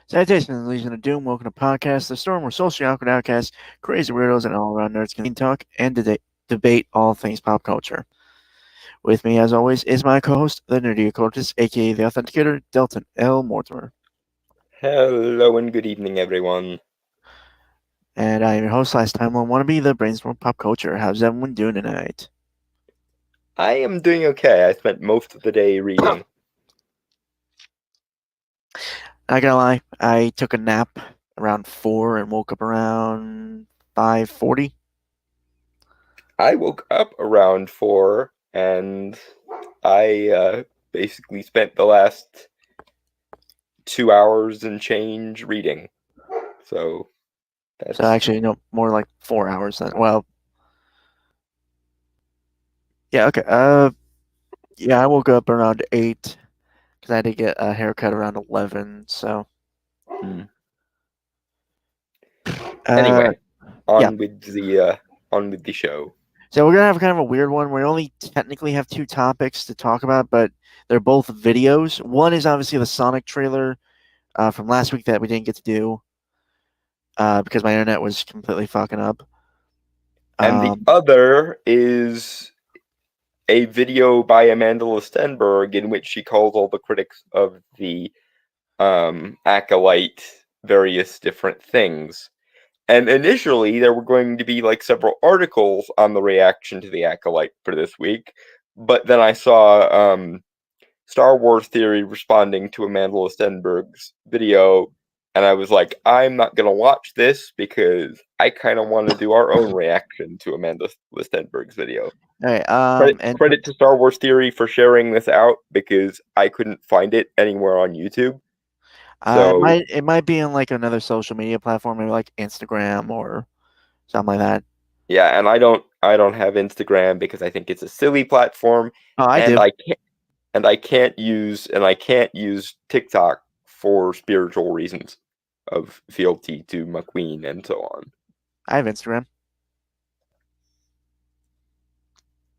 Salutations, and Legion of Doom. Welcome to Podcast The Storm, where socially awkward outcasts, crazy weirdos, and all-around nerds can talk and debate all things pop culture. With me, as always, is my co-host, the Nerdy Occultist, aka the Authenticator, Delton L. Mortimer. Hello and good evening, everyone. And I am your host, last time on Wannabe, the Brainstorm Pop Culture. How's everyone doing tonight? I am doing okay. I spent most of the day reading. Not gonna lie, I took a nap around 4 and woke up around 5:40. I woke up around 4 and I basically spent the last 2 hours and change reading. So that's actually, no, more like 4 hours then. Well, yeah, okay. Yeah, I woke up around 8 because I had to get a haircut around 11. So anyway, yeah. with the show. So we're gonna have kind of a weird one. We only technically have 2 topics to talk about, but they're both videos. One is obviously the Sonic trailer from last week that we didn't get to do because my internet was completely fucking up. And the other is a video by Amanda Listenberg in which she calls all the critics of the Acolyte various different things. And initially, there were going to be like several articles on the reaction to the Acolyte for this week, but then I saw Star Wars Theory responding to Amanda Listenberg's video, and I was like, I'm not going to watch this because I kind of want to do our own reaction to Amanda Listenberg's video. Credit to Star Wars Theory for sharing this out because I couldn't find it anywhere on YouTube. So it might be on like another social media platform, maybe like Instagram or something like that. Yeah, and I don't have Instagram because I think it's a silly platform. Oh, I and do. I can't use TikTok for spiritual reasons of fealty to McQueen and so on. I have Instagram.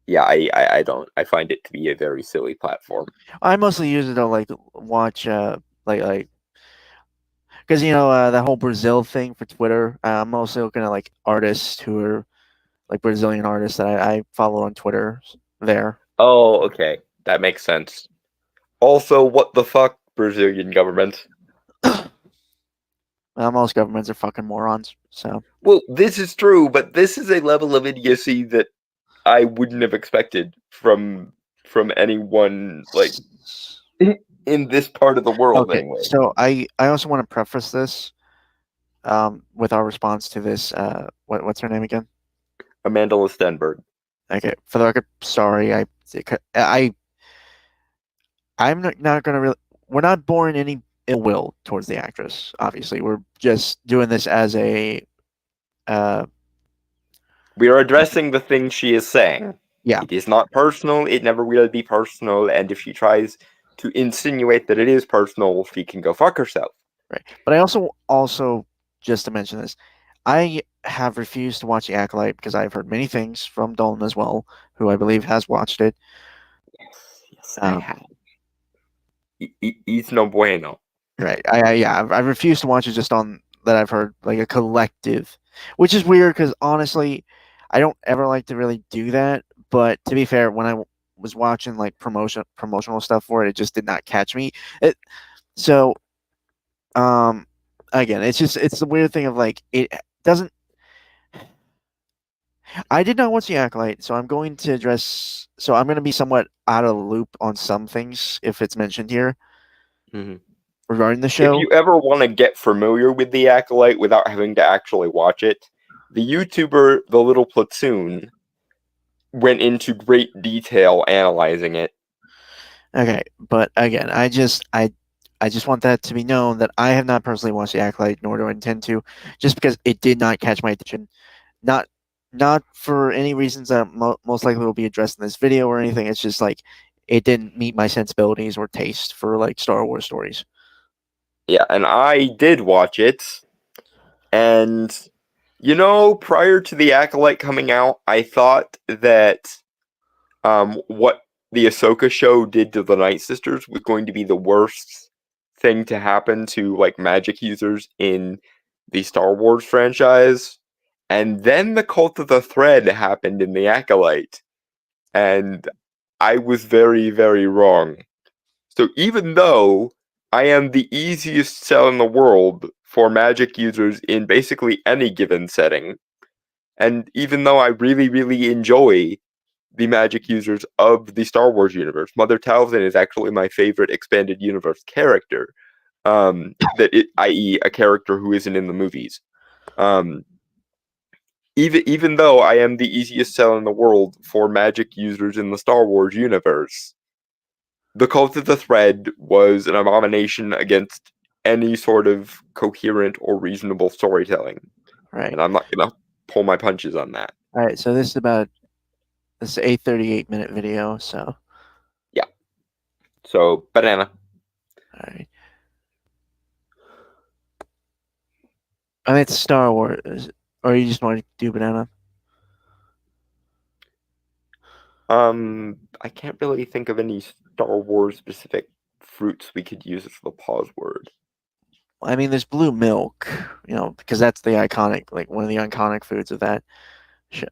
Yeah, I don't. I find it to be a very silly platform. I mostly use it to like watch like because the whole Brazil thing for Twitter. I'm mostly looking at like artists who are like Brazilian artists that I follow on Twitter there. Oh, okay, that makes sense. Also, what the fuck, Brazilian government? Well, most governments are fucking morons. So well, this is true, but this is a level of idiocy that I wouldn't have expected from anyone like in this part of the world. Okay, anyway. so I also want to preface this with our response to this. What's her name again? Amanda Listenberg. Okay, for the record, sorry. I'm not gonna really. We're not born any ill will towards the actress. Obviously, we're just doing this as a. We are addressing the thing she is saying. Yeah. It is not personal. It never will be personal. And if she tries to insinuate that it is personal, she can go fuck herself. Right. But I also just to mention this, I have refused to watch The Acolyte because I've heard many things from Dolan as well, who I believe has watched it. Yes, I have. It's no bueno. Right. I refuse to watch it just on that I've heard like a collective, which is weird because honestly, I don't ever like to really do that. But to be fair, when I was watching like promotional stuff for it, it just did not catch me. So Again, it's the weird thing of like it doesn't. I did not watch the Acolyte, so I'm going to address. So I'm going to be somewhat out of the loop on some things if it's mentioned here Mhm. regarding the If show. you ever want to get familiar with the Acolyte without having to actually watch it, the YouTuber The Little Platoon went into great detail analyzing it. Okay, but again, I just want that to be known that I have not personally watched the Acolyte, nor do I intend to, just because it did not catch my attention. Not not for any reasons that most likely will be addressed in this video or anything. It's just like it didn't meet my sensibilities or taste for like Star Wars stories. Yeah, and I did watch it, and prior to the Acolyte coming out, I thought that what the Ahsoka show did to the Night Sisters was going to be the worst thing to happen to like magic users in the Star Wars franchise. And then the Cult of the Thread happened in the Acolyte, and I was very, very wrong. So even though I am the easiest sell in the world for magic users in basically any given setting, and even though I really, really enjoy the magic users of the Star Wars universe, Mother Talzin is actually my favorite expanded universe character. I.e., a character who isn't in the movies. Um, even though I am the easiest sell in the world for magic users in the Star Wars universe, the Cult of the Thread was an abomination against any sort of coherent or reasonable storytelling, Right. and I'm not gonna pull my punches on that. All right. So this is a 38-minute video. So Yeah. So banana. all right. I mean, it's Star Wars, or you just want to do banana? I can't really think of any Star Wars specific fruits we could use as the pause word. I mean, there's blue milk, because that's the iconic, like one of the iconic foods of that.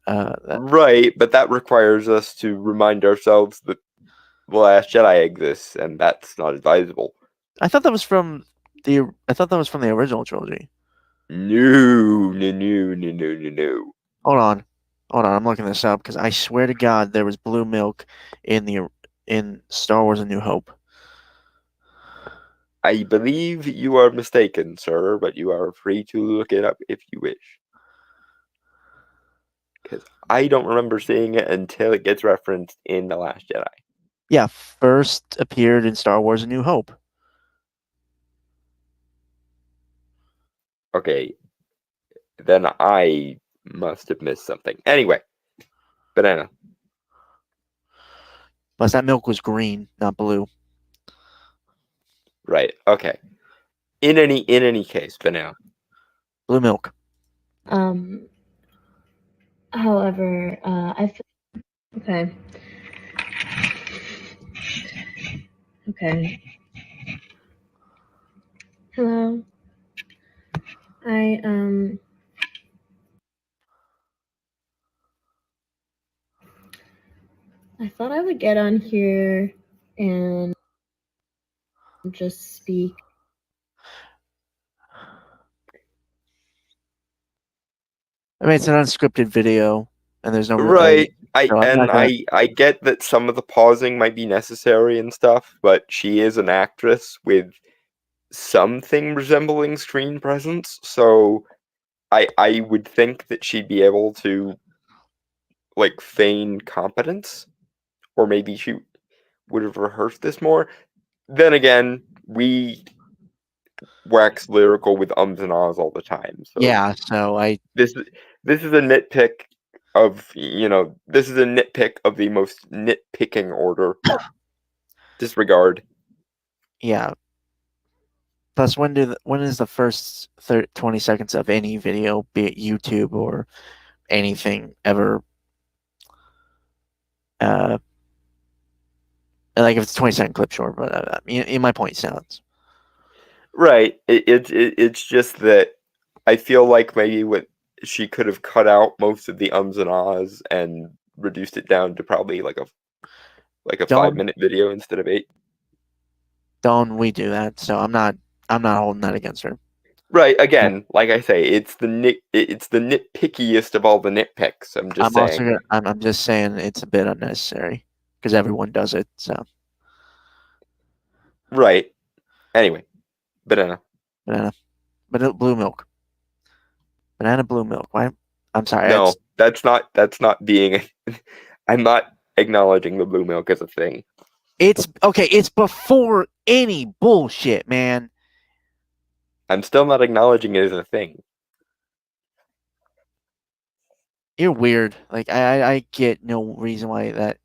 Right, but that requires us to remind ourselves that The Last Jedi exists, and that's not advisable. I thought that was from the original trilogy. No, no, no, no, no, no, no. Hold on, I'm looking this up because I swear to God there was blue milk in Star Wars: A New Hope. I believe you are mistaken, sir, but you are free to look it up if you wish. Because I don't remember seeing it until it gets referenced in The Last Jedi. Yeah, first appeared in Star Wars: A New Hope. Okay, then I must have missed something. Anyway, banana. Plus, that milk was green, not blue. Right. Okay. In any case, banana. Blue milk. However, I feel okay. Okay. Hello. I I thought I would get on here and just speak. I mean, it's an unscripted video, and there's no Right. so I'm not gonna. I get that some of the pausing might be necessary and stuff, but she is an actress with something resembling screen presence, so I would think that she'd be able to like feign competence, or maybe she would have rehearsed this more. Then again, we wax lyrical with ums and ahs all the time. So Yeah, so this is a nitpick of this is a nitpick of the most nitpicking order. Disregard. yeah. Plus, when is the first 20 seconds of any video, be it YouTube or anything, ever? Like if it's 20-second clip, sure, but in my point sounds. Right. It's just that I feel like maybe what she could have cut out most of the ums and ahs and reduced it down to probably like a Don't 5-minute video instead of 8. don't we do that? So I'm not I'm not holding that against her. Right. Again, like I say, it's the nitpickiest of all the nitpicks. I'm just saying. I'm just saying it's a bit unnecessary because everyone does it. So Right. Anyway, banana. banana, blue milk, banana blue milk. Why? I'm sorry. No, that's not being. I'm not acknowledging the blue milk as a thing. It's okay. It's before any bullshit, man. I'm still not acknowledging it as a thing. You're weird. Like I get no reason why that.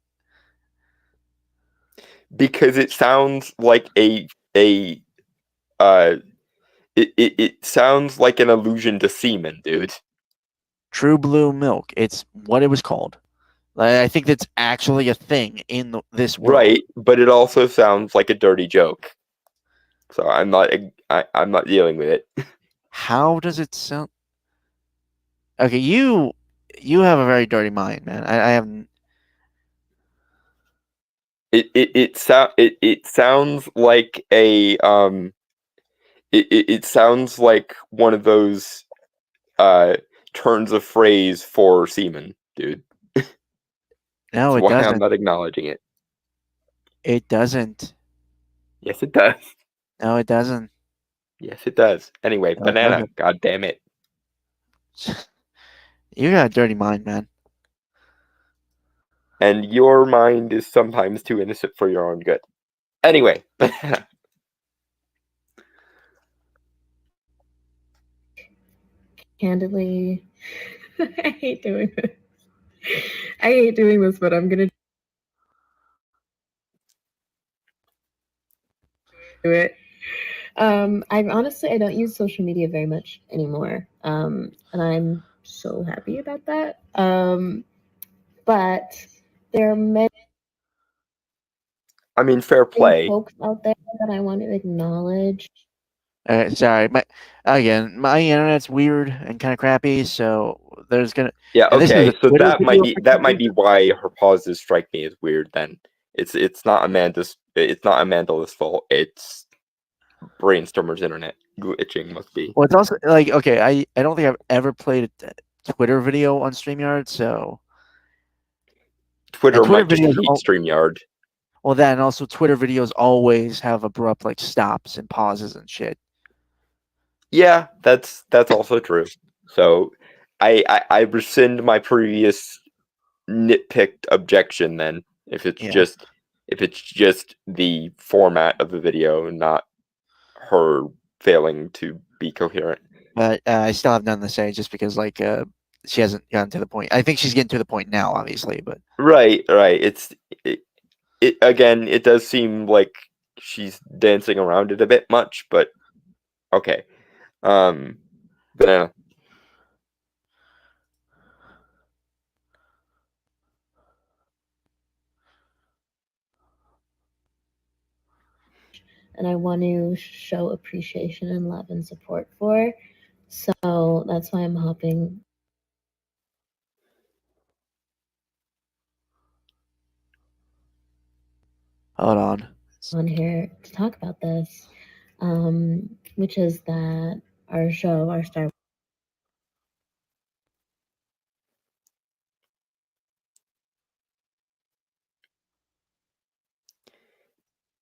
Because it sounds like it sounds like an allusion to semen, dude. True blue milk. It's what it was called. Like, I think that's actually a thing in this world. Right, but it also sounds like a dirty joke. So I'm not dealing with it. How does it sound? Okay, you have a very dirty mind, man. I haven't. It sounds like a it sounds like one of those turns of phrase for semen, dude. No, That's it why doesn't. I'm not acknowledging it. It doesn't. Yes, it does. No, it doesn't. Yes, it does. Anyway, No, it banana. doesn't. God damn it. You got a dirty mind, man. And your mind is sometimes too innocent for your own good. Anyway, banana. Candidly, I hate doing this. I hate doing this, but I'm gonna do it. I honestly I don't use social media very much anymore, and I'm so happy about that. But there are many I mean, fair play. folks out there that I want to acknowledge. Sorry, my internet's weird and kind of crappy, so there's gonna. Yeah, And this is okay. a So Twitter that video might be why her pauses strike me as weird. Then it's not Amanda's fault. It's Brainstormer's internet glitching must be. Well, it's also like okay, I don't think I've ever played a Twitter video on StreamYard, so Twitter Twitter might just videos hate StreamYard. well that and also Twitter videos always have abrupt like stops and pauses and shit. Yeah, that's also true. So I rescind my previous nitpicked objection then if it's Yeah. just the format of the video, not her failing to be coherent. But I still have nothing to say just because like she hasn't gotten to the point. I think she's getting to the point now, obviously, but Right. It again, it does seem like she's dancing around it a bit much, but okay. Banana. And I want to show appreciation and love and support for. So that's why I'm hopping hold on. on here to talk about this, which is that our show, our Star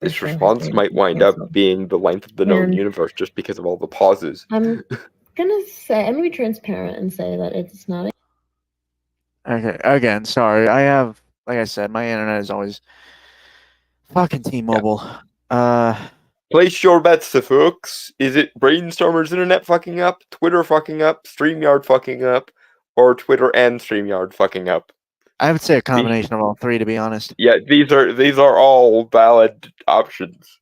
This response might wind up being the length of the known universe just because of all the pauses. I'm gonna be transparent and say that it's not. Okay, again, sorry. I have, like I said, my internet is always fucking T-Mobile. Place your bets, folks. Is it Brainstormer's internet fucking up, Twitter fucking up, StreamYard fucking up, or Twitter and StreamYard fucking up? I would say a combination of all three, to be honest. Yeah, these are all valid options.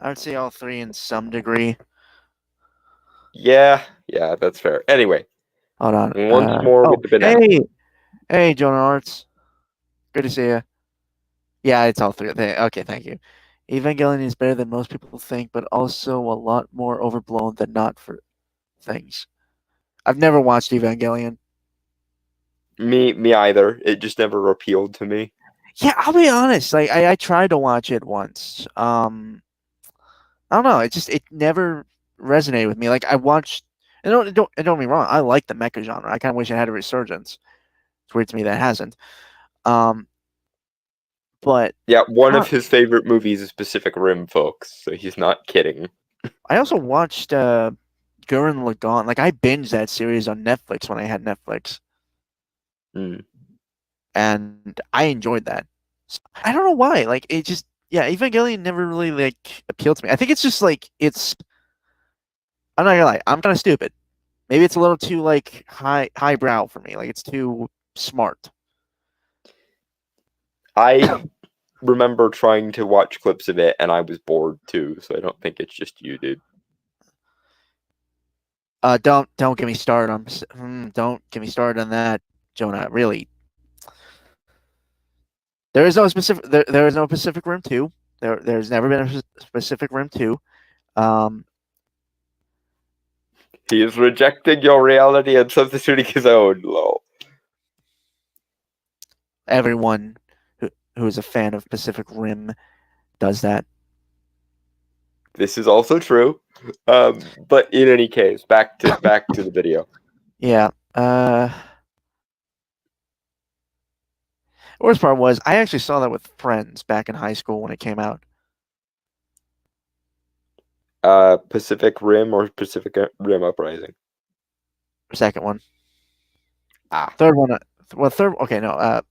I would say all three in some degree. Yeah, that's fair. Anyway, hold on. Once more with the banana. Hey, Jonah Arts. Good to see you. Yeah, it's all three. Okay, thank you. Evangelion is better than most people think, but also a lot more overblown than not for things. I've never watched Evangelion. Me either. It just never appealed to me. Yeah, I'll be honest. Like I tried to watch it once. I don't know. It never resonated with me. Like I watched, and don't get me wrong. I like the mecha genre. I kind of wish it had a resurgence. It's weird to me that it hasn't. But Yeah, one I, of his favorite movies is Pacific Rim, folks. So he's not kidding. I also watched Gurren Lagann. Like I binged that series on Netflix when I had Netflix, Mm. and I enjoyed that. I don't know why. Like it just Evangelion never really like appealed to me. I think it's just like it's. I'm not gonna lie. I'm kind of stupid. Maybe it's a little too like highbrow for me. Like it's too smart. I remember trying to watch clips of it, and I was bored too. So I don't think it's just you, dude. Don't get me started on don't get me started on that, Jonah. Really, there is no there is no Pacific Rim 2. There's never been a Pacific Rim 2. Um, He is rejecting your reality and substituting his own. Lol. everyone who is a fan of Pacific Rim does that. This is also true. But in any case, back to the video. Yeah. Worst part was I actually saw that with friends back in high school when it came out. Pacific Rim or Pacific Rim Uprising? Second one. Ah. Third one. Third. Okay, no.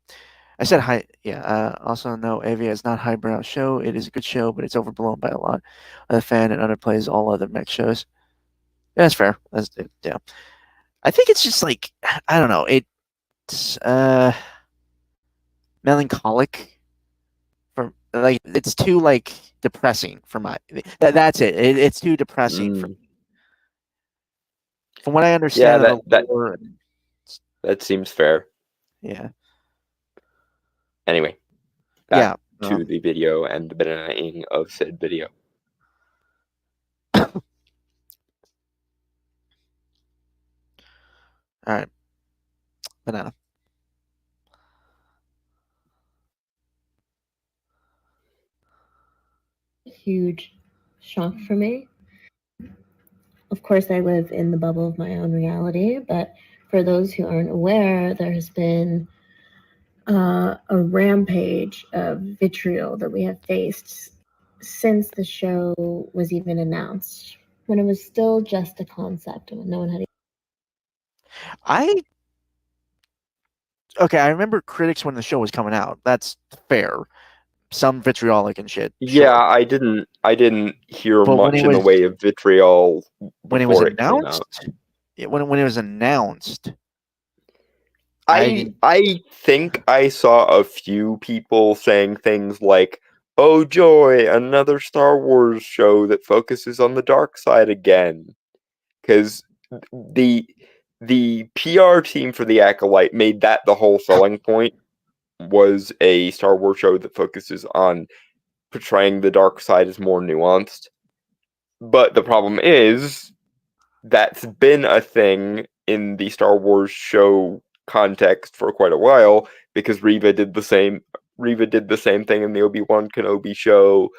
I said high. Yeah. Also, no. Avia is not highbrow show. It is a good show, but it's overblown by a lot. The fan and underplays all other mech shows. Yeah, that's fair. Yeah. I think it's just like I don't know. It's melancholic. For like, it's too like depressing for my. That's it. It's too depressing for. From what I understand of the lore. That seems fair. Yeah. Anyway, yeah. To the video and the banana-ing of said video. All right. Banana. Huge shock for me. Of course, I live in the bubble of my own reality, but for those who aren't aware, there has been a rampage of vitriol that we have faced since the show was even announced, when it was still just a concept and no one had. Okay, I remember critics when the show was coming out. That's fair. Some vitriolic and shit. Yeah, sure. I didn't hear But much in the way of vitriol when it was before it came announced. out. When it was announced, I think I saw a few people saying things like, "Oh joy, another Star Wars show that focuses on the dark side again," because the PR team for the Acolyte made that the whole selling point, was a Star Wars show that focuses on portraying the dark side as more nuanced. But the problem is that's been a thing in the Star Wars show context for quite a while, because Reva did the same thing in the Obi-Wan Kenobi show.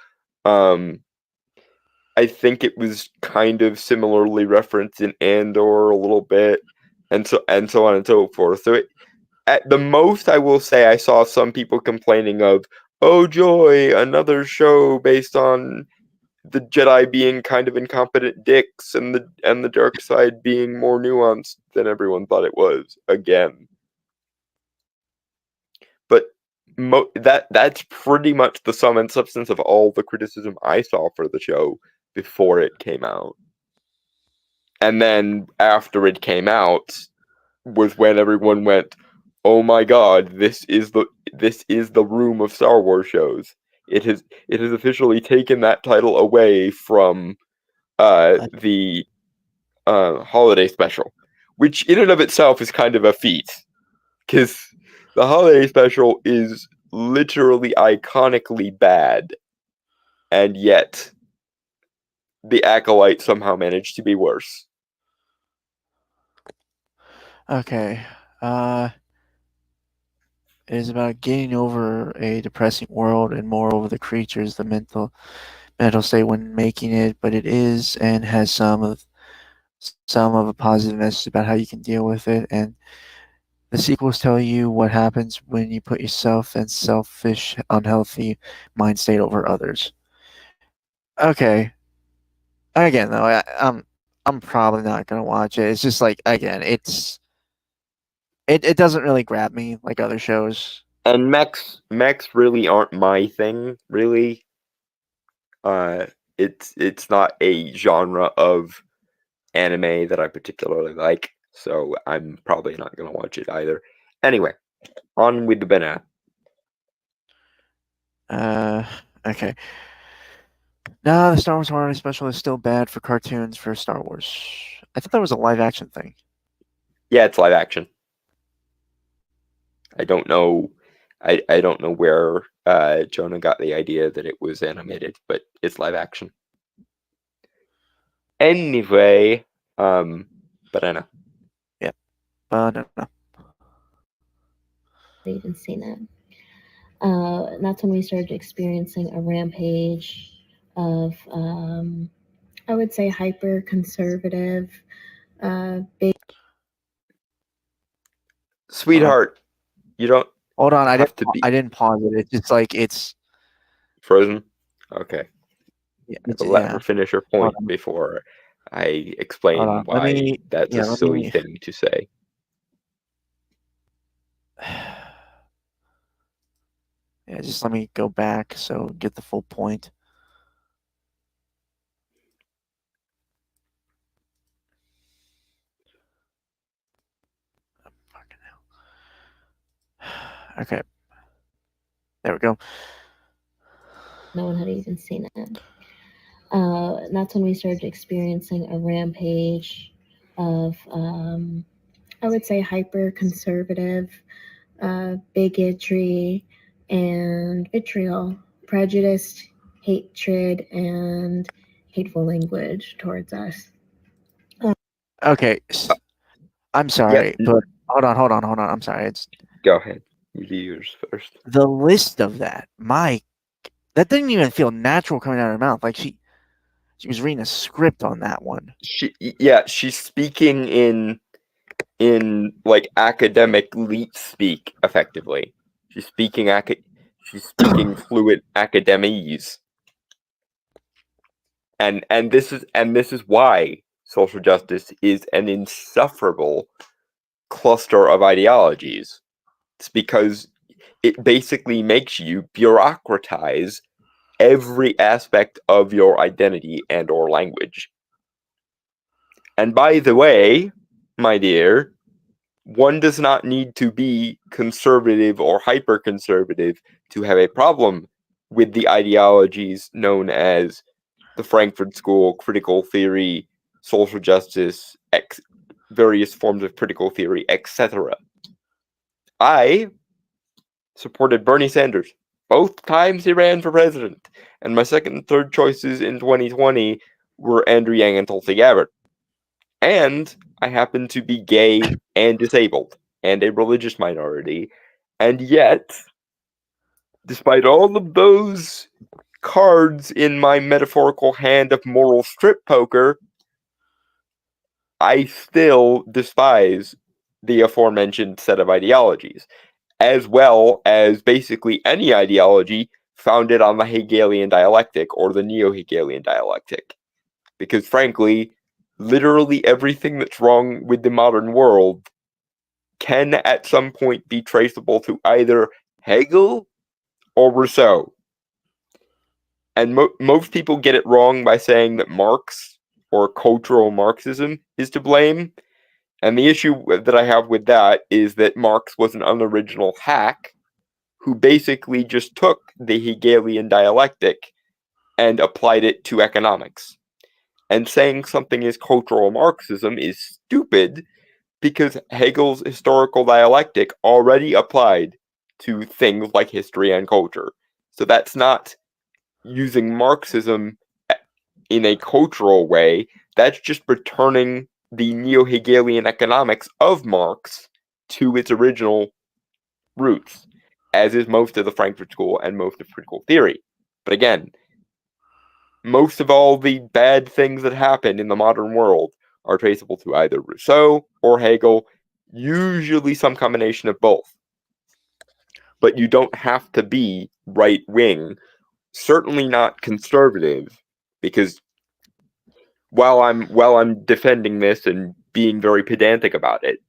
I think it was kind of similarly referenced in Andor a little bit, and so on and so forth. So at the most, I will say I saw some people complaining of, "Oh joy, another show based on the Jedi being kind of incompetent dicks and the dark side being more nuanced than everyone thought it was again." But that's pretty much the sum and substance of all the criticism I saw for the show before it came out. And then after it came out was when everyone went, "Oh my god, this is the room of Star Wars shows. It has officially taken that title away from the holiday special," which in and of itself is kind of a feat, because the holiday special is literally iconically bad, and yet the Acolyte somehow managed to be worse. Okay. It is about getting over a depressing world and more over the creatures, the mental mental state when making it, but it is and has some of a positive message about how you can deal with it. And the sequels tell you what happens when you put yourself and selfish, unhealthy mind state over others. Okay. Again, though, I'm probably not gonna watch it. It's just like again, it doesn't really grab me like other shows. And mechs really aren't my thing, really. It's not a genre of anime that I particularly like, so I'm probably not gonna watch it either. Anyway, on with the banana. Okay. No, the Star Wars Holiday Special is still bad for cartoons for Star Wars. I thought that was a live action thing. Yeah, it's live action. I don't know. I don't know where Jonah got the idea that it was animated, but it's live action. Anyway, banana. Yep. No. Even seen it. That's when we started experiencing a rampage of, I would say, hyper conservative, big. Sweetheart, you don't Hold on, have to be I didn't pause it. It's just like it's frozen. Okay. yeah, Let her finish her point on. before I Hold explain on. why that's a silly me. thing to say. Yeah, just let me go back so get the full point. Fucking hell. Okay. There we go. No one had even seen it. That's when we started experiencing a rampage of, I would say, hyper conservative, bigotry, and vitriol, prejudice, hatred, and hateful language towards us. Okay. I'm sorry, Yep. but hold on. I'm sorry. It's Go ahead. You do yours first. the list of that. That didn't even feel natural coming out of her mouth. Like she was reading a script on that one. She's speaking in like academic leet speak effectively. She's speaking fluent academese. And this is why social justice is an insufferable cluster of ideologies. It's because it basically makes you bureaucratize every aspect of your identity and or language. And by the way, my dear, one does not need to be conservative or hyper-conservative to have a problem with the ideologies known as the Frankfurt School, critical theory, social justice, various forms of critical theory, etc. I supported Bernie Sanders both times he ran for president, and my second and third choices in 2020 were Andrew Yang and Tulsi Gabbard. And I happen to be gay and disabled and a religious minority, and yet, despite all of those cards in my metaphorical hand of moral strip poker, I still despise the aforementioned set of ideologies, as well as basically any ideology founded on the Hegelian dialectic or the neo-Hegelian dialectic. Because frankly, literally everything that's wrong with the modern world can at some point be traceable to either Hegel or Rousseau. And most people get it wrong by saying that Marx or cultural Marxism is to blame. And the issue that I have with that is that Marx was an unoriginal hack who basically just took the Hegelian dialectic and applied it to economics. And saying something is cultural Marxism is stupid because Hegel's historical dialectic already applied to things like history and culture. So that's not using Marxism in a cultural way, that's just returning the neo-Hegelian economics of Marx to its original roots, as is most of the Frankfurt School and most of critical theory. But again, most of all the bad things that happen in the modern world are traceable to either Rousseau or Hegel, usually some combination of both. But you don't have to be right-wing, certainly not conservative, because while I'm defending this and being very pedantic about it,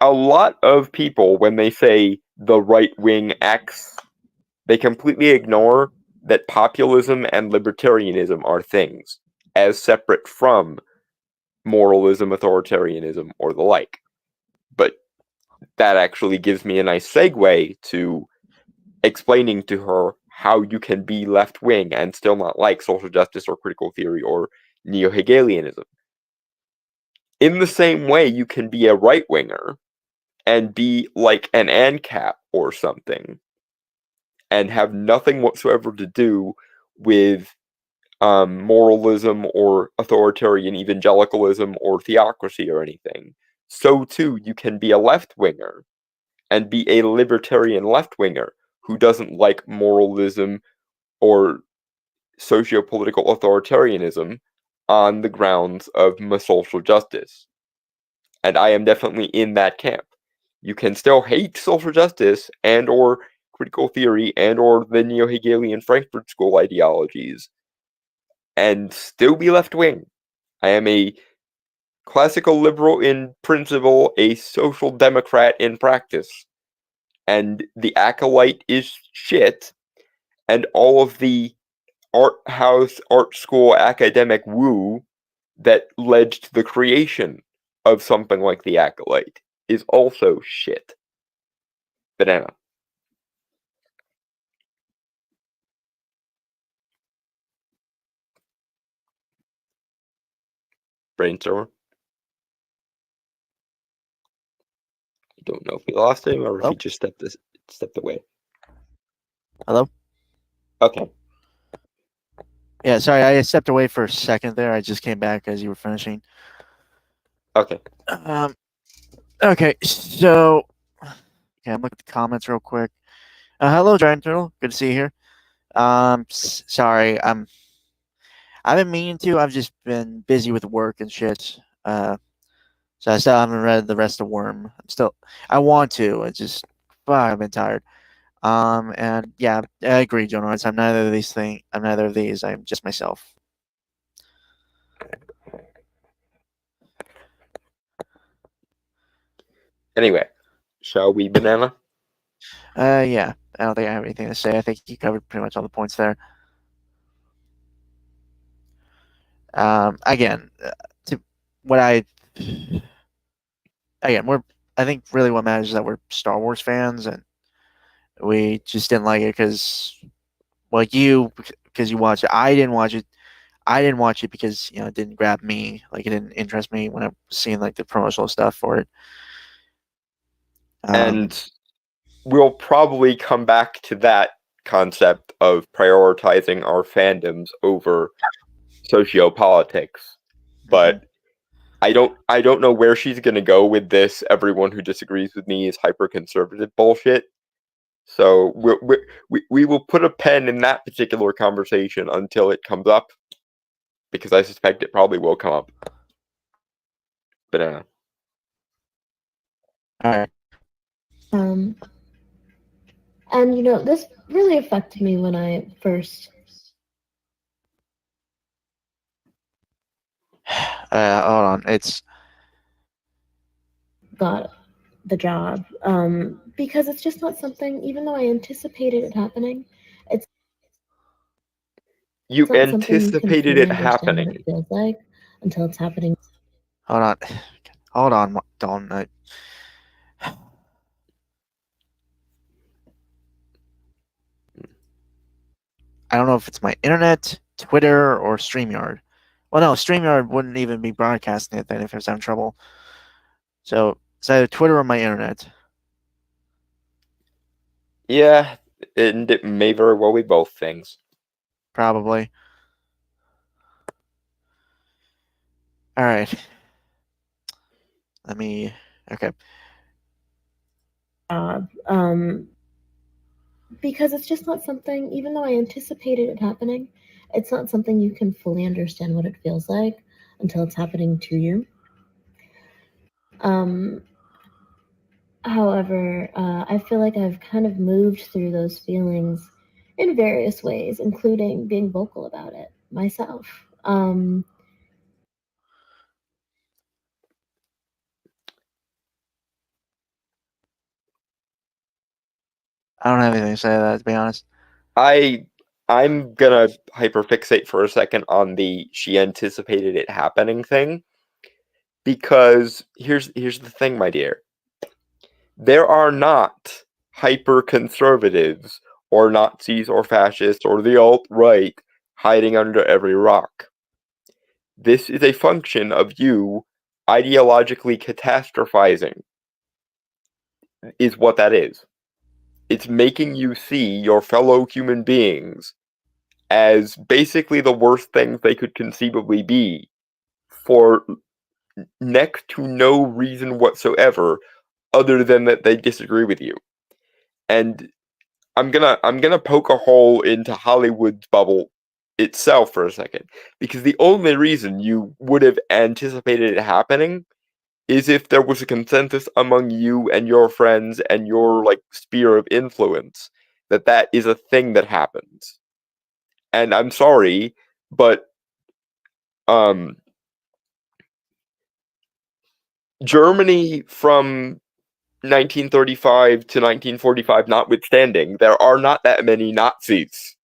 a lot of people, when they say the right wing X, they completely ignore that populism and libertarianism are things, as separate from moralism, authoritarianism, or the like. But that actually gives me a nice segue to explaining to her how you can be left wing and still not like social justice or critical theory or neo Hegelianism. In the same way, you can be a right winger and be like an ANCAP or something and have nothing whatsoever to do with moralism or authoritarian evangelicalism or theocracy or anything. So too, you can be a left winger and be a libertarian left winger who doesn't like moralism or socio-political authoritarianism on the grounds of social justice. And I am definitely in that camp. You can still hate social justice and or critical theory and or the neo-Hegelian Frankfurt School ideologies and still be left-wing. I am a classical liberal in principle, a social democrat in practice. And the Acolyte is shit, and all of the art house, art school academic woo that led to the creation of something like the Acolyte is also shit. Banana. Brainstormer. I don't know if we lost him or if Hello? he just stepped away. Hello? Okay. Yeah, sorry, I stepped away for a second there. I just came back as you were finishing. Okay. Okay, so I'm looking at the comments real quick. Hello, Giant Turtle. Good to see you here. Sorry, I've been meaning to. I've just been busy with work and shit. So I still haven't read the rest of Worm. I want to. It's just, I've been tired. And yeah, I agree, Jonas. I'm neither of these things. I'm neither of these. I'm just myself. Anyway, shall we, Banana? Yeah. I don't think I have anything to say. I think you covered pretty much all the points there. Again, to what I again, I think really what matters is that we're Star Wars fans, and we just didn't like it because, well, because you watched it. I didn't watch it. I didn't watch it because it didn't grab me. Like it didn't interest me when I was seeing like the promotional stuff for it. And we'll probably come back to that concept of prioritizing our fandoms over sociopolitics. But I don't know where she's gonna go with this. Everyone who disagrees with me is hyper conservative bullshit. So we will put a pen in that particular conversation until it comes up, because I suspect it probably will come up. Banana. All right. And this really affected me when I first Hold on. It's got the job, because it's just not something. Even though I anticipated it happening, You it's not something you can anticipated fully it understand what happening. it feels like until it's happening. hold on. Hold on. Don't. I don't know if it's my internet, Twitter, or StreamYard. Well, no, StreamYard wouldn't even be broadcasting it then if I was having trouble. So it's either Twitter or my internet. Yeah, and it may very well be both things. Probably. All right. Let me. Okay. Because it's just not something. Even though I anticipated it happening, it's not something you can fully understand what it feels like until it's happening to you. However, I feel like I've kind of moved through those feelings in various ways, including being vocal about it myself. I don't have anything to say to that, to be honest. I'm gonna hyperfixate for a second on the she anticipated it happening thing, because here's the thing, my dear. There are not hyper conservatives or Nazis or fascists or the alt-right hiding under every rock. This is a function of you ideologically catastrophizing, is what that is. It's making you see your fellow human beings as basically the worst things they could conceivably be for next to no reason whatsoever other than that they disagree with you. And I'm gonna poke a hole into Hollywood's bubble itself for a second, because the only reason you would have anticipated it happening is if there was a consensus among you and your friends and your like sphere of influence that is a thing that happens. And I'm sorry, but Germany from 1935 to 1945 notwithstanding, there are not that many Nazis.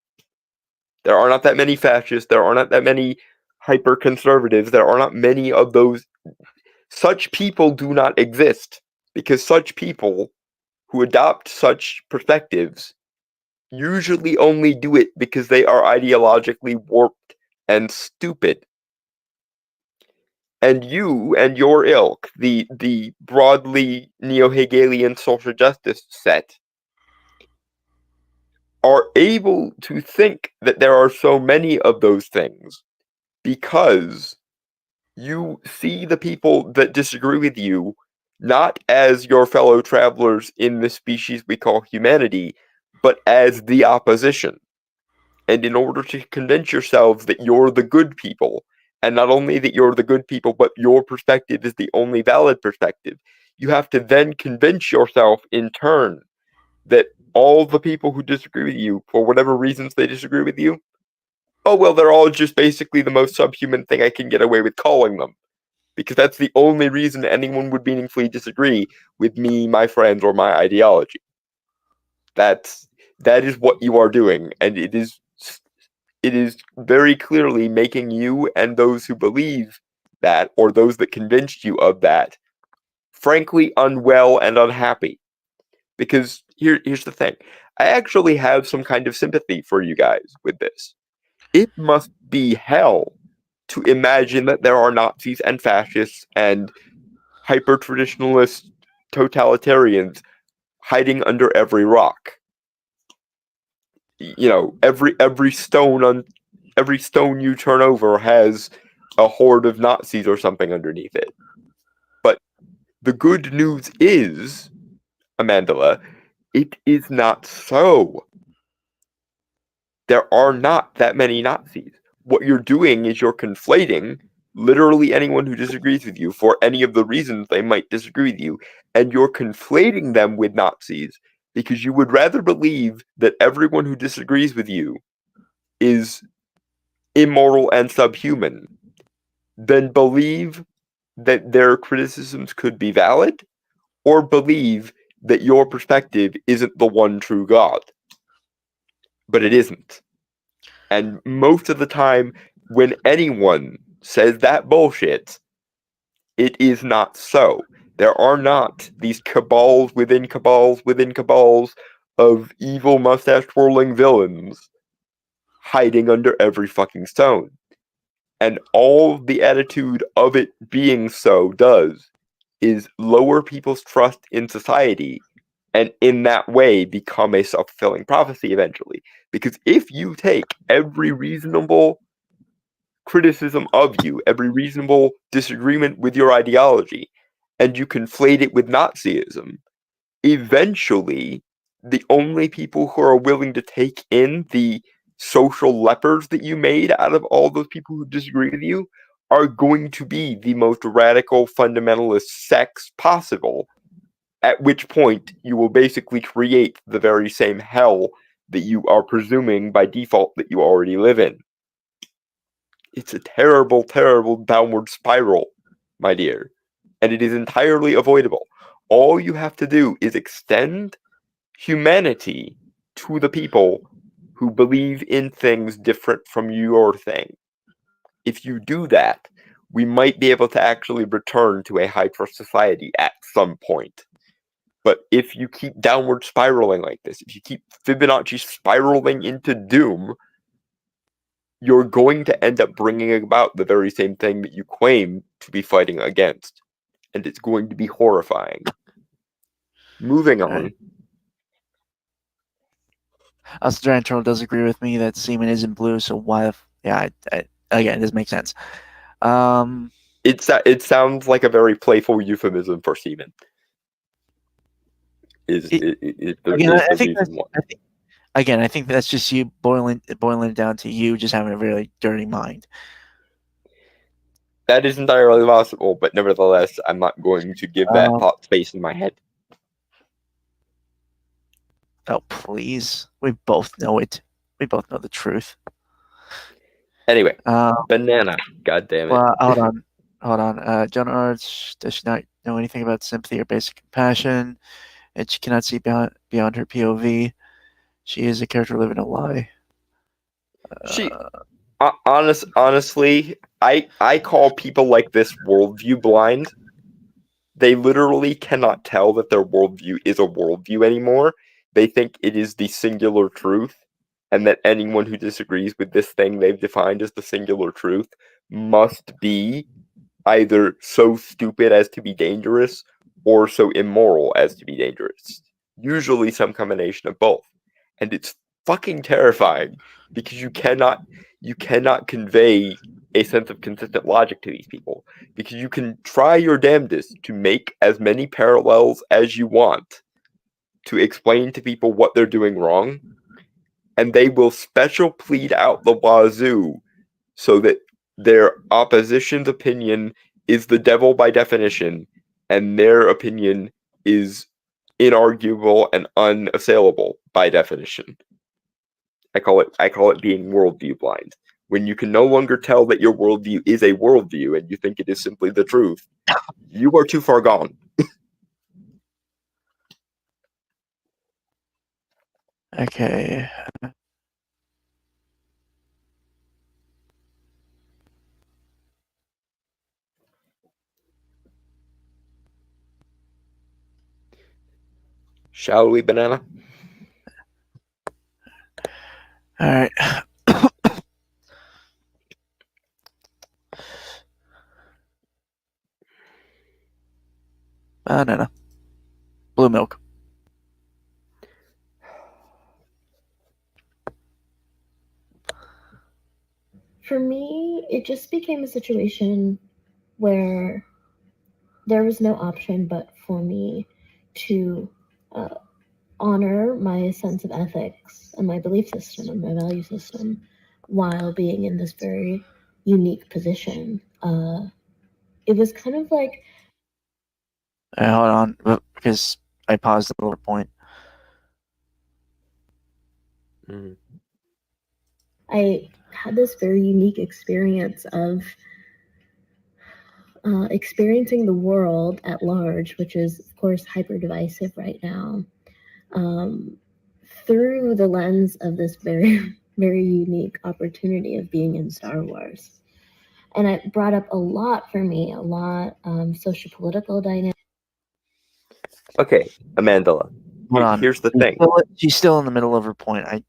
There are not that many fascists. There are not that many hyper conservatives. There are not many of those. Such people do not exist, because such people who adopt such perspectives usually only do it because they are ideologically warped and stupid. And you and your ilk, the broadly neo-Hegelian social justice set, are able to think that there are so many of those things because you see the people that disagree with you not as your fellow travelers in the species we call humanity, but as the opposition. And in order to convince yourselves that you're the good people, and not only that you're the good people, but your perspective is the only valid perspective, you have to then convince yourself in turn that all the people who disagree with you, for whatever reasons they disagree with you, oh, well, they're all just basically the most subhuman thing I can get away with calling them. Because that's the only reason anyone would meaningfully disagree with me, my friends, or my ideology. That is what you are doing, and it is very clearly making you and those who believe that, or those that convinced you of that, frankly unwell and unhappy. Because here's the thing. I actually have some kind of sympathy for you guys with this. It must be hell to imagine that there are Nazis and fascists and hyper-traditionalist totalitarians hiding under every rock. You know, every stone you turn over has a horde of Nazis or something underneath it. But the good news is, Amandla, it is not so. There are not that many Nazis. What you're doing is you're conflating literally anyone who disagrees with you for any of the reasons they might disagree with you, and you're conflating them with Nazis because you would rather believe that everyone who disagrees with you is immoral and subhuman than believe that their criticisms could be valid, or believe that your perspective isn't the one true God. But it isn't. And most of the time, when anyone says that bullshit, it is not so. There are not these cabals within cabals within cabals of evil mustache-twirling villains hiding under every fucking stone. And all the attitude of it being so does is lower people's trust in society, and in that way become a self-fulfilling prophecy eventually. Because if you take every reasonable criticism of you, every reasonable disagreement with your ideology, and you conflate it with Nazism, eventually the only people who are willing to take in the social lepers that you made out of all those people who disagree with you are going to be the most radical fundamentalist sects possible, at which point you will basically create the very same hell that you are presuming by default that you already live in. It's a terrible, terrible downward spiral, my dear, and it is entirely avoidable. All you have to do is extend humanity to the people who believe in things different from your thing. If you do that, we might be able to actually return to a high trust society at some point. But if you keep downward spiraling like this, if you keep Fibonacci spiraling into doom, you're going to end up bringing about the very same thing that you claim to be fighting against. And it's going to be horrifying. Moving on. Right. Also, Giant Troll does agree with me that semen isn't blue, so why? Again, this makes sense. It sounds like a very playful euphemism for semen. I think that's just you boiling it down to you just having a really dirty mind. That is entirely possible, but nevertheless, I'm not going to give that thought space in my head. Oh, please. We both know it. We both know the truth. Anyway, banana. God damn it. Well, hold on. Joan Arch does she not know anything about sympathy or basic compassion, and she cannot see beyond her POV. She is a character living a lie. Honestly, I call people like this worldview blind. They literally cannot tell that their worldview is a worldview anymore. They think it is the singular truth, and that anyone who disagrees with this thing they've defined as the singular truth must be either so stupid as to be dangerous or so immoral as to be dangerous. Usually some combination of both. And it's fucking terrifying because you cannot convey a sense of consistent logic to these people, because you can try your damnedest to make as many parallels as you want to explain to people what they're doing wrong, and they will special plead out the wazoo so that their opposition's opinion is the devil by definition, and their opinion is inarguable and unassailable by definition. I call it being worldview blind. When you can no longer tell that your worldview is a worldview and you think it is simply the truth, you are too far gone. Okay. Shall we, banana? All right. Banana. Blue milk. For me, it just became a situation where there was no option but for me to honor my sense of ethics and my belief system and my value system while being in this very unique position. It was kind of like... Hold on, because I paused at a little point. Mm. I had this very unique experience of experiencing the world at large, which is, of course, hyper divisive right now, through the lens of this very, very unique opportunity of being in Star Wars. And it brought up a lot for me, socio-political dynamics. Okay, Amandla. Hold on. Here's the thing. She's still in the middle of her point.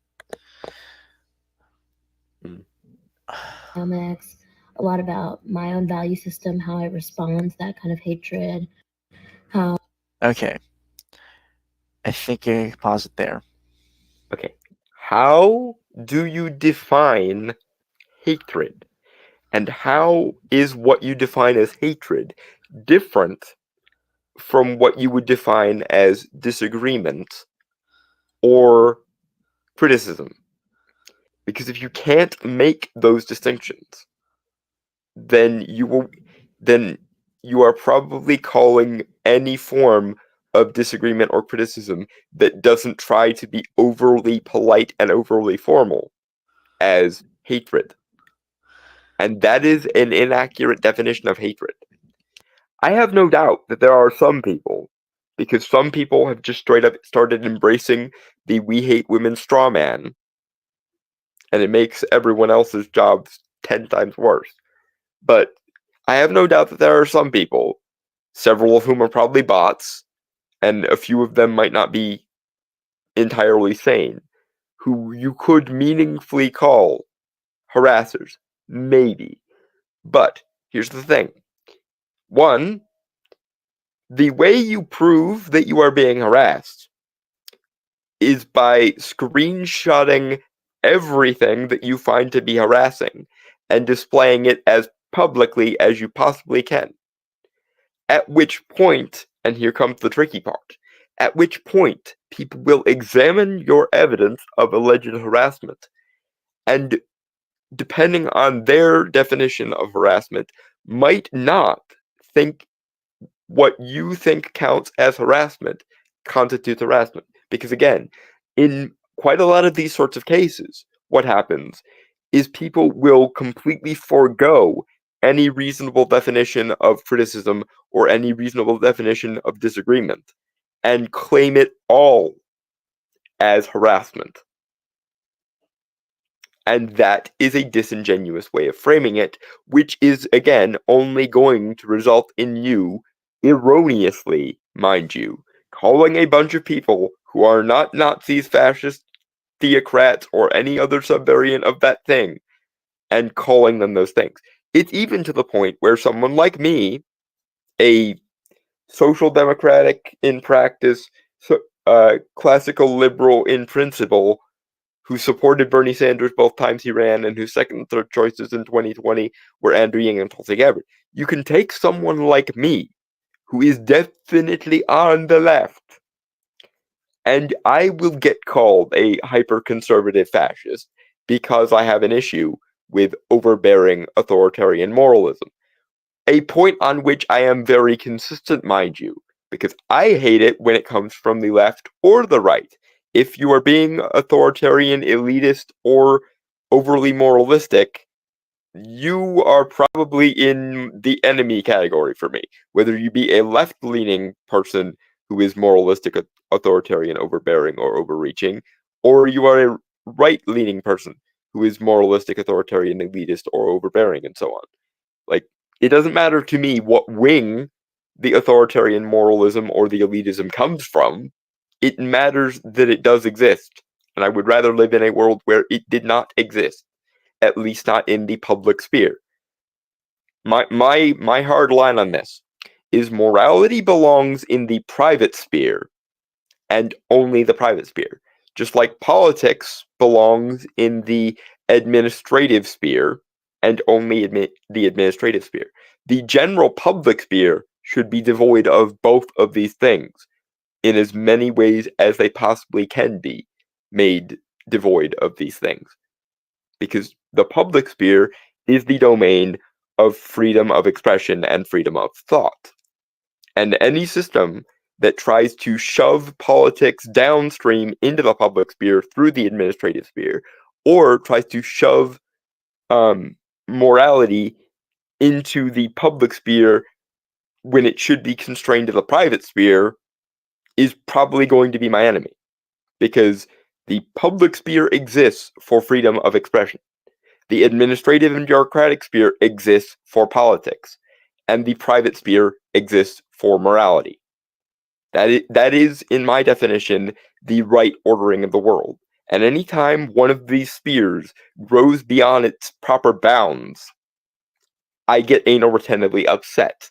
A lot about my own value system, how I respond to that kind of hatred. Okay. I think I can pause it there. Okay. How do you define hatred? And how is what you define as hatred different from what you would define as disagreement or criticism? Because if you can't make those distinctions, then you are probably calling any form of disagreement or criticism that doesn't try to be overly polite and overly formal as hatred. And that is an inaccurate definition of hatred. I have no doubt that there are some people, because some people have just straight up started embracing the "we hate women" straw man, and it makes everyone else's jobs 10 times worse. But I have no doubt that there are some people, several of whom are probably bots, and a few of them might not be entirely sane, who you could meaningfully call harassers. Maybe. But here's the thing. One, the way you prove that you are being harassed is by screenshotting everything that you find to be harassing and displaying it as publicly as you possibly can. At which point, and here comes the tricky part, at which point people will examine your evidence of alleged harassment, and depending on their definition of harassment, might not think what you think counts as harassment constitutes harassment. Because again, in quite a lot of these sorts of cases, what happens is people will completely forego any reasonable definition of criticism or any reasonable definition of disagreement and claim it all as harassment. And that is a disingenuous way of framing it, which is, again, only going to result in you, erroneously, mind you, calling a bunch of people who are not Nazis, fascists, theocrats, or any other subvariant of that thing, and calling them those things. It's even to the point where someone like me, a social democratic in practice, classical liberal in principle, who supported Bernie Sanders both times he ran, and whose second and third choices in 2020 were Andrew Yang and Tulsi Gabbard. You can take someone like me, who is definitely on the left, and I will get called a hyper-conservative fascist because I have an issue with overbearing authoritarian moralism. A point on which I am very consistent, mind you, because I hate it when it comes from the left or the right. If you are being authoritarian, elitist, or overly moralistic, you are probably in the enemy category for me. Whether you be a left-leaning person who is moralistic, authoritarian, overbearing, or overreaching, or you are a right-leaning person who is moralistic, authoritarian, elitist, or overbearing, and so on. Like, it doesn't matter to me what wing the authoritarian moralism or the elitism comes from. It matters that it does exist, and I would rather live in a world where it did not exist, at least not in the public sphere. My hard line on this is morality belongs in the private sphere, and only the private sphere. Just like politics belongs in the administrative sphere, and only the administrative sphere. The general public sphere should be devoid of both of these things in as many ways as they possibly can be made devoid of these things. Because the public sphere is the domain of freedom of expression and freedom of thought. And any system that tries to shove politics downstream into the public sphere through the administrative sphere, or tries to shove morality into the public sphere when it should be constrained to the private sphere, is probably going to be my enemy. Because the public sphere exists for freedom of expression. The administrative and bureaucratic sphere exists for politics. And the private sphere exists for morality. That is, in my definition, the right ordering of the world. And anytime one of these spheres grows beyond its proper bounds, I get anal retentively upset.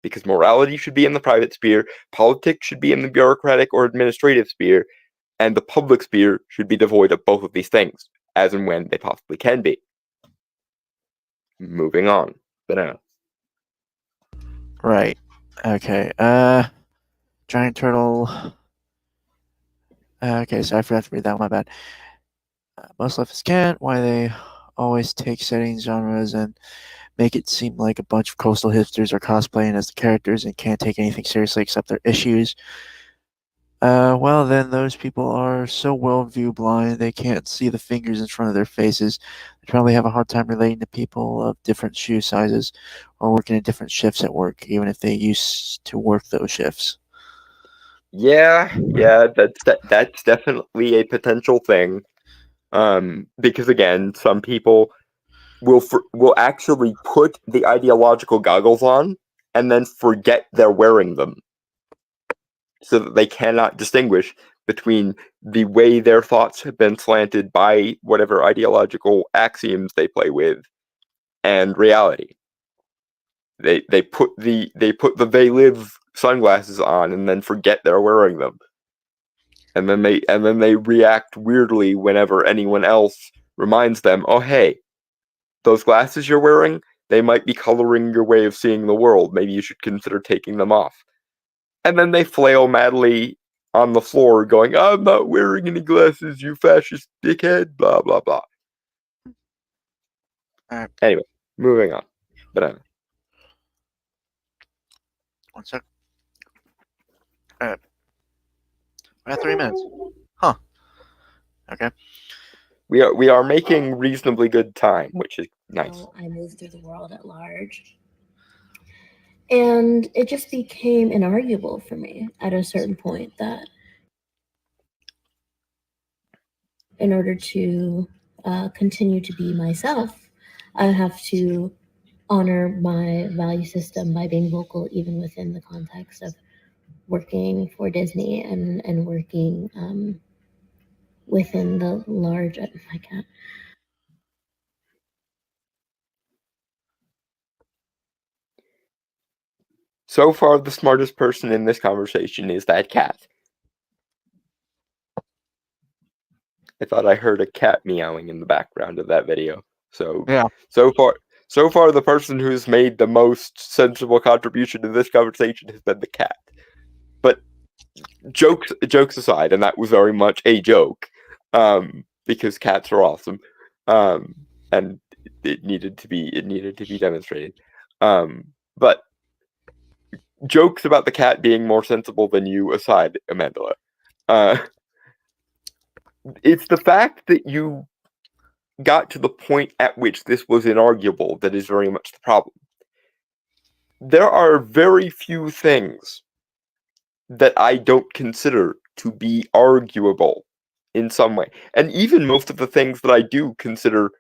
Because morality should be in the private sphere, politics should be in the bureaucratic or administrative sphere, and the public sphere should be devoid of both of these things, as and when they possibly can be. Moving on. Banana. Right. Okay. Giant turtle. Okay, so I forgot to read that one. My bad. Most Life is Cat, why they always take settings, genres, and make it seem like a bunch of coastal hipsters are cosplaying as the characters and can't take anything seriously except their issues. Well, then those people are so worldview blind they can't see the fingers in front of their faces. They probably have a hard time relating to people of different shoe sizes or working in different shifts at work, even if they used to work those shifts. Yeah, that's definitely a potential thing. Because again, some people will actually put the ideological goggles on and then forget they're wearing them, so that they cannot distinguish between the way their thoughts have been slanted by whatever ideological axioms they play with and reality. They put the they live sunglasses on and then forget they're wearing them. And then they react weirdly whenever anyone else reminds them, "Oh hey, those glasses you're wearing, they might be coloring your way of seeing the world. Maybe you should consider taking them off." And then they flail madly on the floor going, "I'm not wearing any glasses, you fascist dickhead," blah blah blah. Alright. Anyway, moving on. Banana. 1 sec. Alright. We're at 3 minutes. Huh. Okay. We are making reasonably good time, which is nice. How I move through the world at large. And it just became inarguable for me at a certain point that in order to continue to be myself, I have to honor my value system by being vocal, even within the context of working for Disney and working within the large. I can't. So far, the smartest person in this conversation is that cat. I thought I heard a cat meowing in the background of that video. So Yeah. so far, the person who's made the most sensible contribution to this conversation has been the cat. But jokes aside, and that was very much a joke, because cats are awesome, and it needed to be demonstrated. But jokes about the cat being more sensible than you aside, Amandla, it's the fact that you got to the point at which this was inarguable that is very much the problem. There are very few things that I don't consider to be arguable in some way. And even most of the things that I do consider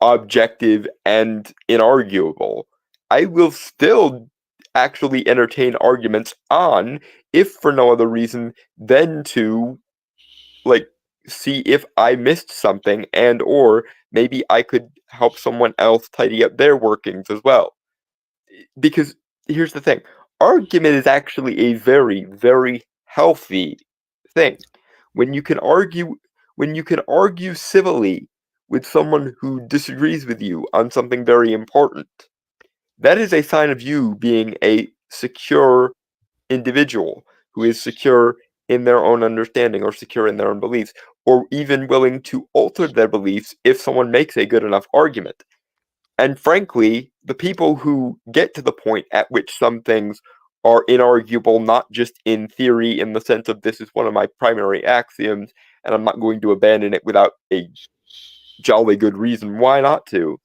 objective and inarguable, I will still actually entertain arguments on, if for no other reason than to, like, see if I missed something and or maybe I could help someone else tidy up their workings as well. Because here's the thing, argument is actually a very, very healthy thing. When you can argue civilly with someone who disagrees with you on something very important, that is a sign of you being a secure individual who is secure in their own understanding or secure in their own beliefs, or even willing to alter their beliefs if someone makes a good enough argument. And frankly, the people who get to the point at which some things are inarguable, not just in theory, in the sense of this is one of my primary axioms, and I'm not going to abandon it without a jolly good reason why not to,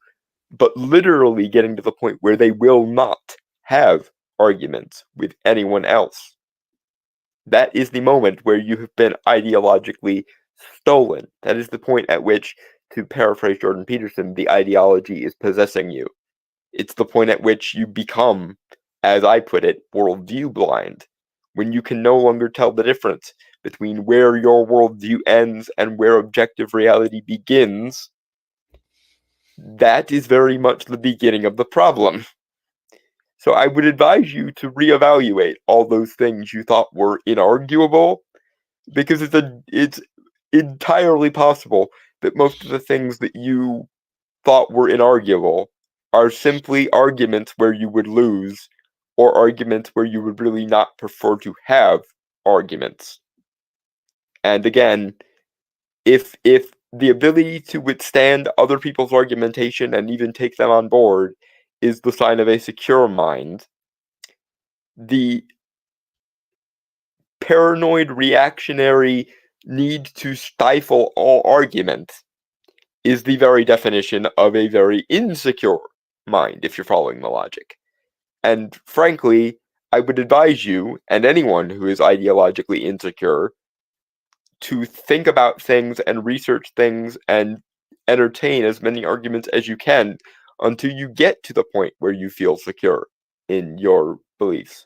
but literally getting to the point where they will not have arguments with anyone else. That is the moment where you have been ideologically stolen. That is the point at which, to paraphrase Jordan Peterson, the ideology is possessing you. It's the point at which you become, as I put it, worldview blind. When you can no longer tell the difference between where your worldview ends and where objective reality begins, that is very much the beginning of the problem. So I would advise you to reevaluate all those things you thought were inarguable, because it's entirely possible that most of the things that you thought were inarguable are simply arguments where you would lose, or arguments where you would really not prefer to have arguments. And again, if the ability to withstand other people's argumentation and even take them on board is the sign of a secure mind. The paranoid reactionary need to stifle all argument is the very definition of a very insecure mind, if you're following the logic. And frankly, I would advise you, and anyone who is ideologically insecure, to think about things and research things and entertain as many arguments as you can until you get to the point where you feel secure in your beliefs.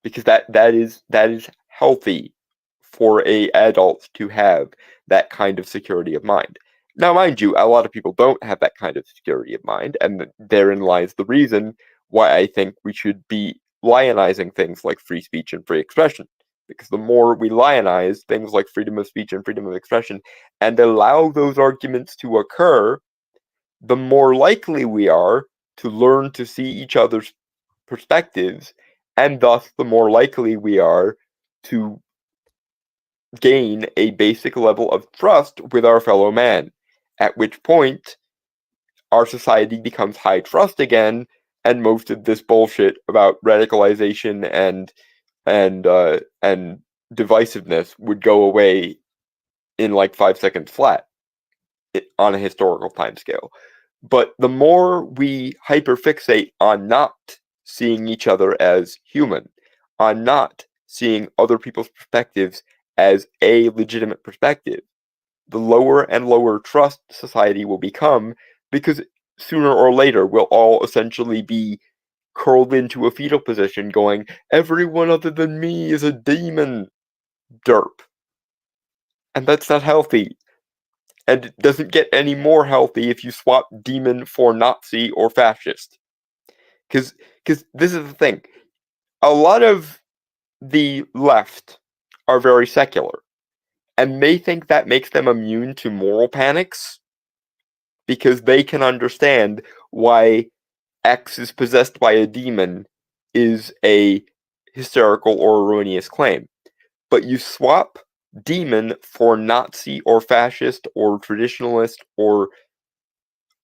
Because that is healthy for a adult to have that kind of security of mind. Now, mind you, a lot of people don't have that kind of security of mind, and therein lies the reason why I think we should be lionizing things like free speech and free expression. Because the more we lionize things like freedom of speech and freedom of expression and allow those arguments to occur, the more likely we are to learn to see each other's perspectives, and thus the more likely we are to gain a basic level of trust with our fellow man, at which point our society becomes high trust again, and most of this bullshit about radicalization and divisiveness would go away in like 5 seconds flat on a historical timescale. But the more we hyperfixate on not seeing each other as human, on not seeing other people's perspectives as a legitimate perspective, the lower and lower trust society will become, because sooner or later we'll all essentially be curled into a fetal position going, everyone other than me is a demon, derp. And that's not healthy. And it doesn't get any more healthy if you swap demon for Nazi or fascist. Because this is the thing. A lot of the left are very secular, and they think that makes them immune to moral panics because they can understand why X is possessed by a demon is a hysterical or erroneous claim. But you swap demon for Nazi or fascist or traditionalist or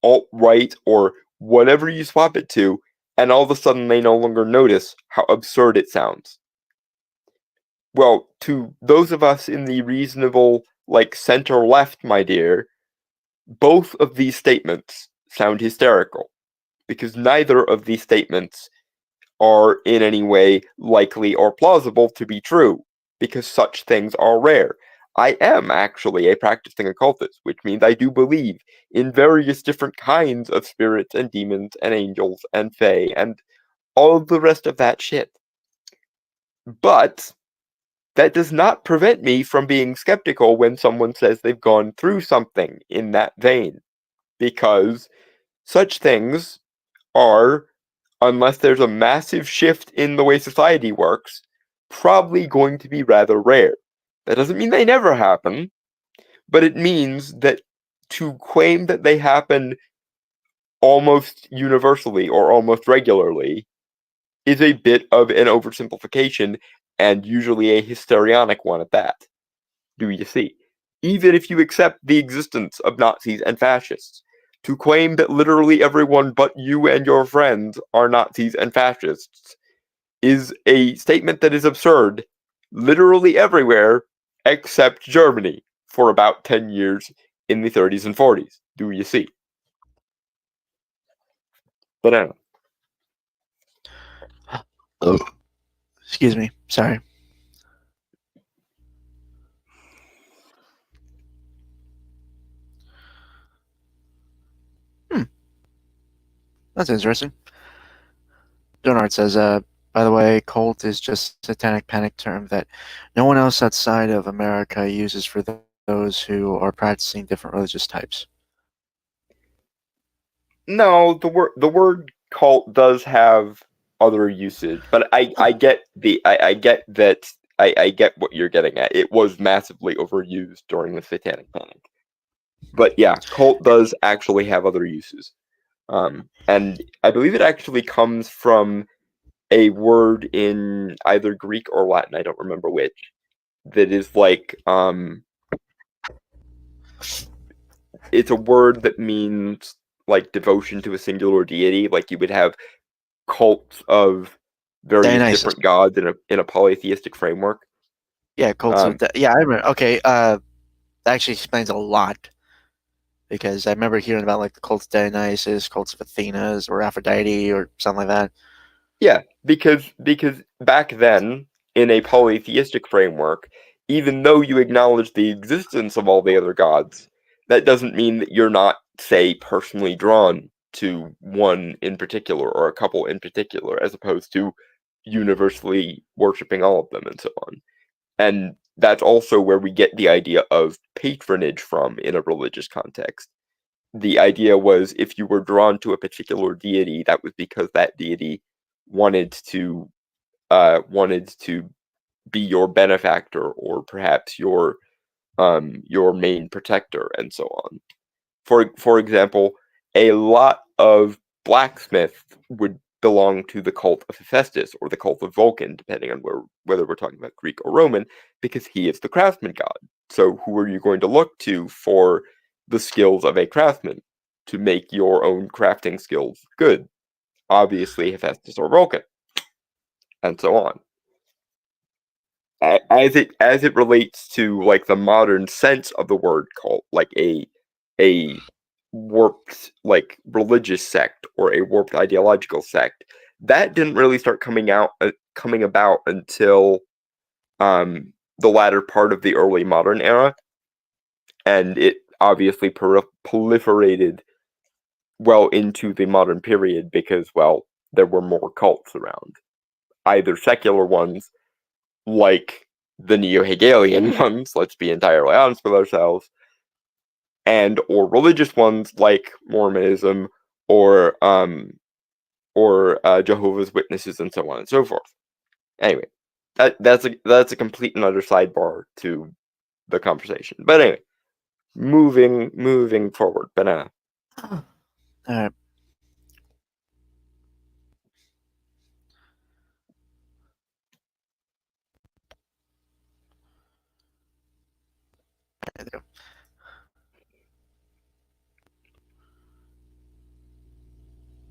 alt-right or whatever you swap it to, and all of a sudden they no longer notice how absurd it sounds. Well, to those of us in the reasonable, like, center-left, my dear, both of these statements sound hysterical, because neither of these statements are in any way likely or plausible to be true, because such things are rare. I am actually a practicing occultist, which means I do believe in various different kinds of spirits and demons and angels and fae and all the rest of that shit. But that does not prevent me from being skeptical when someone says they've gone through something in that vein, because such things are, unless there's a massive shift in the way society works, probably going to be rather rare. That doesn't mean they never happen, but it means that to claim that they happen almost universally or almost regularly is a bit of an oversimplification, and usually a histrionic one at that. Do you see? Even if you accept the existence of Nazis and fascists, to claim that literally everyone but you and your friends are Nazis and fascists is a statement that is absurd literally everywhere except Germany for about 10 years in the 30s and 40s. Do you see? Banana. Oh. Excuse me. Sorry. That's interesting. Donard says, by the way, cult is just a satanic panic term that no one else outside of America uses for those who are practicing different religious types. No, the word cult does have other usage, but I get I get that I get what you're getting at. It was massively overused during the Satanic Panic. But yeah, cult does actually have other uses. And I believe it actually comes from a word in either Greek or Latin, I don't remember which, that is like it's a word that means like devotion to a singular deity. Like you would have cults of various Dionysus. different gods in a polytheistic framework. Yeah, cults of yeah, I remember. Okay, that actually explains a lot because I remember hearing about like the cults of Dionysus, cults of Athena's or Aphrodite or something like that. Yeah, because back then in a polytheistic framework, even though you acknowledge the existence of all the other gods, that doesn't mean that you're not, say, personally drawn to one in particular or a couple in particular, as opposed to universally worshiping all of them and so on. And that's also where we get the idea of patronage from in a religious context. The idea was if you were drawn to a particular deity, that was because that deity wanted to be your benefactor or perhaps your main protector and so on. For example, a lot of blacksmiths would belong to the cult of Hephaestus or the cult of Vulcan, depending on whether we're talking about Greek or Roman, because he is the craftsman god. So who are you going to look to for the skills of a craftsman to make your own crafting skills good? Obviously Hephaestus or Vulcan, and so on. As it relates to like the modern sense of the word cult, like a warped like religious sect or a warped ideological sect, that didn't really start coming about until the latter part of the early modern era, and it obviously proliferated well into the modern period because, well, there were more cults around, either secular ones like the neo-Hegelian ones, let's be entirely honest with ourselves, and or religious ones like Mormonism or Jehovah's Witnesses and so on and so forth. Anyway, that's a complete and utter sidebar to the conversation. But anyway, moving forward, Banana. All right.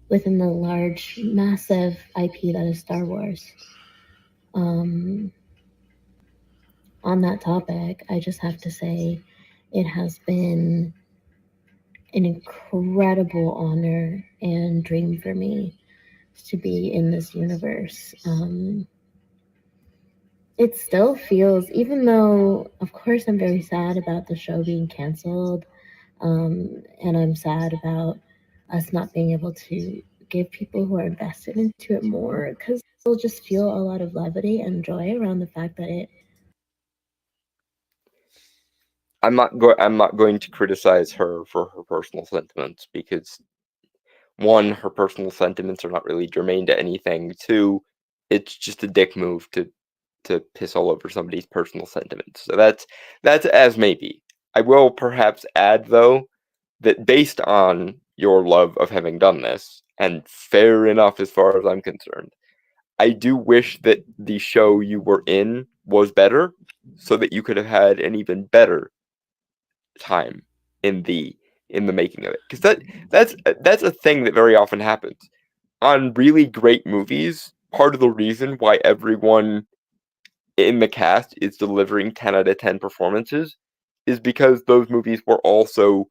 Within the large, massive IP that is Star Wars. On that topic, I just have to say it has been an incredible honor and dream for me to be in this universe. It still feels, even though, of course, I'm very sad about the show being canceled, and I'm sad about us not being able to give people who are invested into it more, because they'll just feel a lot of levity and joy around the fact that it. I'm not going to criticize her for her personal sentiments because, one, her personal sentiments are not really germane to anything. Two, it's just a dick move to piss all over somebody's personal sentiments. So that's as may be. I will perhaps add though that based on your love of having done this, and fair enough as far as I'm concerned, I do wish that the show you were in was better, so that you could have had an even better time in the making of it. Because that's a thing that very often happens on really great movies. Part of the reason why everyone in the cast is delivering 10 out of 10 performances is because those movies were also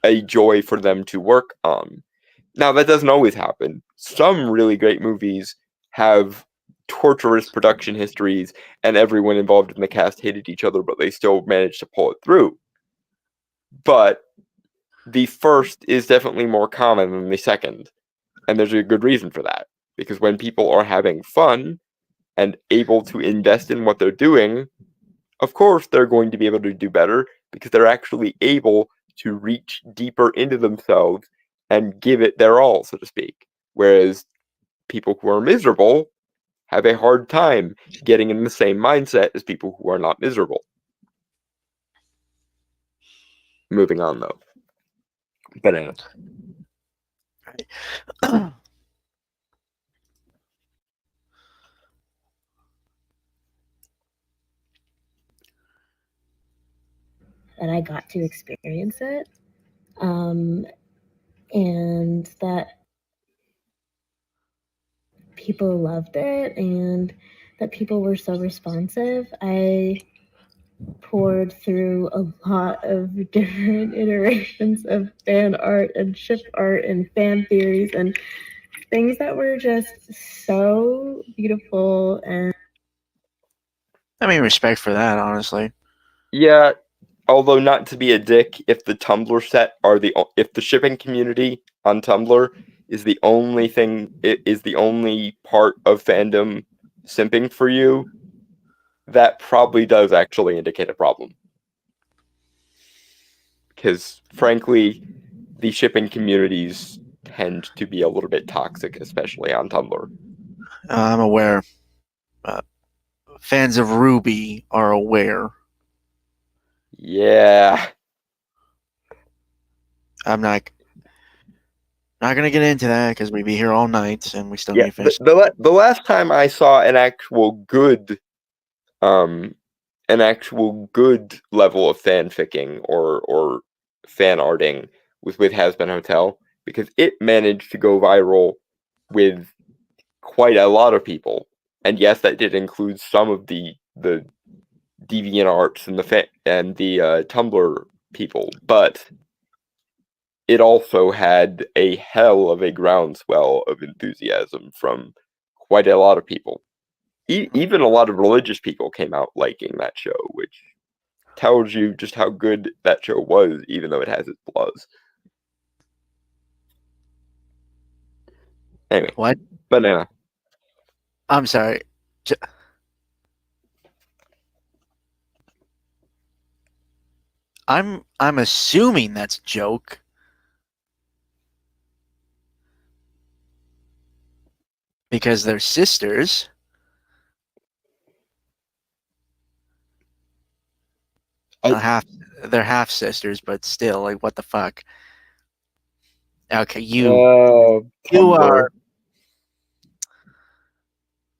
a joy for them to work on. Now, that doesn't always happen. Some really great movies have torturous production histories and everyone involved in the cast hated each other, but they still managed to pull it through. But the first is definitely more common than the second. And there's a good reason for that. Because when people are having fun and able to invest in what they're doing, of course they're going to be able to do better because they're actually able to reach deeper into themselves and give it their all, so to speak. Whereas people who are miserable have a hard time getting in the same mindset as people who are not miserable. Moving on, though. Banana. That that I got to experience it, and that people loved it, and that people were so responsive. I poured through a lot of different iterations of fan art and ship art and fan theories and things that were just so beautiful. And I mean, respect for that, honestly. Yeah, although not to be a dick, if the Tumblr set are if the shipping community on Tumblr is the only thing, it is the only part of fandom simping for you, that probably does actually indicate a problem. Because frankly, the shipping communities tend to be a little bit toxic, especially on Tumblr. I'm aware. Fans of RWBY are aware. Yeah. I'm not gonna get into that because we'd be here all night and we still need Yeah. to finish. The last time I saw an actual good level of fanficking or fan arting was with Hazbin Hotel, because it managed to go viral with quite a lot of people. And yes, that did include some of the deviant arts and the Tumblr people, but it also had a hell of a groundswell of enthusiasm from quite a lot of people. Even a lot of religious people came out liking that show, which tells you just how good that show was, even though it has its flaws. Anyway, What? banana. I'm sorry. I'm assuming that's a joke. Because they're sisters. They're half sisters, but still, like, what the fuck? Okay, you are.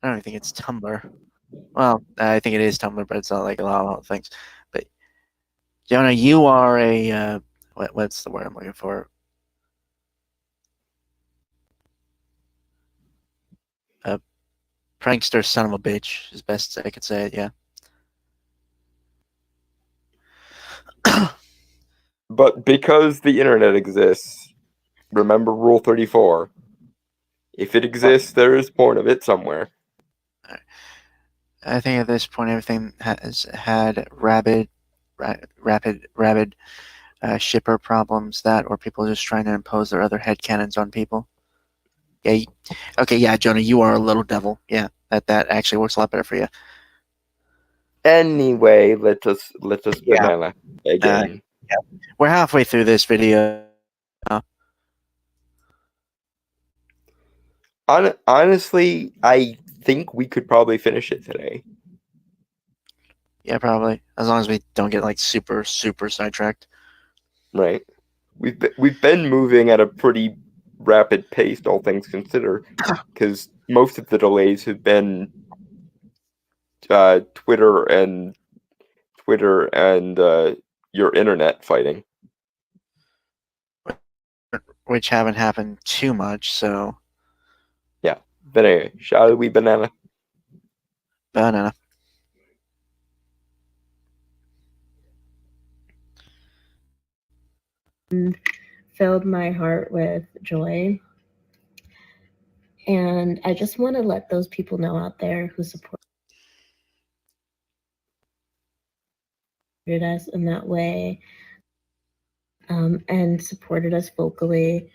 I don't think it's Tumblr. Well, I think it is Tumblr, but it's not like a lot of things. But Jonah, you are a what's the word I'm looking for? A prankster son of a bitch, as best I could say it. Yeah. But because the internet exists, remember Rule 34. If it exists, there is porn of it somewhere. I think at this point everything has had rapid shipper problems, that or people just trying to impose their other headcanons on people. Yeah. Okay. Yeah, Jonah, you are a little devil. Yeah, that actually works a lot better for you. Anyway, let us Yeah. banana again. Yeah. We're halfway through this video. Honestly, I think we could probably finish it today. Yeah, probably, as long as we don't get like super sidetracked. Right. We've been moving at a pretty rapid pace, all things considered, because most of the delays have been Twitter and your internet fighting. Which haven't happened too much, so. Yeah. But anyway, shall we banana? Banana. filled my heart with joy. And I just want to let those people know out there who supported us in that way, and supported us vocally,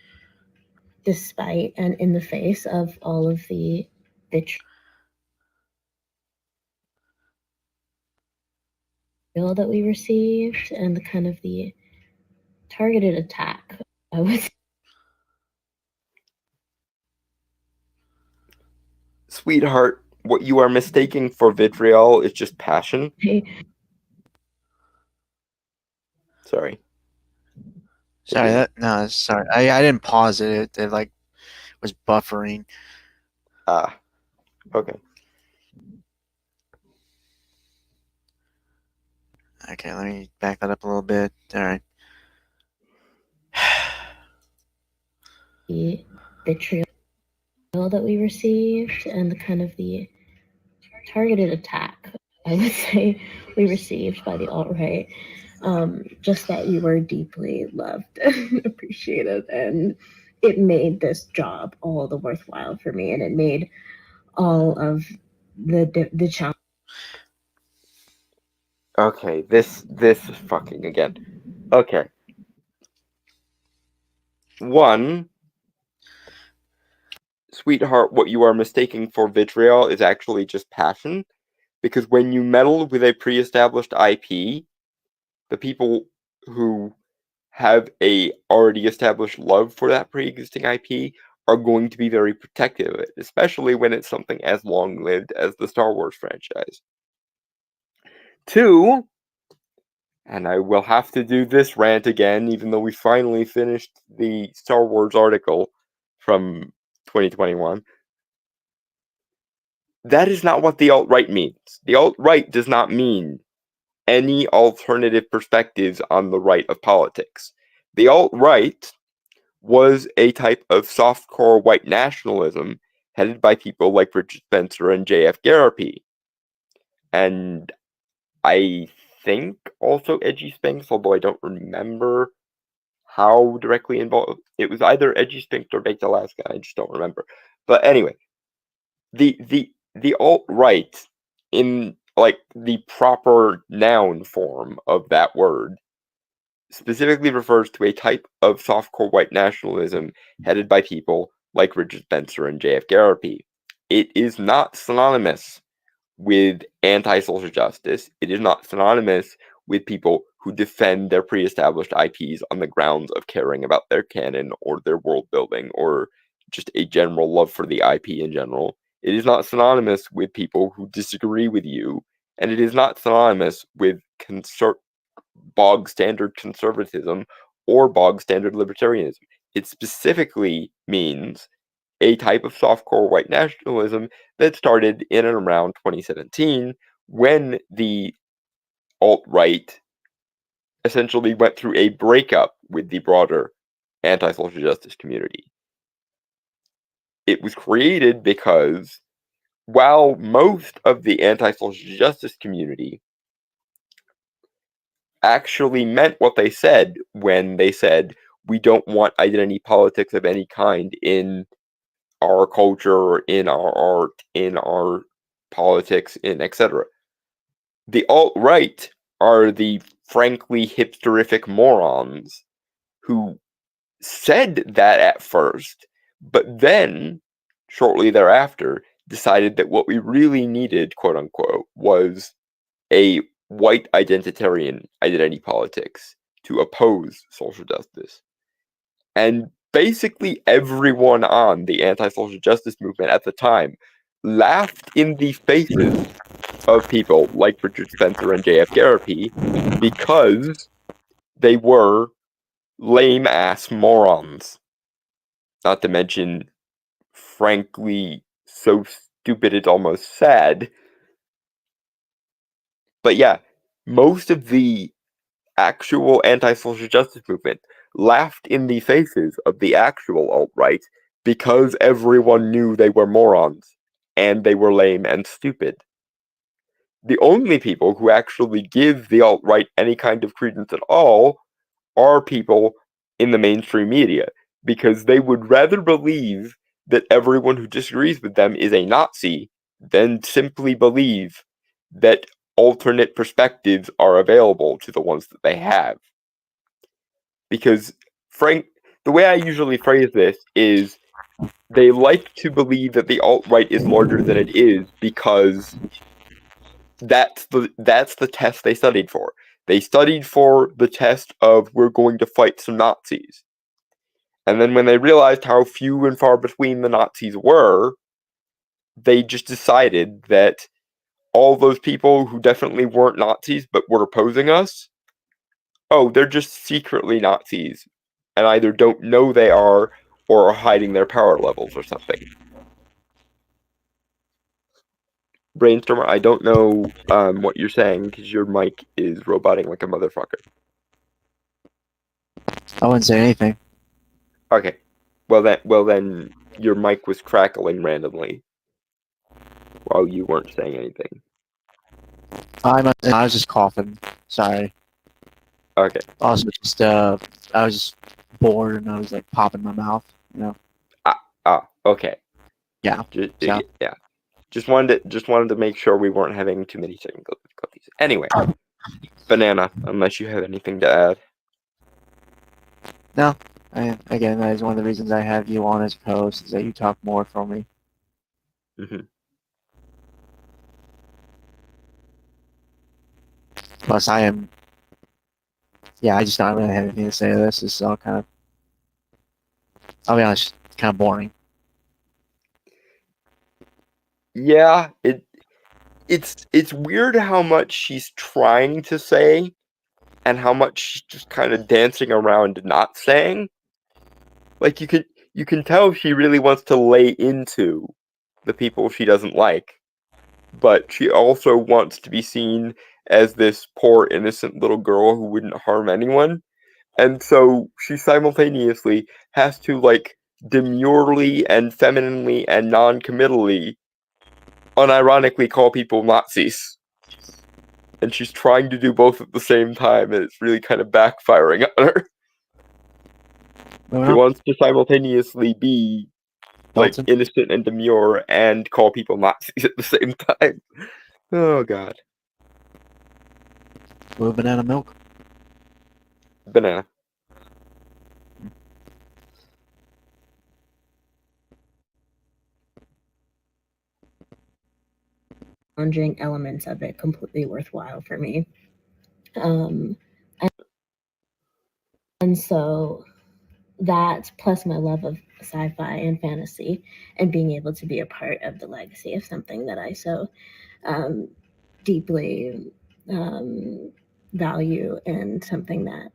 despite and in the face of all of the vitriol that we received and the kind of the targeted attack, I would say. Sweetheart, what you are mistaking for vitriol is just passion. Sorry. Sorry, sorry. I didn't pause it. It like was buffering. Ah. Okay. Okay, let me back that up a little bit. All right. The vitriol that we received and the kind of the targeted attack, I would say, we received by the alt-right. Just that you were deeply loved and appreciated, and it made this job all the worthwhile for me, and it made all of the challenge. Okay, this is fucking again. Okay. One, sweetheart, what you are mistaking for vitriol is actually just passion, because when you meddle with a pre-established IP, the people who have a already established love for that pre-existing IP are going to be very protective of it, especially when it's something as long-lived as the Star Wars franchise. Two, and I will have to do this rant again, even though we finally finished the Star Wars article from 2021. That is not what the alt-right means. The alt-right does not mean any alternative perspectives on the right of politics. The alt-right was a type of softcore white nationalism headed by people like Richard Spencer and J.F. Garapi. And I think also Edgy Spinks, although I don't remember how directly involved. It was either Edgy Spinks or Baked Alaska, I just don't remember. But anyway, the alt-right, in like the proper noun form of that word, specifically refers to a type of softcore white nationalism headed by people like Richard Spencer and J.F. Garapi. It is not synonymous with anti-social justice. It is not synonymous with people who defend their pre-established IPs on the grounds of caring about their canon or their world building or just a general love for the IP in general. It is not synonymous with people who disagree with you, and it is not synonymous with bog standard conservatism or bog standard libertarianism. It specifically means a type of softcore white nationalism that started in and around 2017 when the alt-right essentially went through a breakup with the broader anti-social justice community. It was created because while most of the anti-social justice community actually meant what they said when they said, we don't want identity politics of any kind in our culture, in our art, in our politics, in etc. The alt-right are the frankly hipsterific morons who said that at first, but then, shortly thereafter, decided that what we really needed, quote unquote, was a white identitarian identity politics to oppose social justice. And basically everyone on the anti-social justice movement at the time laughed in the faces of people like Richard Spencer and J.F. Garapi because they were lame-ass morons. Not to mention, frankly, so stupid it's almost sad. But yeah, most of the actual anti-social justice movement laughed in the faces of the actual alt-right because everyone knew they were morons and they were lame and stupid. The only people who actually give the alt-right any kind of credence at all are people in the mainstream media, because they would rather believe that everyone who disagrees with them is a Nazi than simply believe that alternate perspectives are available to the ones that they have. Because, the way I usually phrase this is they like to believe that the alt-right is larger than it is because that's the test they studied for. They studied for the test of, we're going to fight some Nazis. And then when they realized how few and far between the Nazis were, they just decided that all those people who definitely weren't Nazis but were opposing us, oh, they're just secretly Nazis and either don't know they are or are hiding their power levels or something. Brainstormer, I don't know what you're saying because your mic is roboting like a motherfucker. I wouldn't say anything. Okay. Well then your mic was crackling randomly while you weren't saying anything. I was just coughing. Sorry. Okay. Also, just I was just bored and I was like popping my mouth. You know. Okay. Yeah. So. Yeah. Just wanted to make sure we weren't having too many technical difficulties. Anyway, Banana, unless you have anything to add. No. Again, that is one of the reasons I have you on as co-host, is that you talk more for me. Mm-hmm. Plus, I just don't really have anything to say to this. This is all kind of, I'll be honest, kind of boring. Yeah, it's weird how much she's trying to say and how much she's just kind of dancing around not saying. Like you can tell she really wants to lay into the people she doesn't like, but she also wants to be seen as this poor innocent little girl who wouldn't harm anyone. And so she simultaneously has to like demurely and femininely and non-committally unironically call people Nazis. And she's trying to do both at the same time, and it's really kind of backfiring on her. She wants to simultaneously be like Dalton? innocent and demure and call people Nazis at the same time. Oh god. Blue banana milk. Banana. Challenging elements of it completely worthwhile for me. And so that, plus my love of sci-fi and fantasy, and being able to be a part of the legacy of something that I so deeply value, and something that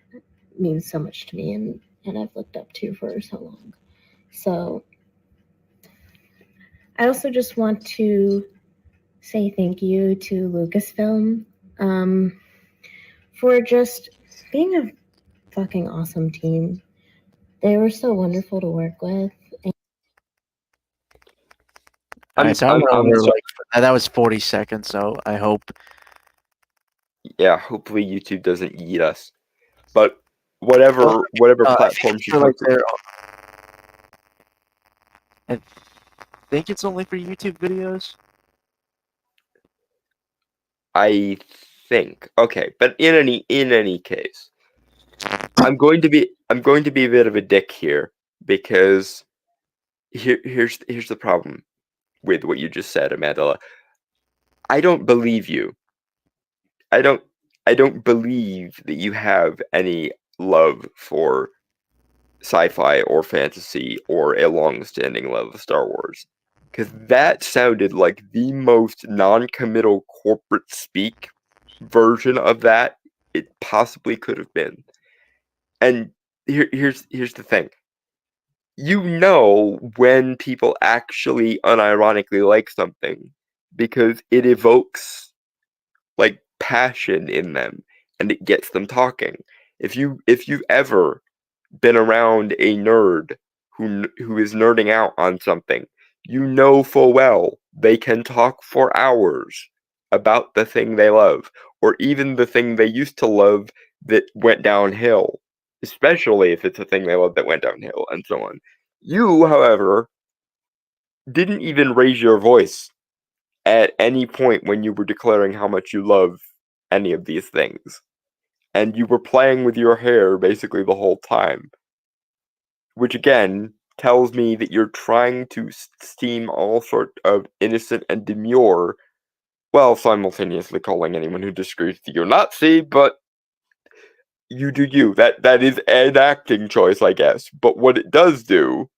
means so much to me, and I've looked up to for so long. So I also just want to say thank you to Lucasfilm for just being a fucking awesome team. They were so wonderful to work with. Alright, so that was 40 seconds, so I hope. Yeah, hopefully YouTube doesn't eat us. But whatever platform she posted. I think it's only for YouTube videos. I think. Okay, but in any case, I'm going to be a bit of a dick here, because here's the problem with what you just said, Amanda. I don't believe you. I don't believe that you have any love for sci-fi or fantasy or a long-standing love of Star Wars, because that sounded like the most non-committal corporate speak version of that it possibly could have been. And here's the thing. You know when people actually unironically like something because it evokes like passion in them and it gets them talking. If you've ever been around a nerd who is nerding out on something, you know full well they can talk for hours about the thing they love, or even the thing they used to love that went downhill, especially if it's a thing they love that went downhill, and so on. You, however, didn't even raise your voice at any point when you were declaring how much you love any of these things. And you were playing with your hair basically the whole time. Which again tells me that you're trying to seem all sort of innocent and demure, while simultaneously calling anyone who disagrees with you Nazi, but you do you. That is an acting choice, I guess. But what it does do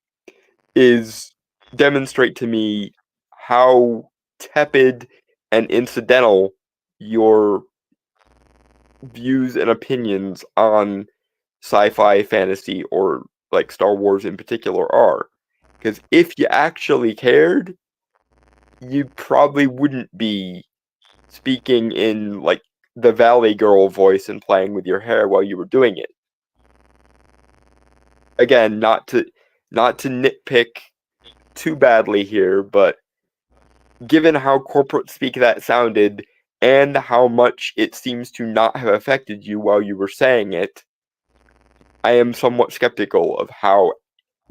is demonstrate to me how tepid and incidental your views and opinions on sci-fi, fantasy, or like Star Wars in particular are. Because if you actually cared, you probably wouldn't be speaking in like the Valley Girl voice and playing with your hair while you were doing it. Again, not to nitpick too badly here, but given how corporate speak that sounded and how much it seems to not have affected you while you were saying it, I am somewhat skeptical of how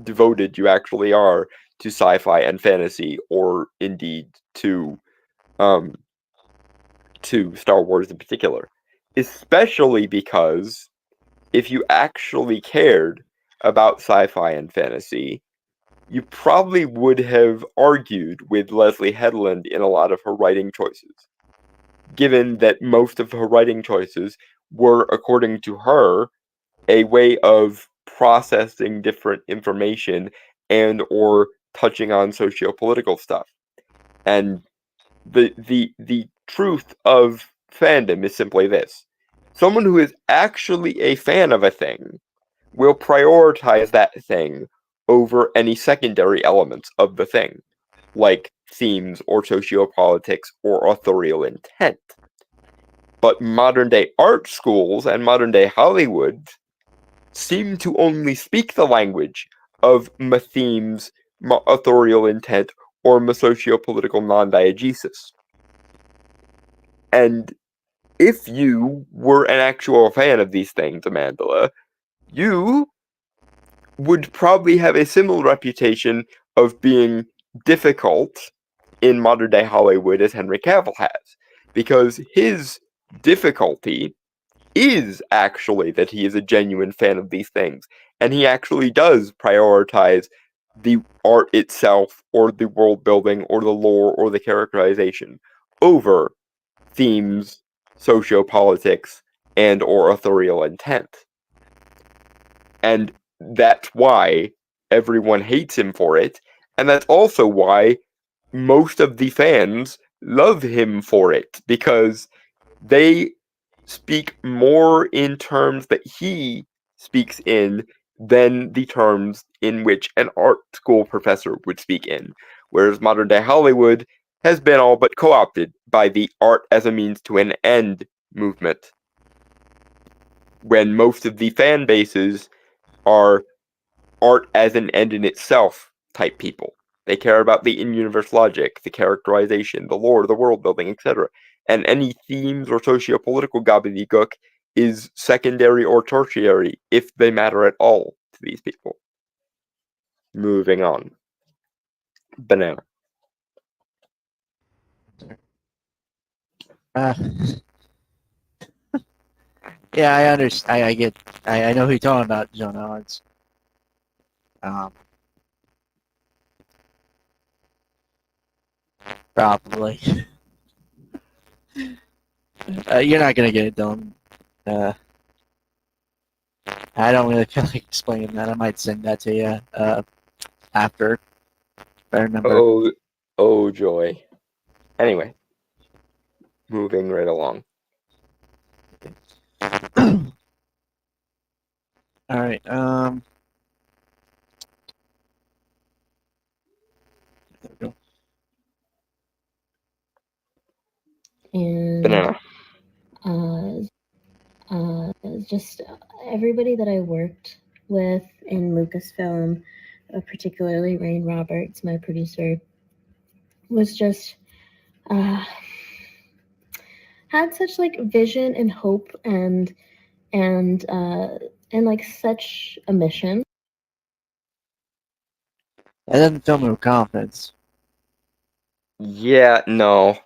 devoted you actually are to sci-fi and fantasy, or indeed to Star Wars in particular. Especially because if you actually cared about sci-fi and fantasy, you probably would have argued with Leslie Headland in a lot of her writing choices, given that most of her writing choices were, according to her, a way of processing different information and or touching on socio-political stuff. And the truth of fandom is simply this. Someone who is actually a fan of a thing will prioritize that thing over any secondary elements of the thing, like themes or sociopolitics or authorial intent. But modern day art schools and modern day Hollywood seem to only speak the language of my themes, my authorial intent, or my sociopolitical non-diegesis. And if you were an actual fan of these things, Amandla, you would probably have a similar reputation of being difficult in modern day Hollywood as Henry Cavill has, because his difficulty is actually that he is a genuine fan of these things, and he actually does prioritize the art itself, or the world building, or the lore, or the characterization over themes, sociopolitics, and or authorial intent. And that's why everyone hates him for it, and that's also why most of the fans love him for it, because they speak more in terms that he speaks in than the terms in which an art school professor would speak in. Whereas modern day Hollywood has been all but co-opted by the art as a means to an end movement, when most of the fan bases are art as an end in itself type people. They care about the in-universe logic, the characterization, the lore, the world building, etc. And any themes or socio-political gobbledygook is secondary or tertiary, if they matter at all to these people. Moving on. Banana. Uh, yeah, I understand. I get. I know who you're talking about, Jonah. It's probably. You're not gonna get it done. I don't really feel like explaining that. I might send that to you after. If I remember. Oh joy. Anyway. Moving right along. All right. There we go. And Banana. just everybody that I worked with in Lucasfilm, particularly Rain Roberts, my producer, was just had such like vision and hope and like such a mission. That doesn't fill me with confidence. Yeah, no.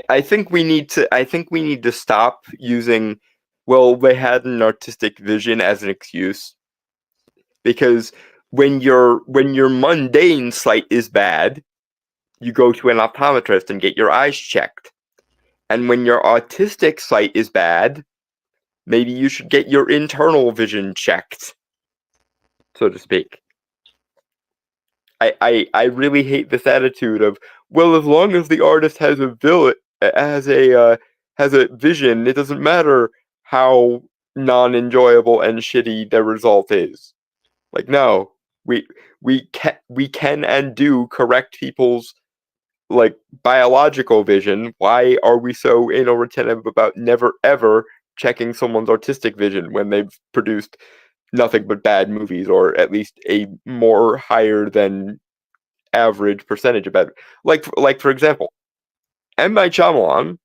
I think we need to stop using, well, they had an artistic vision as an excuse. Because when your mundane sight is bad, you go to an optometrist and get your eyes checked. And when your autistic sight is bad, maybe you should get your internal vision checked, so to speak. I really hate this attitude of, well, as long as the artist has a vision, it doesn't matter how non-enjoyable and shitty the result is. Like, no, we can and do correct people's like biological vision, why are we so anal retentive about never ever checking someone's artistic vision when they've produced nothing but bad movies, or at least a more higher than average percentage of bad? Like for example, M. Night Shyamalan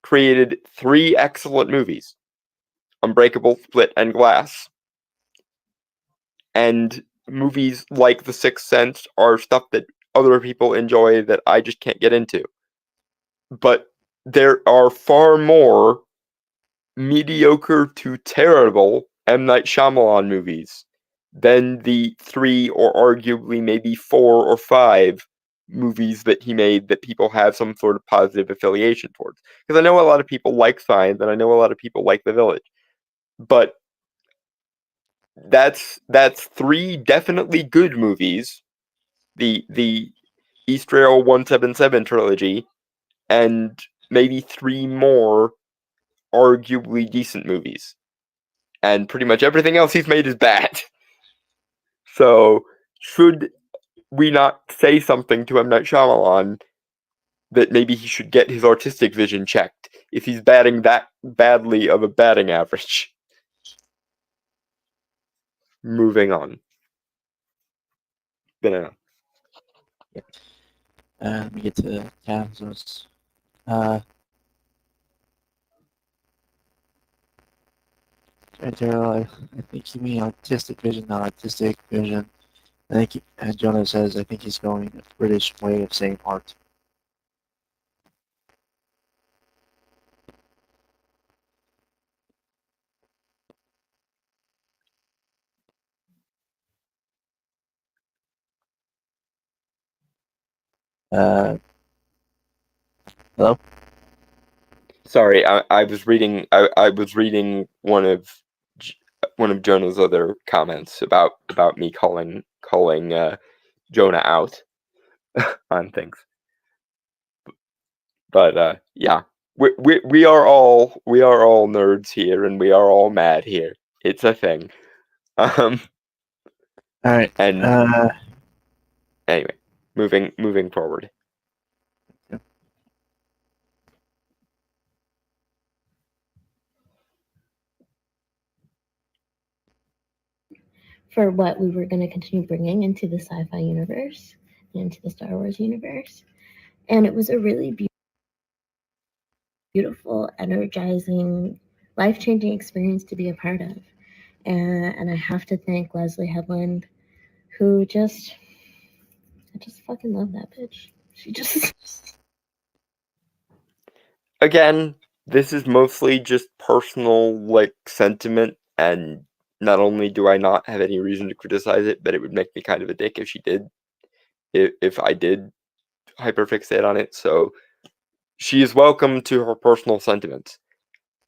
created 3 excellent movies: Unbreakable, Split, and Glass. And movies like The Sixth Sense are stuff that other people enjoy that I just can't get into. But there are far more mediocre to terrible M. Night Shyamalan movies than the 3 or arguably maybe 4 or 5 movies that he made that people have some sort of positive affiliation towards. Because I know a lot of people like Signs, and I know a lot of people like The Village. But that's 3 definitely good movies. The Eastrail 177 trilogy, and maybe 3 more arguably decent movies. And pretty much everything else he's made is bad. So, should we not say something to M. Night Shyamalan that maybe he should get his artistic vision checked if he's batting that badly of a batting average? Moving on. Banana. Let me get to the tabs. I think you mean artistic vision, not artistic vision. I think Jonah says, I think he's going a British way of saying art. Hello? Sorry, I was reading. I was reading one of Jonah's other comments about me calling Jonah out on things. But yeah, we are all nerds here, and we are all mad here. It's a thing. All right. And anyway, moving forward. For what we were going to continue bringing into the sci-fi universe and into the Star Wars universe. And it was a really beautiful, energizing, life-changing experience to be a part of. And I have to thank Leslie Headland, who I just fucking love that bitch. She just... Again, this is mostly just personal, like, sentiment, and not only do I not have any reason to criticize it, but it would make me kind of a dick if she did. If I did hyperfixate on it, so she is welcome to her personal sentiments.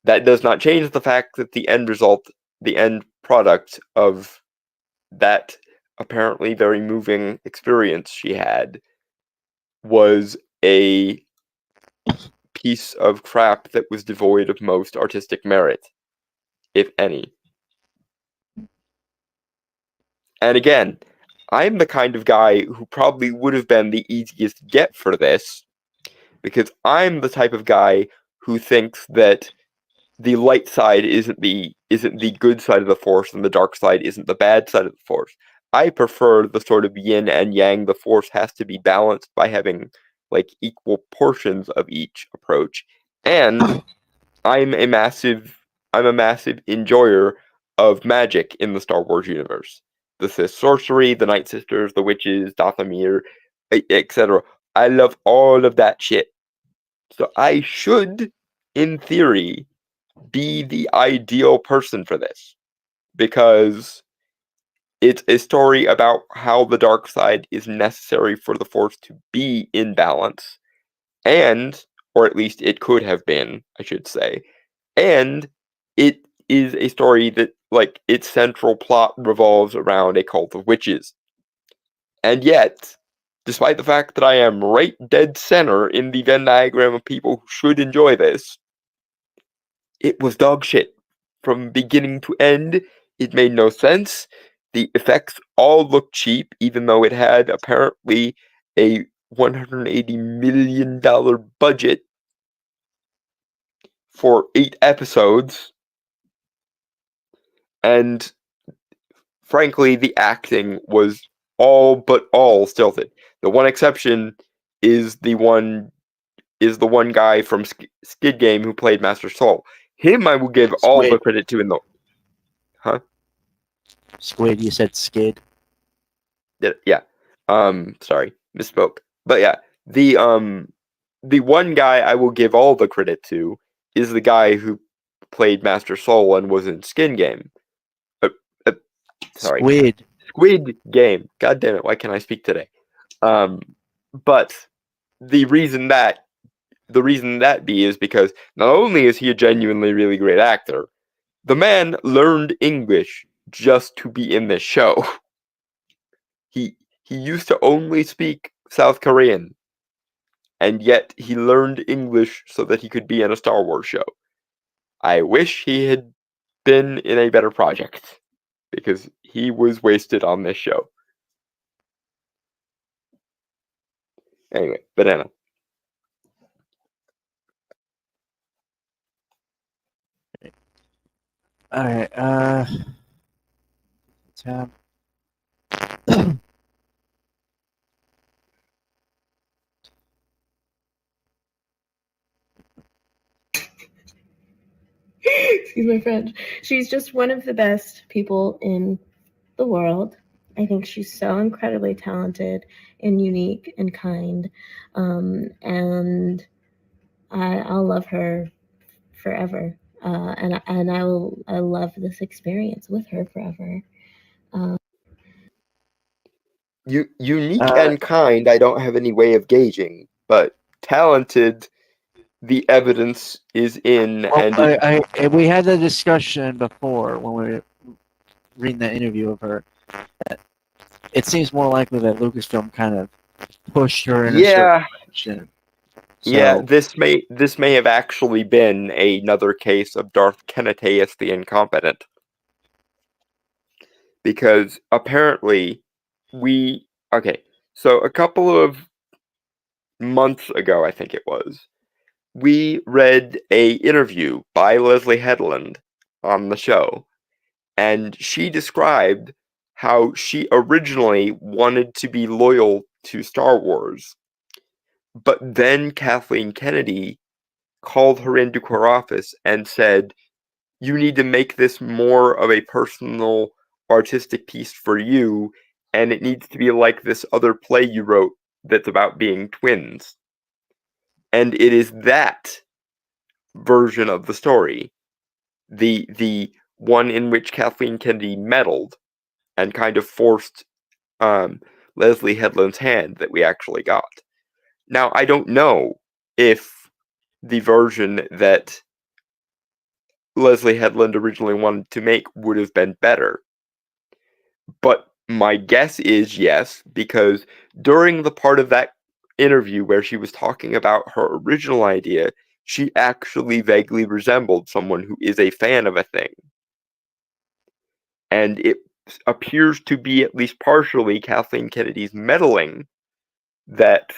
That does not change the fact that the end result, the end product of that apparently very moving experience she had, was a piece of crap that was devoid of most artistic merit, if any. And again, I'm the kind of guy who probably would have been the easiest get for this, because I'm the type of guy who thinks that the light side isn't the good side of the Force, and the dark side isn't the bad side of the Force. I prefer the sort of yin and yang. The Force has to be balanced by having like equal portions of each approach. And I'm a massive enjoyer of magic in the Star Wars universe. The Sith sorcery, the Night Sisters, the witches, Dathomir, etc. I love all of that shit. So I should, in theory, be the ideal person for this, because it's a story about how the dark side is necessary for the Force to be in balance, and, or at least it could have been, I should say, and it is a story that, like, its central plot revolves around a cult of witches. And yet, despite the fact that I am right dead center in the Venn diagram of people who should enjoy this, it was dog shit. From beginning to end, it made no sense. The effects all looked cheap, even though it had apparently a $180 million budget for 8 episodes, and frankly, the acting was all stilted. The one exception is the one guy from Skid Game who played Master Soul. Him I will give all the Squid. credit to in the... Huh? Squid, you said skid. Yeah. Sorry, misspoke. But yeah, the one guy I will give all the credit to is the guy who played Master Soul and was in Skin Game. Sorry. Squid Game. God damn it, why can't I speak today? But the reason that be is because not only is he a genuinely really great actor, the man learned English just to be in this show. He used to only speak South Korean, and yet he learned English so that he could be in a Star Wars show. I wish he had been in a better project, because he was wasted on this show. Anyway, Banana. Alright, tab. Excuse my French. She's just one of the best people in the world. I think she's so incredibly talented and unique and kind. And I'll love her forever. And I love this experience with her forever. Unique and kind, I don't have any way of gauging, but talented, the evidence is in. Well, and we had the discussion before when we were reading that interview of her. It seems more likely that Lucasfilm kind of pushed her in a certain direction. So, yeah, this may have actually been another case of Darth Kenneteus the Incompetent. Because apparently so a couple of months ago, I think it was, we read a interview by Leslie Headland on the show, and she described how she originally wanted to be loyal to Star Wars, but then Kathleen Kennedy called her into her office and said, "You need to make this more of a personal, artistic piece for you, and it needs to be like this other play you wrote that's about being twins." And it is that version of the story, the one in which Kathleen Kennedy meddled and kind of forced Leslie Headland's hand, that we actually got. Now, I don't know if the version that Leslie Headland originally wanted to make would have been better, but my guess is yes, because during the part of that interview where she was talking about her original idea, she actually vaguely resembled someone who is a fan of a thing. And it appears to be at least partially Kathleen Kennedy's meddling that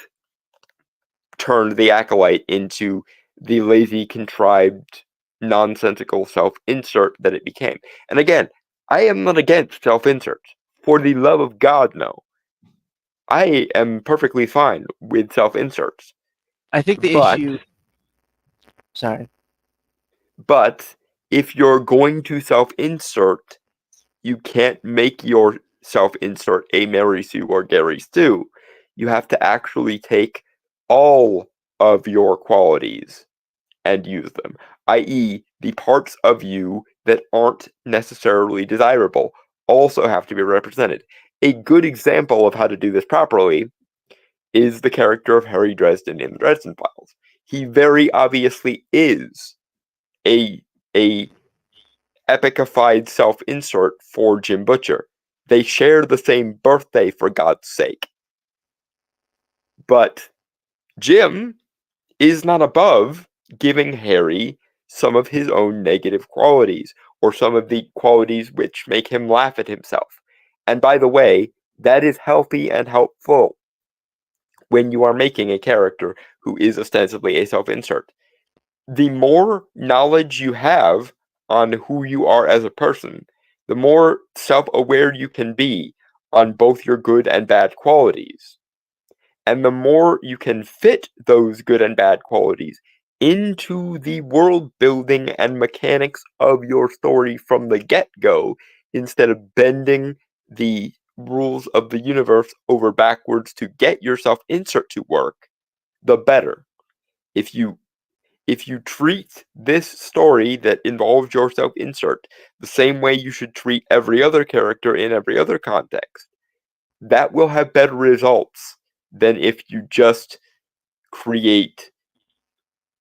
turned the Acolyte into the lazy, contrived, nonsensical self-insert that it became. And again, I am not against self-inserts. For the love of God, no. I am perfectly fine with self-inserts. I think the issue... Sorry. But if you're going to self-insert, you can't make your self-insert a Mary Sue or Gary Stu. You have to actually take all of your qualities and use them, i.e., the parts of you that aren't necessarily desirable also have to be represented. A good example of how to do this properly is the character of Harry Dresden in the Dresden Files. He very obviously is a epicified self-insert for Jim Butcher. They share the same birthday, for God's sake. But Jim is not above giving Harry some of his own negative qualities, or some of the qualities which make him laugh at himself. And by the way, that is healthy and helpful. when you are making a character who is ostensibly a self-insert. The more knowledge you have on who you are as a person, the more self-aware you can be on both your good and bad qualities. And the more you can fit those good and bad qualities into the world building and mechanics of your story from the get-go, instead of bending the rules of the universe over backwards to get your self-insert to work, the better. If you treat this story that involves your self-insert the same way you should treat every other character in every other context, that will have better results than if you just create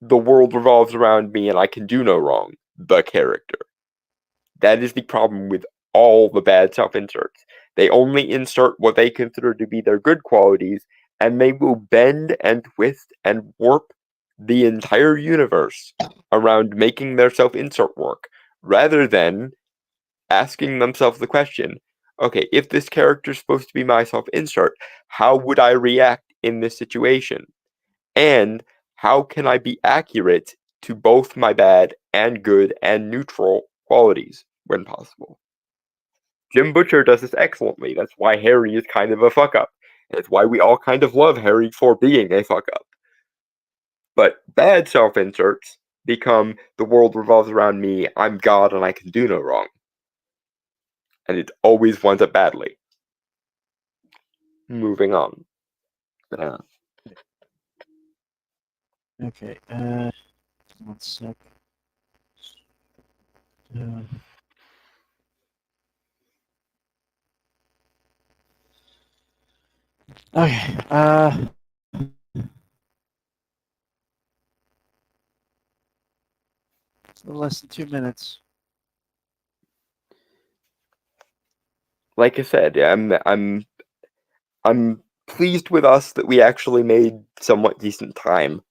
the world revolves around me and I can do no wrong, the character. That is the problem with all the bad self-inserts. They only insert what they consider to be their good qualities, and they will bend and twist and warp the entire universe around making their self-insert work, rather than asking themselves the question, okay, if this character is supposed to be my self-insert, how would I react in this situation? And how can I be accurate to both my bad and good and neutral qualities when possible? Jim Butcher does this excellently. That's why Harry is kind of a fuck-up. It's why we all kind of love Harry for being a fuck-up. But bad self-inserts become the world revolves around me, I'm God and I can do no wrong. And it always winds up badly. Moving on. Okay. 1 sec. Okay. It's a little less than 2 minutes. Like I said, I'm pleased with us that we actually made somewhat decent time.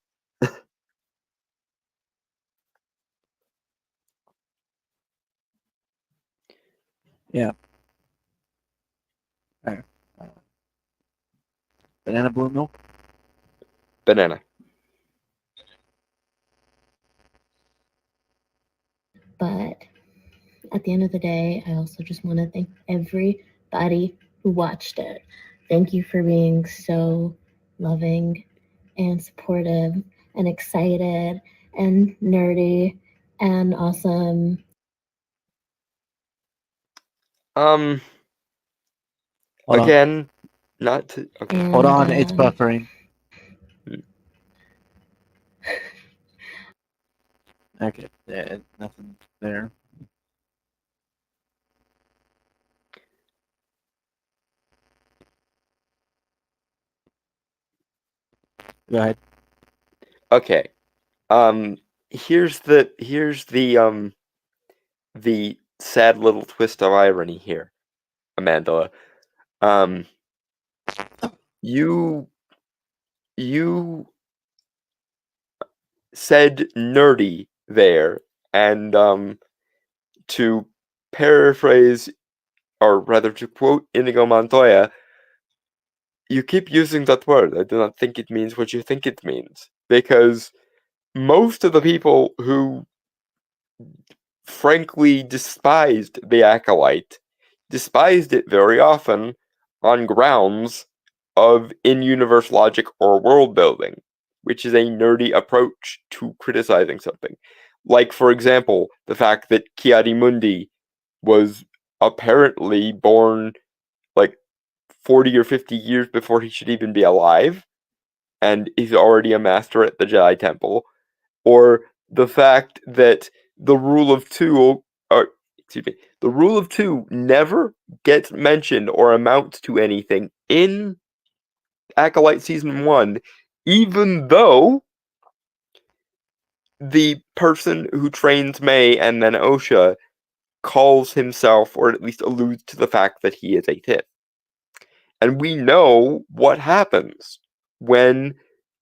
Yeah. All right. Banana blue milk. Banana. But at the end of the day, I also just want to thank everybody who watched it. Thank you for being so loving and supportive and excited and nerdy and awesome. Hold Again, not to. Okay. And, Hold on, it's buffering. Okay, nothing there. Go ahead. Okay. Here's the sad little twist of irony here, Amanda. You said nerdy there, and to paraphrase, or rather to quote Inigo Montoya, you keep using that word. I do not think it means what you think it means. Because most of the people who frankly despised the Acolyte despised it very often on grounds of in-universe logic or world building, which is a nerdy approach to criticizing something. Like, for example, the fact that Ki-Adi-Mundi was apparently born like 40 or 50 years before he should even be alive, and he's already a master at the Jedi Temple, or the fact that the rule of two, the rule of two never gets mentioned or amounts to anything in Acolyte Season 1, even though the person who trains May and then Osha calls himself, or at least alludes to the fact that he is a Sith. And we know what happens when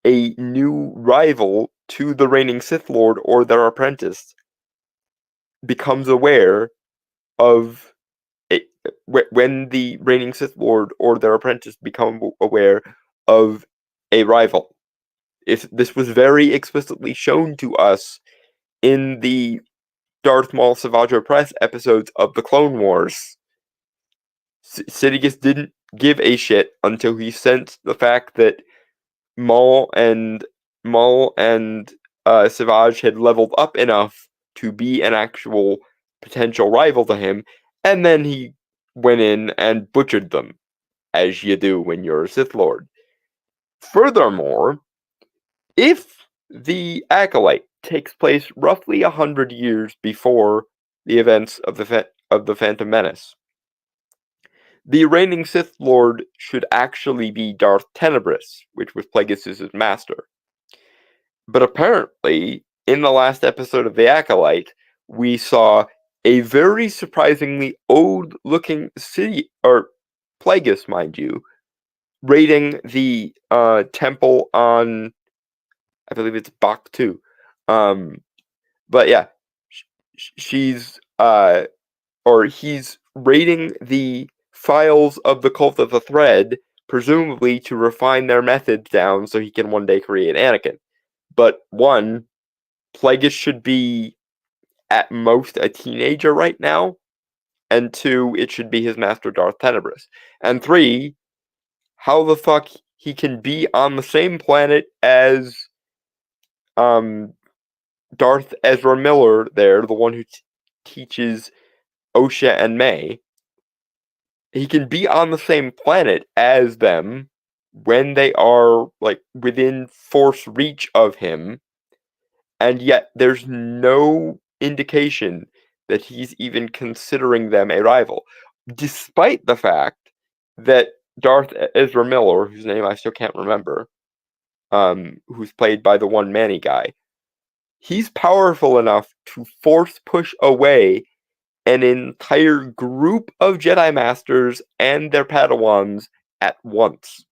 a new rival to the reigning Sith Lord or their apprentice becomes aware of it, when the reigning Sith Lord or their apprentice become aware of a rival. If this was very explicitly shown to us in the Darth Maul Savage Opress episodes of the Clone Wars. Sidious didn't give a shit until he sensed the fact that Maul and Savage had leveled up enough to be an actual potential rival to him, and then he went in and butchered them, as you do when you're a Sith Lord. Furthermore, if the Acolyte takes place roughly 100 years before the events of the Phantom Menace, the reigning Sith Lord should actually be Darth Tenebrous, which was Plagueis' master. But apparently, in the last episode of The Acolyte, we saw a very surprisingly old-looking city, or Plagueis, mind you, raiding the temple on, I believe it's Bakhtu. But yeah, he's raiding the files of the Cult of the Thread, presumably to refine their methods down so he can one day create Anakin. But one, Plagueis should be at most a teenager right now, and two, it should be his master Darth Tenebrous. And three, how the fuck he can be on the same planet as Darth Ezra Miller there, the one who teaches Osha and May. He can be on the same planet as them when they are, like, within Force reach of him, and yet there's no indication that he's even considering them a rival, despite the fact that Darth Ezra Miller, whose name I still can't remember, who's played by the one Manny guy, he's powerful enough to force push away an entire group of Jedi Masters and their Padawans at once.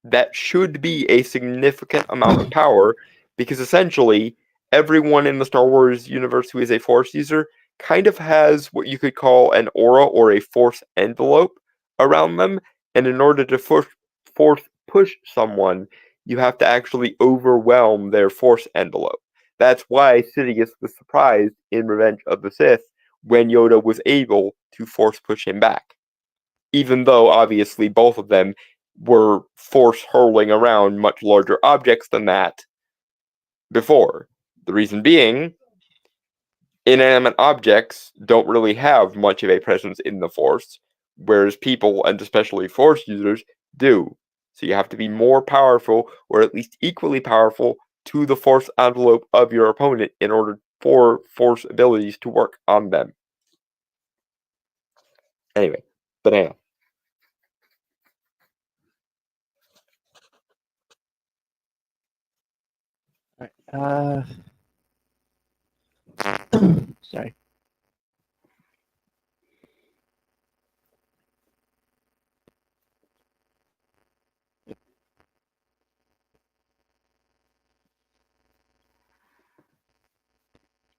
That should be a significant amount of power, because essentially everyone in the Star Wars universe who is a Force user kind of has what you could call an aura or a Force envelope around them, and in order to force push someone, you have to actually overwhelm their Force envelope. That's why Sidious was surprised in Revenge of the Sith when Yoda was able to force push him back. Even though, obviously, both of them were force hurling around much larger objects than that before. The reason being, inanimate objects don't really have much of a presence in the Force, whereas people, and especially Force users, do. So you have to be more powerful, or at least equally powerful, to the Force envelope of your opponent in order for Force abilities to work on them. Anyway, banana. Sorry.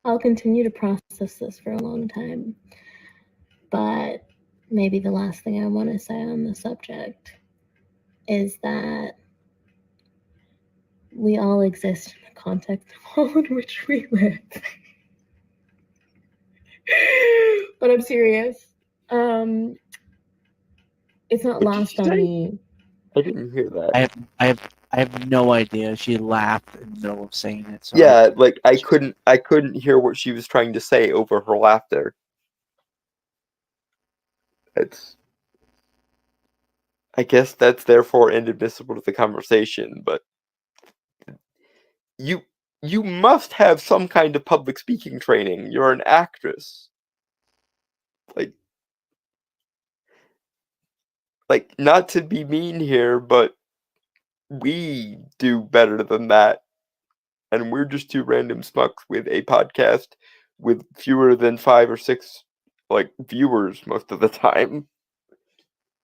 I'll continue to process this for a long time, but maybe the last thing I want to say on the subject is that we all exist in the context of all in which we live. But I'm serious. It's not lost on me. I didn't hear that. I have no idea. She laughed in the middle of saying it. So Yeah, like I couldn't hear what she was trying to say over her laughter. I guess that's therefore inadmissible to the conversation, but you must have some kind of public speaking training. You're an actress. Like not to be mean here, but we do better than that. And we're just two random smucks with a podcast with fewer than 5 or 6 like viewers most of the time.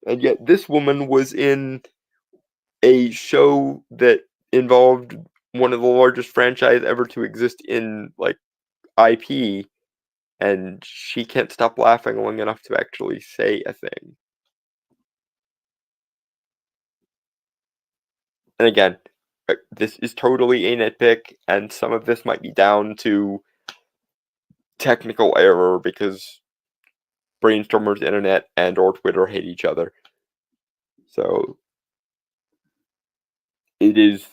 And yet this woman was in a show that involved one of the largest franchise ever to exist in like IP, and she can't stop laughing long enough to actually say a thing. and again, this is totally a nitpick, and some of this might be down to technical error because Brainstormer's internet and or Twitter hate each other. So it is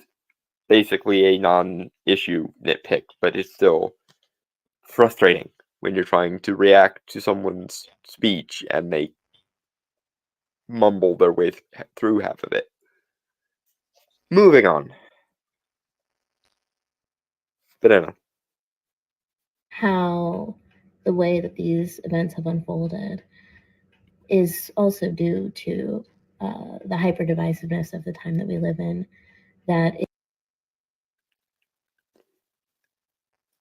basically a non-issue nitpick, but it's still frustrating when you're trying to react to someone's speech and they mumble their way through half of it. Moving on. Banana. How the way that these events have unfolded is also due to the hyper divisiveness of the time that we live in.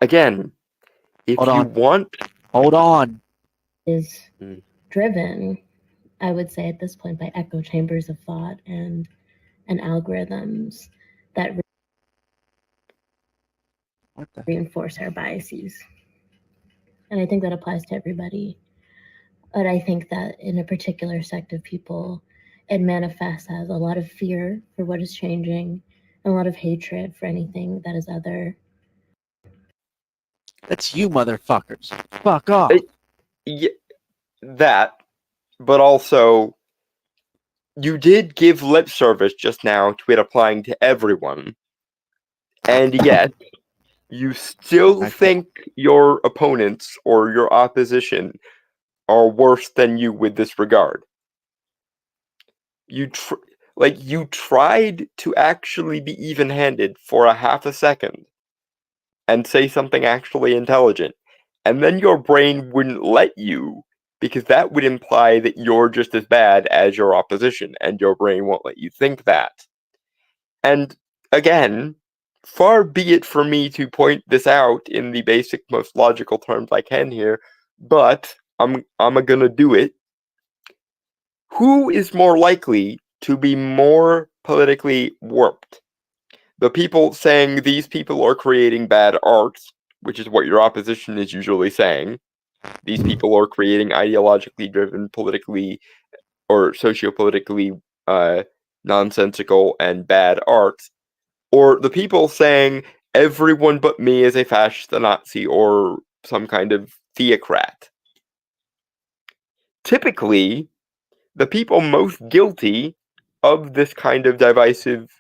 Again, if Hold you on. want, Hold on. Is Mm. driven, I would say at this point, by echo chambers of thought and algorithms that What the? reinforce our biases. And I think that applies to everybody. But I think that in a particular sect of people, it manifests as a lot of fear for what is changing and a lot of hatred for anything that is other. That's you, motherfuckers. Fuck off. Yeah, that, but also, you did give lip service just now to it applying to everyone, and yet you still think your opponents or your opposition are worse than you with this regard. You tried to actually be even-handed for a half a second and say something actually intelligent, and then your brain wouldn't let you because that would imply that you're just as bad as your opposition, and your brain won't let you think that. And again, far be it for me to point this out in the basic, most logical terms I can here, but I'm gonna do it. Who is more likely to be more politically warped? The people saying these people are creating bad art, which is what your opposition is usually saying. These people are creating ideologically driven, politically or sociopolitically nonsensical and bad art. Or the people saying everyone but me is a fascist, a Nazi, or some kind of theocrat. Typically, the people most guilty of this kind of divisive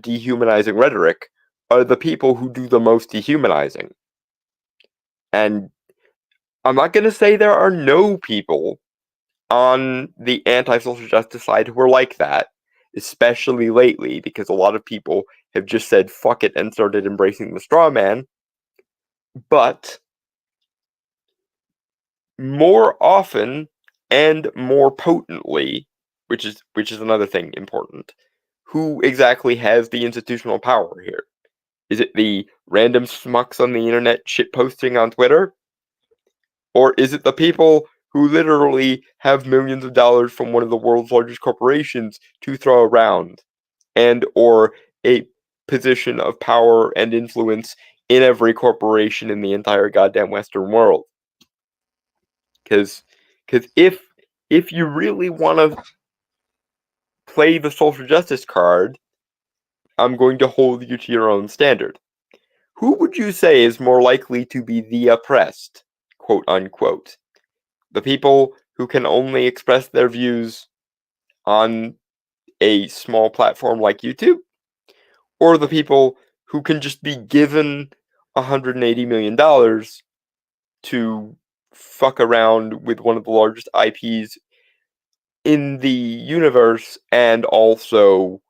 dehumanizing rhetoric are the people who do the most dehumanizing. And I'm not going to say there are no people on the anti-social justice side who are like that, especially lately, because a lot of people have just said fuck it and started embracing the straw man. But more often and more potently, which is another thing important, who exactly has the institutional power here? Is it the random schmucks on the internet shitposting on Twitter? Or is it the people who literally have millions of dollars from one of the world's largest corporations to throw around, and or a position of power and influence in every corporation in the entire goddamn Western world? Because if you really want to play the social justice card, I'm going to hold you to your own standard. Who would you say is more likely to be the oppressed, quote unquote? The people who can only express their views on a small platform like YouTube? Or the people who can just be given $180 million to fuck around with one of the largest IPs in the universe and also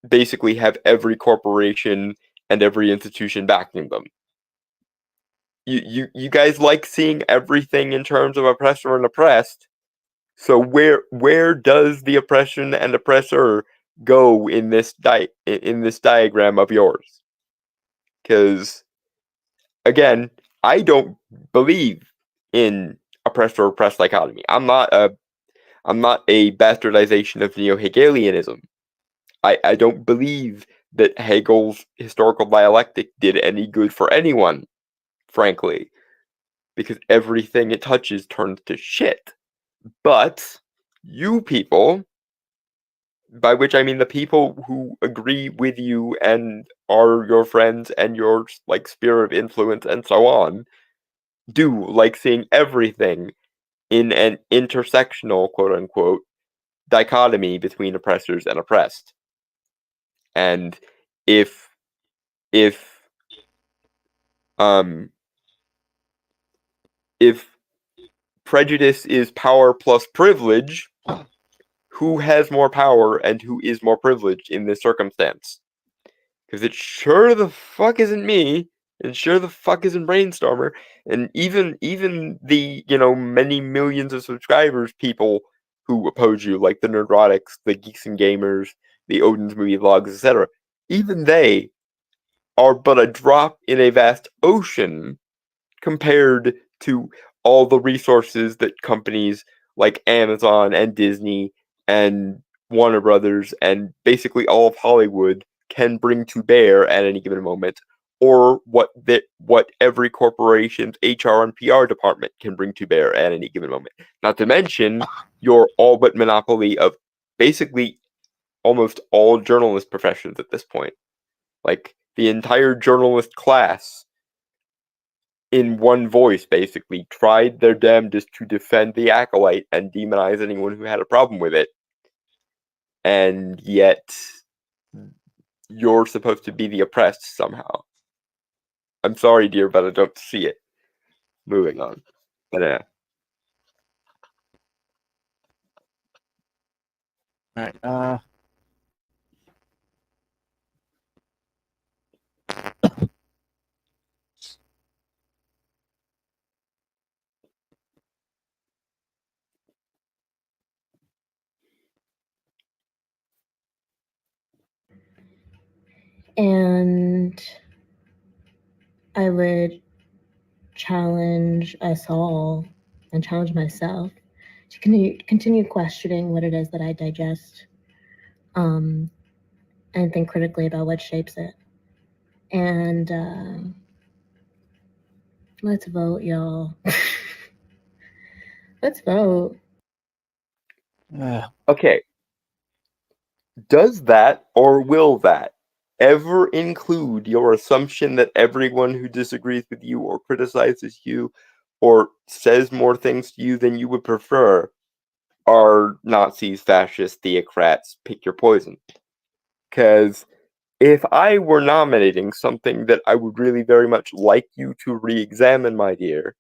basically have every corporation and every institution backing them? You guys like seeing everything in terms of oppressor and oppressed. So where does the oppression and oppressor go in this diagram of yours? Because again, I don't believe in oppressor oppressed dichotomy. I'm not a bastardization of neo-Hegelianism. I don't believe that Hegel's historical dialectic did any good for anyone, frankly, because everything it touches turns to shit. But you people by which I mean the people who agree with you and are your friends and your like sphere of influence and so on, do like seeing everything in an intersectional, quote unquote, dichotomy between oppressors and oppressed. And if um if prejudice is power plus privilege, who has more power and who is more privileged in this circumstance? Because it sure the fuck isn't me, and sure the fuck isn't Brainstormer, and even the, you know, many millions of subscribers people who oppose you, like the Nerdrotics, the Geeks and Gamers, the Odin's Movie Vlogs, etc. Even they are but a drop in a vast ocean compared to all the resources that companies like Amazon and Disney and Warner Brothers and basically all of Hollywood can bring to bear at any given moment, or what every corporation's HR and PR department can bring to bear at any given moment. Not to mention your all but monopoly of basically almost all journalist professions at this point. Like the entire journalist class in one voice, basically, tried their damnedest to defend the Acolyte and demonize anyone who had a problem with it. And yet, you're supposed to be the oppressed somehow. I'm sorry, dear, but I don't see it. Moving on. But Alright, And I would challenge us all and challenge myself to continue questioning what it is that I digest, and think critically about what shapes it. And let's vote, y'all. Let's vote. okay. Does that, or will that, ever include your assumption that everyone who disagrees with you or criticizes you or says more things to you than you would prefer are Nazis, fascists, theocrats, pick your poison? Because if I were nominating something that I would really very much like you to re-examine, my dear,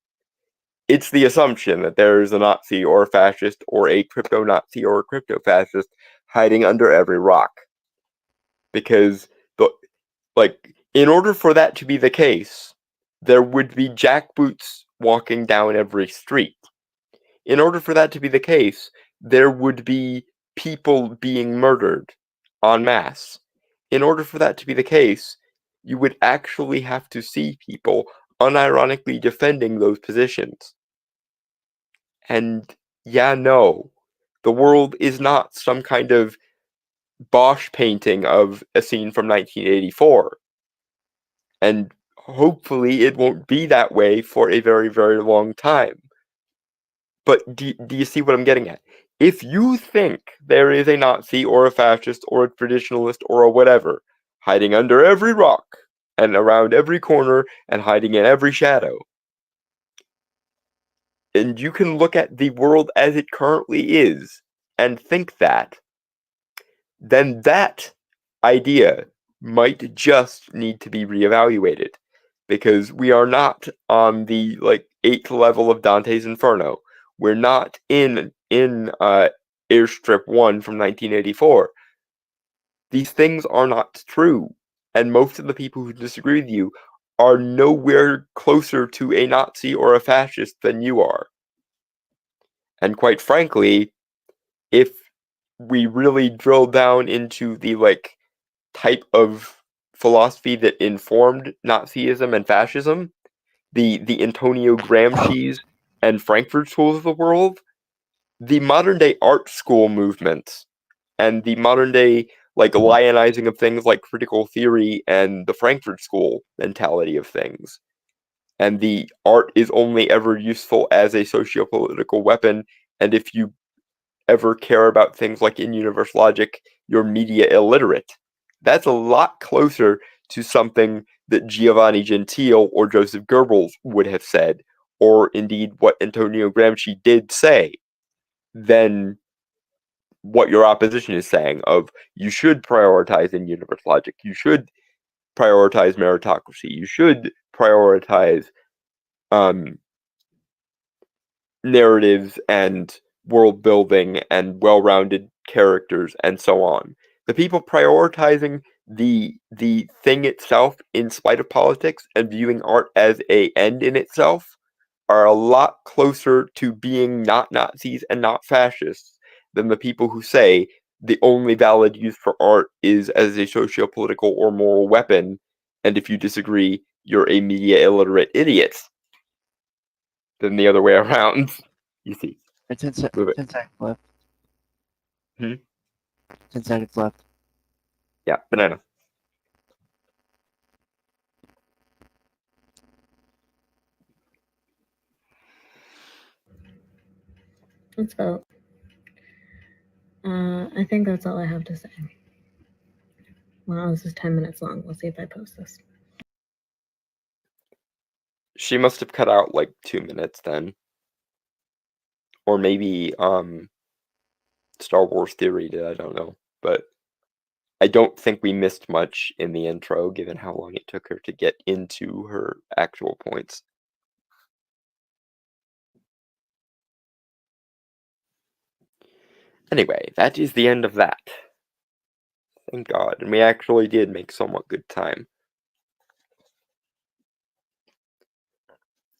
it's the assumption that there is a Nazi or a fascist or a crypto-Nazi or a crypto-fascist hiding under every rock. Because, in order for that to be the case, there would be jackboots walking down every street. In order for that to be the case, there would be people being murdered en masse. In order for that to be the case, you would actually have to see people unironically defending those positions. And yeah, no, the world is not some kind of Bosch painting of a scene from 1984. And hopefully it won't be that way for a very, very long time. But do you see what I'm getting at? If you think there is a Nazi or a fascist or a traditionalist or a whatever hiding under every rock and around every corner and hiding in every shadow, and you can look at the world as it currently is and think that, then that idea might just need to be reevaluated, because we are not on the 8th level of Dante's Inferno. We're not in Airstrip 1 from 1984. These things are not true, and most of the people who disagree with you are nowhere closer to a Nazi or a fascist than you are. And quite frankly, if we really drill down into the type of philosophy that informed Nazism and fascism, the Antonio Gramsci's and Frankfurt schools of the world, the modern day art school movement and the modern day lionizing of things like critical theory and the Frankfurt School mentality of things, and the art is only ever useful as a socio-political weapon, and if you ever care about things like in universe logic, you're media illiterate. That's a lot closer to something that Giovanni Gentile or Joseph Goebbels would have said, or indeed what Antonio Gramsci did say, than what your opposition is saying of you should prioritize in-universe logic, you should prioritize meritocracy, you should prioritize narratives and world building and well-rounded characters and so on. The people prioritizing the thing itself in spite of politics and viewing art as a end in itself are a lot closer to being not Nazis and not fascists than the people who say the only valid use for art is as a socio-political or moral weapon, and if you disagree, you're a media illiterate idiot. Than the other way around. You see. 10 Move it. seconds left. 10 seconds left. Yeah, banana. Let's vote. I think that's all I have to say. Wow, this is 10 minutes long. We'll see if I post this. She must have cut out like 2 minutes then. Or maybe Star Wars Theory did, I don't know. But I don't think we missed much in the intro, given how long it took her to get into her actual points. Anyway, that is the end of that. Thank God. And we actually did make somewhat good time.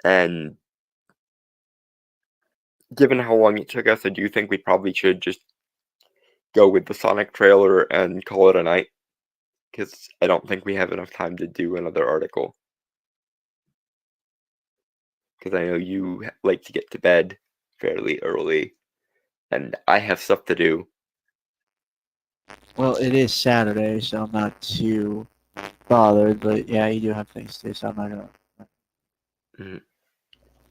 And given how long it took us, I do think we probably should just go with the Sonic trailer and call it a night. Because I don't think we have enough time to do another article. Because I know you like to get to bed fairly early. And I have stuff to do. Well, it is Saturday, so I'm not too bothered. But yeah, you do have things to do, so I'm not gonna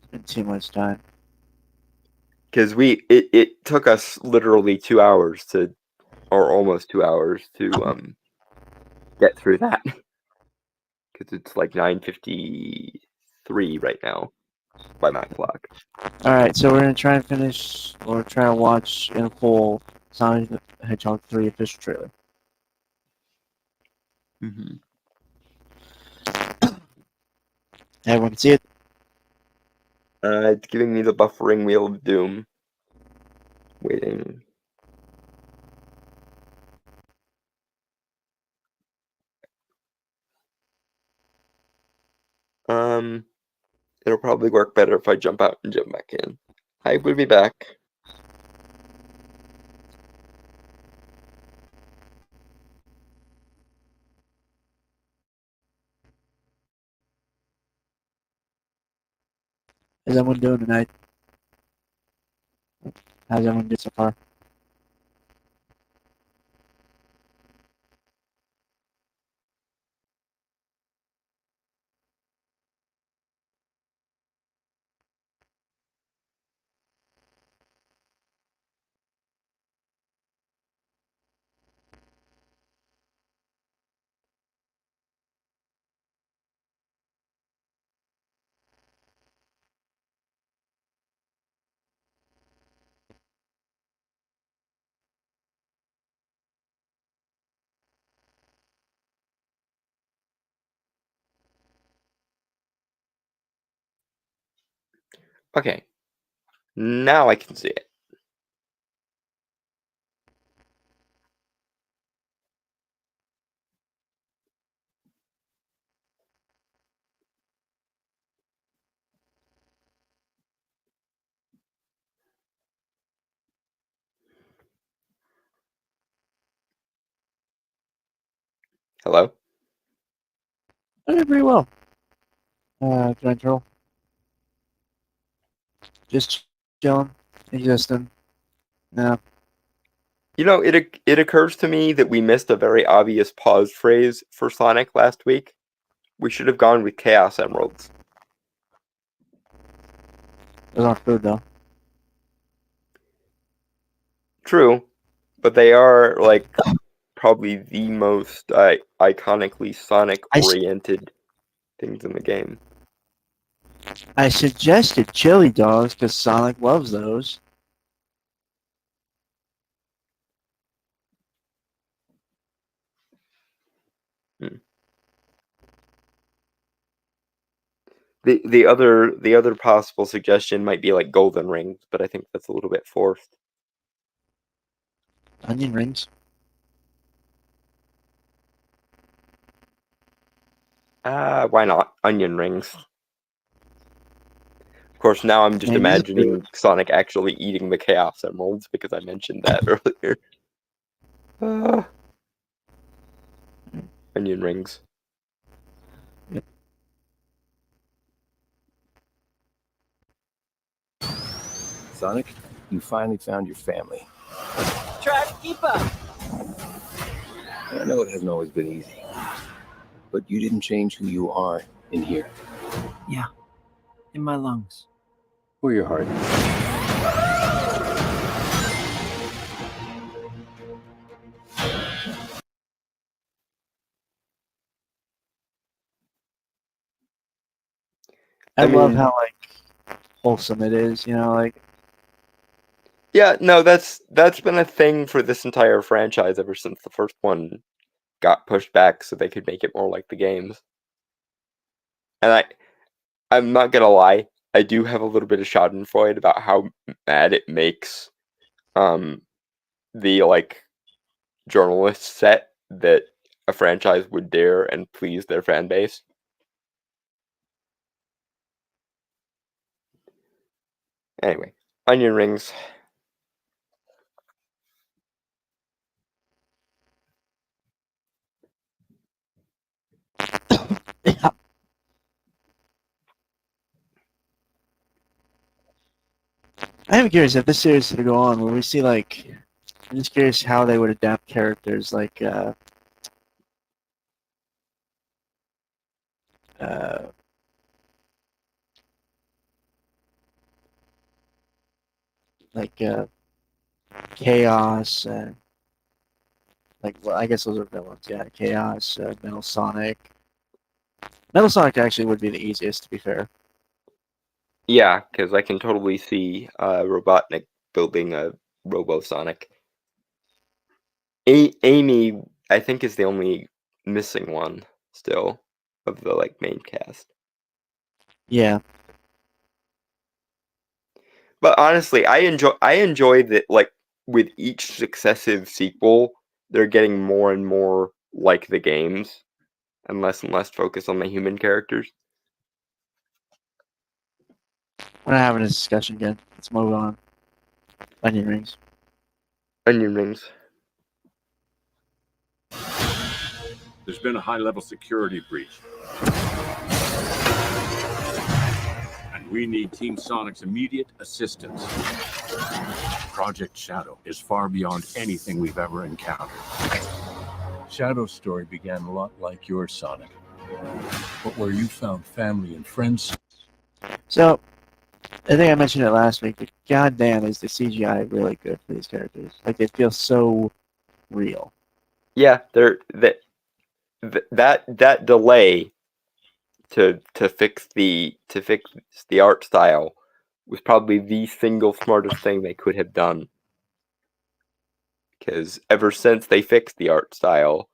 spend too much time. Because it took us literally 2 hours to, or almost 2 hours to get through that. Because it's like 9:53 right now by my clock. All right, so we're gonna try and finish or try to watch in full Sonic the Hedgehog 3 official trailer. Everyone can see it. It's giving me the buffering wheel of doom. Waiting. It'll probably work better if I jump out and jump back in. I will be back. How's everyone doing tonight? How's everyone doing so far? Okay. Now I can see it. Hello? Okay, pretty well. Giant Turtle. Just chilling, existing. No. You know, it occurs to me that we missed a very obvious pause phrase for Sonic last week. We should have gone with Chaos Emeralds. Those aren't food, though. True, but they are, like, probably the most iconically Sonic-oriented things in the game. I suggested chili dogs because Sonic loves those. The other possible suggestion might be like golden rings, but I think that's a little bit forced. Onion rings. Why not? Onion rings. Of course, now I'm just Maybe. imagining Sonic actually eating the Chaos Emeralds because I mentioned that earlier. Onion rings. Sonic, you finally found your family. Trash keeper! I know it hasn't always been easy, but you didn't change who you are in here. Yeah, in my lungs. Or your heart. I love mean- how like wholesome it is. You know, like Yeah, no, that's been a thing for this entire franchise ever since the first one got pushed back so they could make it more like the games. And I'm not gonna lie, I do have a little bit of schadenfreude about how mad it makes the like journalist set that a franchise would dare and please their fan base. Anyway, onion rings. yeah. I am curious if this series to go on, will we see like? I'm just curious how they would adapt characters like like Chaos and like well, I guess those are villains. Yeah, Chaos, Metal Sonic. Metal Sonic actually would be the easiest, to be fair. Yeah, because I can totally see Robotnik building a Robo Sonic. Amy, I think, is the only missing one still of the like main cast. Yeah, But honestly, I enjoy that like with each successive sequel, they're getting more and more like the games and less focus on the human characters. we're not having a discussion again. Let's move on. Onion rings. Onion rings. There's been a high-level security breach. And we need Team Sonic's immediate assistance. Project Shadow is far beyond anything we've ever encountered. Shadow's story began a lot like yours, Sonic. But where you found family and friends. So, I think I mentioned it last week, but goddamn, is the CGI really good for these characters? Like, they feel so real. Yeah, that delay to fix the art style was probably the single smartest thing they could have done. Because ever since they fixed the art style,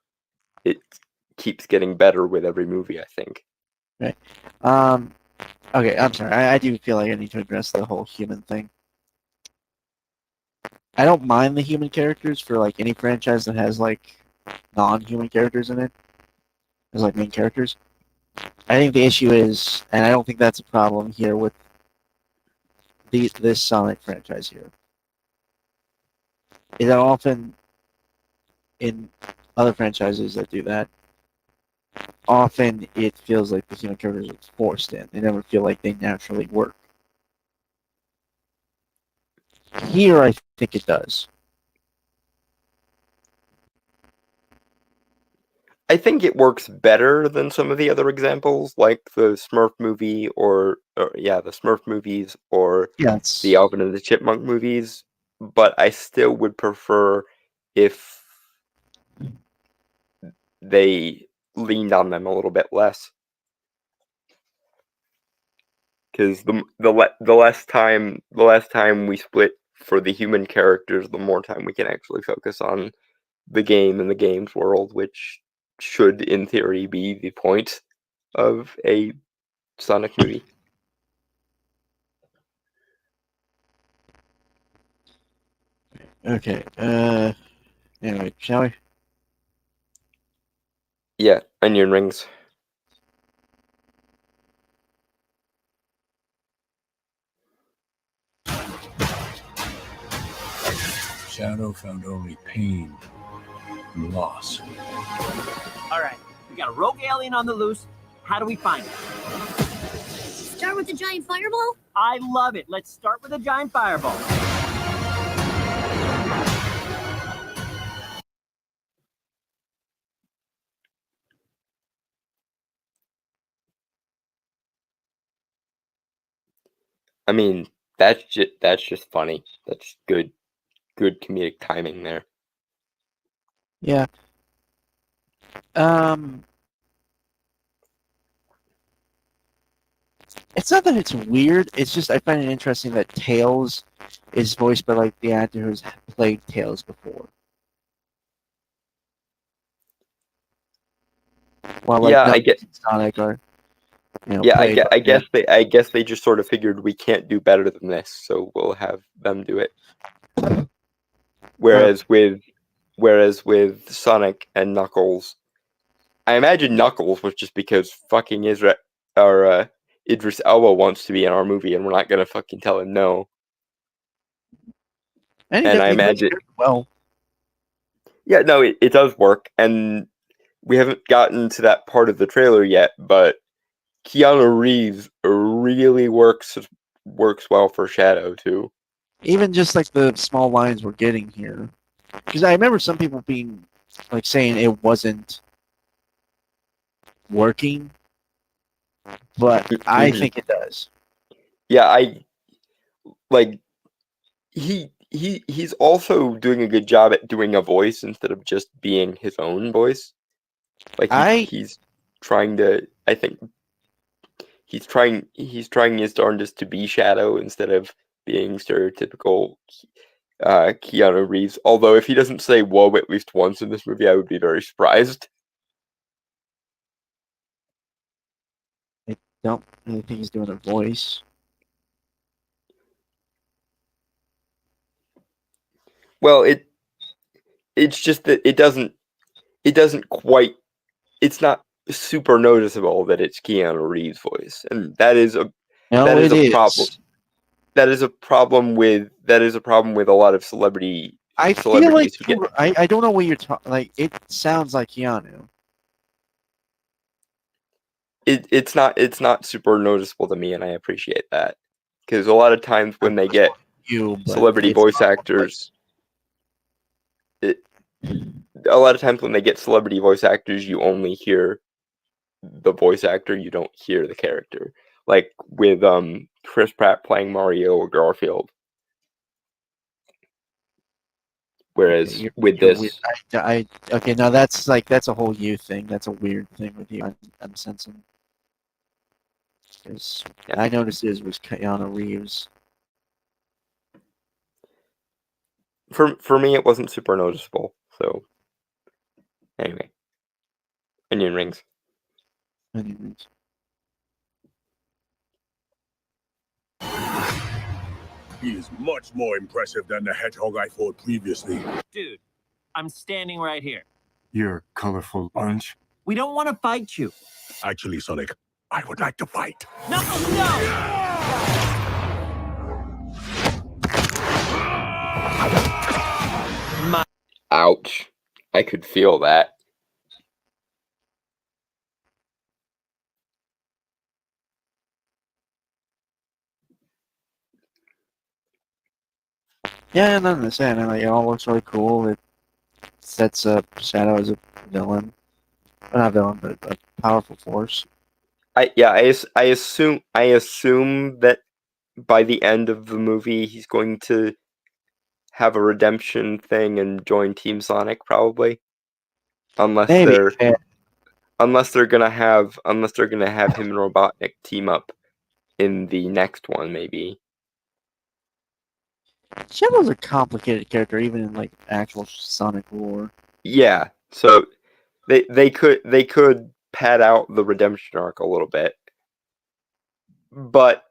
it keeps getting better with every movie, I think. Okay, I'm sorry. I do feel like I need to address the whole human thing. I don't mind the human characters for like any franchise that has like non-human characters in it as like main characters. I think the issue is, and I don't think that's a problem here with this Sonic franchise here, is that often in other franchises that do that, often it feels like the human characters are forced in. They never feel like they naturally work. Here, I think it does. I think it works better than some of the other examples, like the Smurf movie, or the Smurf movies, or Yeah, it's the Alvin and the Chipmunk movies. But I still would prefer if they leaned on them a little bit less. Because the less time we split for the human characters, the more time we can actually focus on the game and the game's world, which should, in theory, be the point of a Sonic movie. Okay. Anyway, shall we? Yeah, onion rings. Shadow found only pain and loss. All right, we got a rogue alien on the loose. How do we find it? Start with the giant fireball? I love it. Let's start with a giant fireball. I mean, that's just funny. That's good comedic timing there. Yeah. It's not that it's weird. It's just I find it interesting that Tails is voiced by like the actor who's played Tails before. While like Yeah, I Knuckles get. and Sonic are, Yeah, played by I guess they just sort of figured we can't do better than this, so we'll have them do it. Whereas with Sonic and Knuckles, I imagine Knuckles was just because fucking Idris Elba wants to be in our movie, and we're not gonna fucking tell him no. and And I he plays imagine, very well. yeah, no, it does work, and we haven't gotten to that part of the trailer yet, but Keanu Reeves really works well for Shadow too. Even just like the small lines we're getting here, because I remember some people being like saying it wasn't working, but I think it does. Yeah, I like he's also doing a good job at doing a voice instead of just being his own voice. Like he's trying to, I think he's trying his darndest to be Shadow instead of being stereotypical Keanu Reeves. Although if he doesn't say "whoa" at least once in this movie, I would be very surprised. I don't really think he's doing a voice. Well, it's just that it doesn't quite. It's not super noticeable that it's Keanu Reeves' voice, and that is a problem. That is a problem with a lot of celebrities. I feel like I don't know what you're talking. Like it sounds like Keanu. It's not super noticeable to me, and I appreciate that, because a lot of times when they get celebrity voice actors, you only hear the voice actor, you don't hear the character. Like with Chris Pratt playing Mario Garfield. Whereas with this, okay, now that's a whole you thing. That's a weird thing with you. I'm sensing. Because I noticed his was Keanu Reeves. For me, it wasn't super noticeable. So anyway, onion rings. Onion rings. He is much more impressive than the hedgehog I fought previously. Dude, I'm standing right here. You're a colorful bunch. We don't want to fight you. Actually, Sonic, I would like to fight. Knuckles, no! Ouch. I could feel that. Yeah, no, I'm saying it all looks really cool. It sets up Shadow as a villain, well, not villain, but a powerful force. I assume that by the end of the movie he's going to have a redemption thing and join Team Sonic, probably. unless Maybe. they're Yeah. unless they're gonna have him and Robotnik team up in the next one, maybe. Shadow's a complicated character, even in like actual Sonic lore. Yeah, so they could pad out the redemption arc a little bit, but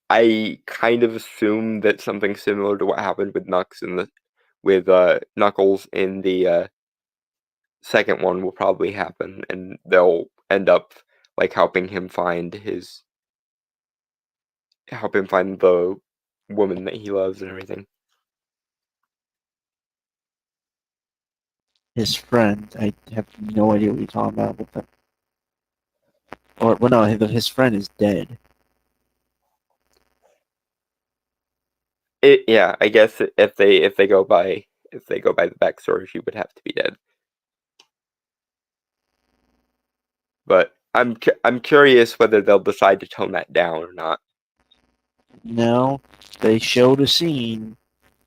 I kind of assume that something similar to what happened with Knuckles in the second one will probably happen, and they'll end up like helping him find the woman that he loves and everything. His friend, I have no idea what you're talking about with that. Or well, no, his friend is dead. Yeah, I guess if they go by the backstory, she would have to be dead. But I'm curious whether they'll decide to tone that down or not. No, they showed a scene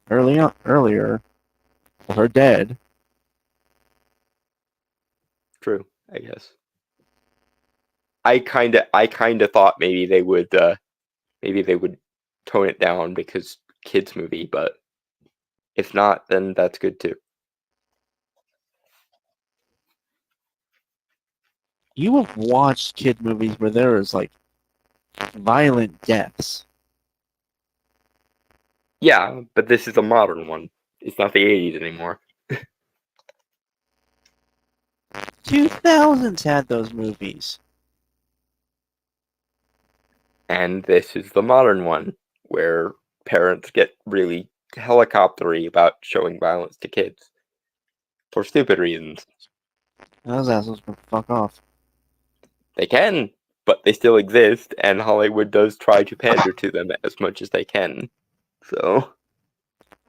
earlier of her dead. True, I guess. I kind of thought maybe they would tone it down because kids movie, but if not, then that's good too. You have watched kid movies where there is like violent deaths. Yeah, but this is a modern one. It's not the 80s anymore. 2000s had those movies. And this is the modern one, where parents get really helicoptery about showing violence to kids. For stupid reasons. Those assholes can fuck off. They can, but they still exist, and Hollywood does try to pander to them as much as they can. So,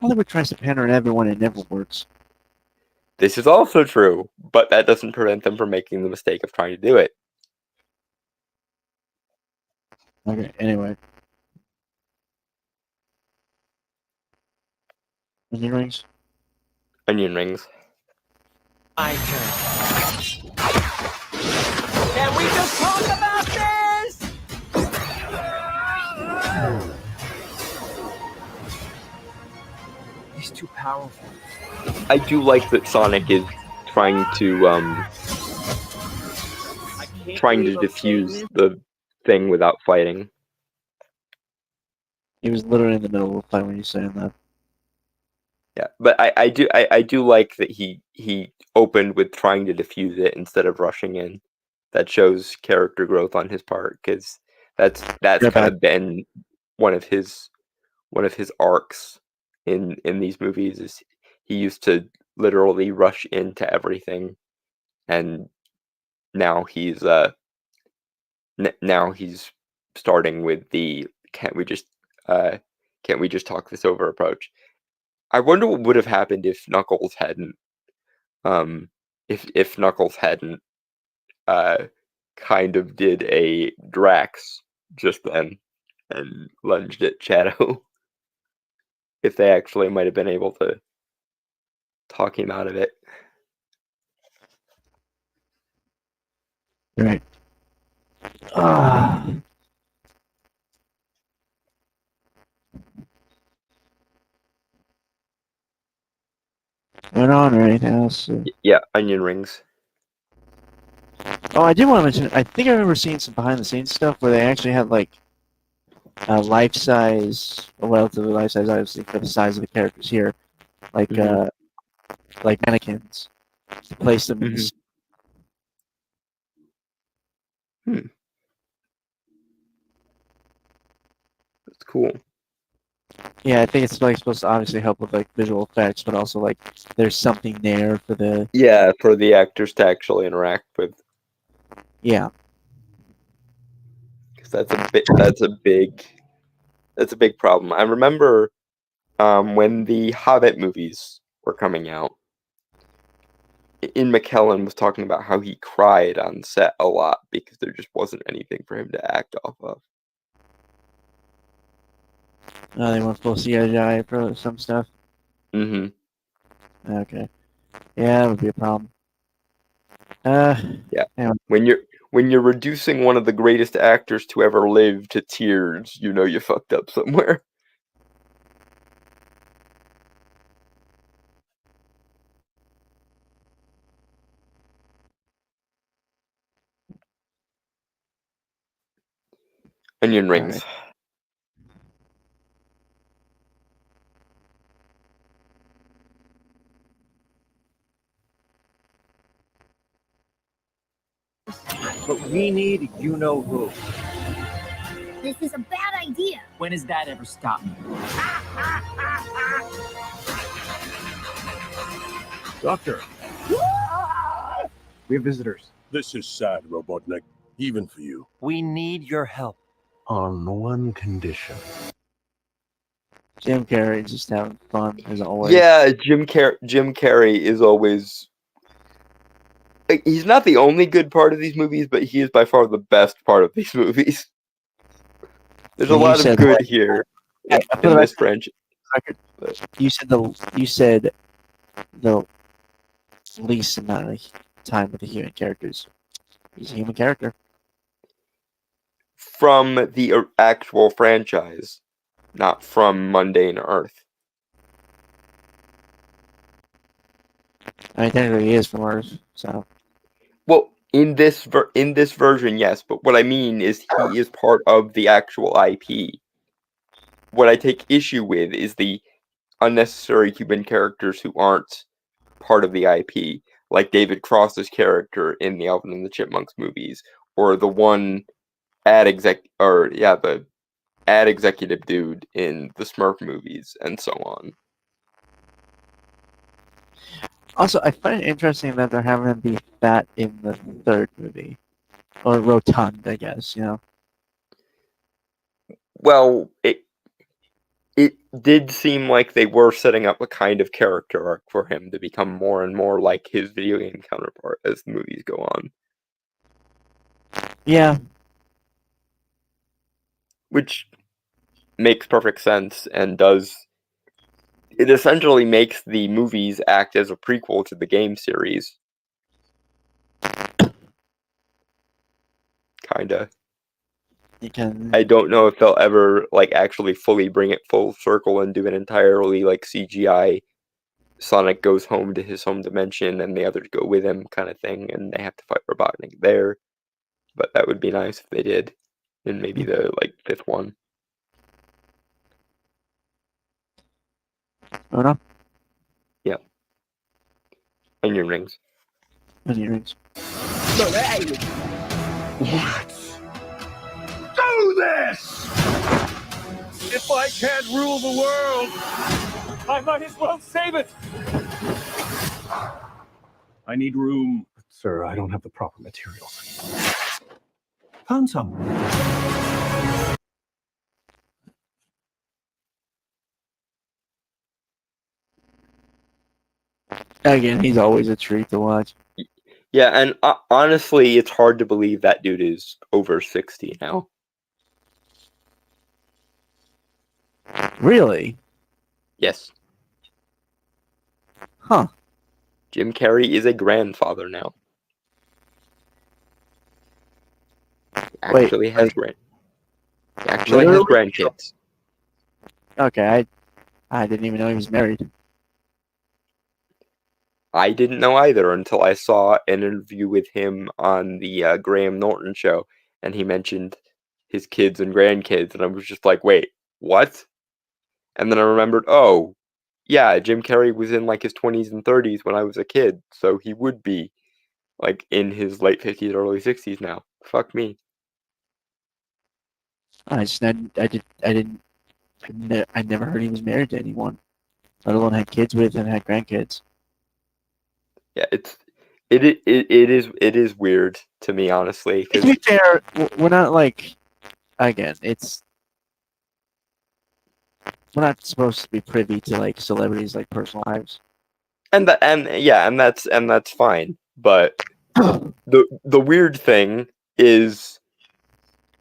Hollywood tries to pander to everyone, it never works. this is also true, but that doesn't prevent them from making the mistake of trying to do it. Okay, anyway. Onion rings? Onion rings. My turn. Can we just talk about this? He's too powerful. I do like that Sonic is trying to I can't believe I'm saying defuse this. the thing without fighting. He was literally in the middle of the fight when you saying that. Yeah, but I do like that he opened with trying to defuse it instead of rushing in. That shows character growth on his part, because that's kind of been one of his arcs in these movies. Is he used to literally rush into everything, and now he's starting with the can't we just talk this over approach. I wonder what would have happened if Knuckles hadn't if Knuckles hadn't kind of did a Drax just then and lunged at Shadow. If they actually might have been able to talk him out of it. Right. Right on, right? Else. Yeah, onion rings. Oh, I did want to mention, I think I remember seeing some behind the scenes stuff where they actually had like life size, or relatively life size, obviously for the size of the characters here, like like mannequins to place them in the That's cool. Yeah, I think it's like supposed to obviously help with like visual effects, but also like there's something there for the for the actors to actually interact with. Yeah. Because that's a big problem. I remember when the Hobbit movies were coming out, Ian McKellen was talking about how he cried on set a lot because there just wasn't anything for him to act off of. They want full CGI for some stuff. Mm-hmm. Okay. Yeah, that would be a problem. When you're reducing one of the greatest actors to ever live to tears, you know you fucked up somewhere. Onion rings. Alright. But we need you know who. This is a bad idea. When has that ever stopped me? Doctor, We have visitors. This is sad, Robotnik, even for you. We need your help. On one condition. Jim Carrey just having fun as always. Yeah, Jim Carrey is always. Like, he's not the only good part of these movies, but he is by far the best part of these movies. There's a And you lot of said, good like- here Yeah, in for the this record, franchise. You said the least amount of time with the human characters. He's a human character. From the actual franchise, not from Mundane Earth. I mean, technically he is from Earth, so Well, in this version, yes, but what I mean is he is part of the actual IP. What I take issue with is the unnecessary human characters who aren't part of the IP, like David Cross's character in the Alvin and the Chipmunks movies, or the one the ad executive dude in the Smurf movies, and so on. Also, I find it interesting that they're having him be fat in the third movie. Or rotund, I guess, you know? Well, it did seem like they were setting up a kind of character arc for him to become more and more like his video game counterpart as the movies go on. Yeah. Which makes perfect sense and does... It essentially makes the movies act as a prequel to the game series. Kinda. You can... I don't know if they'll ever actually fully bring it full circle and do an entirely CGI Sonic goes home to his home dimension and the others go with him kind of thing, and they have to fight Robotnik there. But that would be nice if they did in maybe the fifth one. Oh no? Yeah. Onion rings. Onion rings. What? Do this! If I can't rule the world, I might as well save it! I need room. Sir, I don't have the proper materials. Found some. Again, he's always a treat to watch. Yeah, and honestly, it's hard to believe that dude is over 60 now. Really? Yes. Huh. Jim Carrey is a grandfather now. Actually has grandkids. Okay, I didn't even know he was married. I didn't know either until I saw an interview with him on the Graham Norton show, and he mentioned his kids and grandkids, and I was just like, wait, what? And then I remembered, oh, yeah, Jim Carrey was in his 20s and 30s when I was a kid, so he would be in his late 50s, early 60s now. Fuck me. I never heard he was married to anyone, let alone had kids with and had grandkids. Yeah, it is weird to me, honestly. To be fair, we're not again, we're not supposed to be privy to celebrities' personal lives. And that's fine. But the weird thing is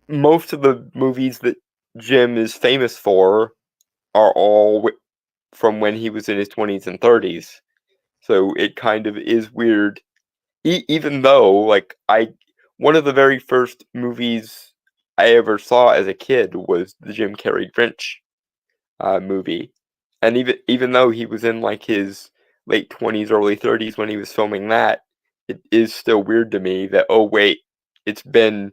most of the movies that Jim is famous for are all from when he was in his 20s and 30s. So it kind of is weird even though like one of the very first movies I ever saw as a kid was the Jim Carrey Grinch movie, and even though he was in like his late 20s, early 30s when he was filming that, it is still weird to me that, oh wait, it's been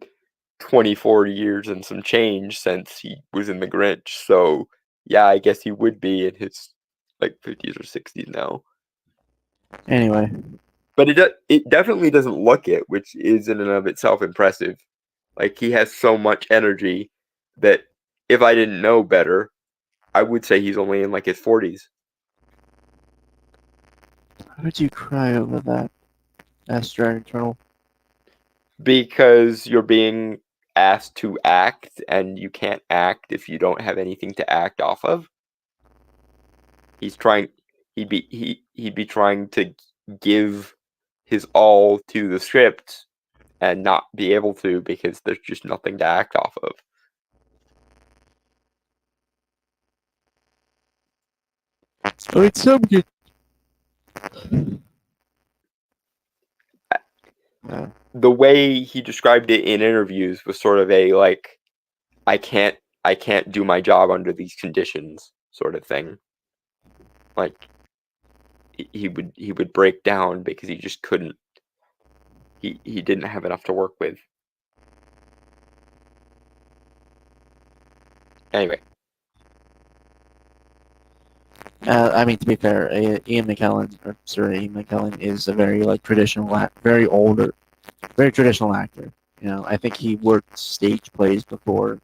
24 years and some change since he was in the Grinch. So yeah, I guess he would be in his like 50s or 60s now. Anyway, But it definitely doesn't look it, which is in and of itself impressive. Like, he has so much energy that if I didn't know better, I would say he's only in like his 40s. how did you cry over that? Asked Dragon Turtle. Because you're being asked to act, and you can't act if you don't have anything to act off of. He'd be trying to give his all to the script and not be able to because there's just nothing to act off of. Oh, it's so good. The way he described it in interviews was sort of a like, I can't do my job under these conditions sort of thing. Like, he would break down because he just couldn't. He didn't have enough to work with. Anyway. I mean, to be fair, Ian McKellen is a very like traditional, very older, very traditional actor. You know, I think he worked stage plays before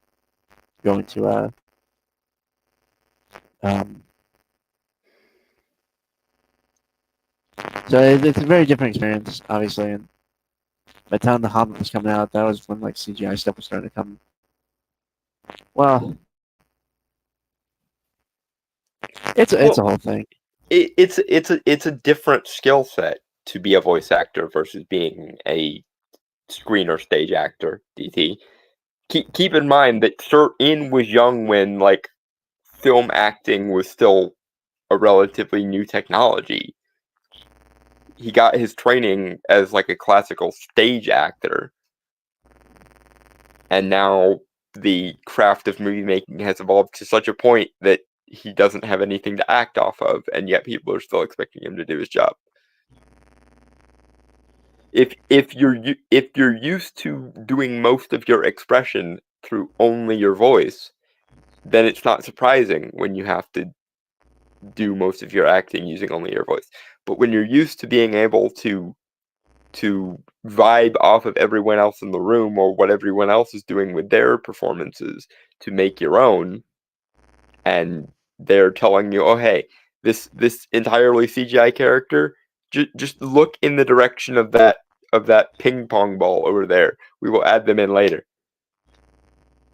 going to So it's a very different experience, obviously. And by the time The Hobbit was coming out, that was when like CGI stuff was starting to come. Well, it's a whole thing. It's a different skill set to be a voice actor versus being a screen or stage actor. DT. Keep in mind that Sir In was young when like film acting was still a relatively new technology. He got his training as like a classical stage actor, and now the craft of movie making has evolved to such a point that he doesn't have anything to act off of, and yet people are still expecting him to do his job. If you're used to doing most of your expression through only your voice, then it's not surprising when you have to do most of your acting using only your voice. But when you're used to being able to vibe off of everyone else in the room or what everyone else is doing with their performances to make your own, and they're telling you, oh hey, this entirely CGI character, just look in the direction of that ping pong ball over there. We will add them in later.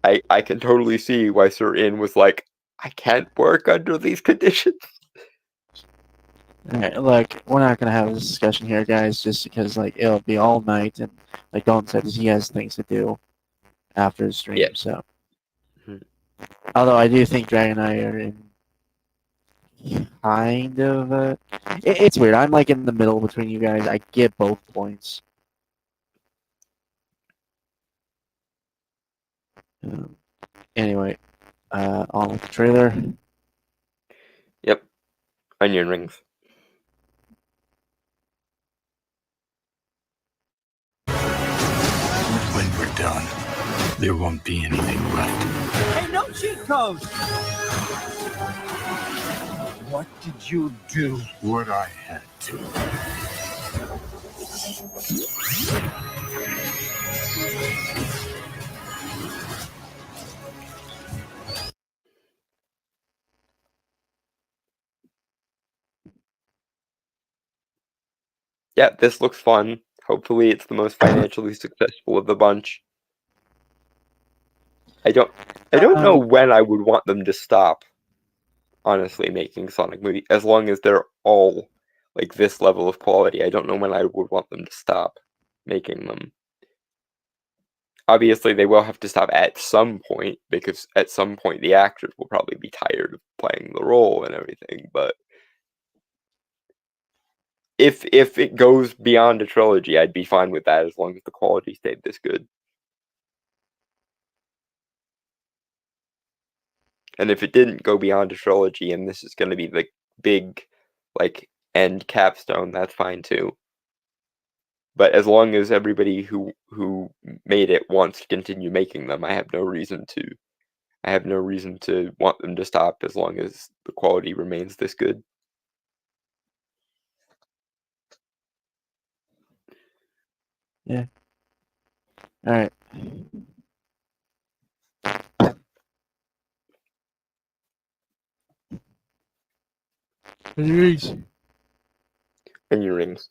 I can totally see why Sir In was like, I can't work under these conditions. Alright, look, we're not gonna have this discussion here, guys, just because like it'll be all night, and like Dalton said, he has things to do after the stream. Yeah. So, although I do think Dragon and I are in kind of it's weird. I'm like in the middle between you guys. I get both points. Anyway, on with the trailer. Yep. Onion rings. When we're done, there won't be anything left. Hey, no cheat codes! What did you do? What I had to. Yeah, this looks fun. Hopefully it's the most financially successful of the bunch. I don't know when I would want them to stop, honestly, making Sonic movies. As long as they're all like this level of quality, I don't know when I would want them to stop making them. Obviously, they will have to stop at some point, because at some point the actors will probably be tired of playing the role and everything, but if it goes beyond a trilogy, I'd be fine with that as long as the quality stayed this good. And if it didn't go beyond a trilogy and this is going to be the big, like, end capstone, that's fine too. But as long as everybody who made it wants to continue making them, I have no reason to want them to stop as long as the quality remains this good. Yeah. All right. Rings. And your rings.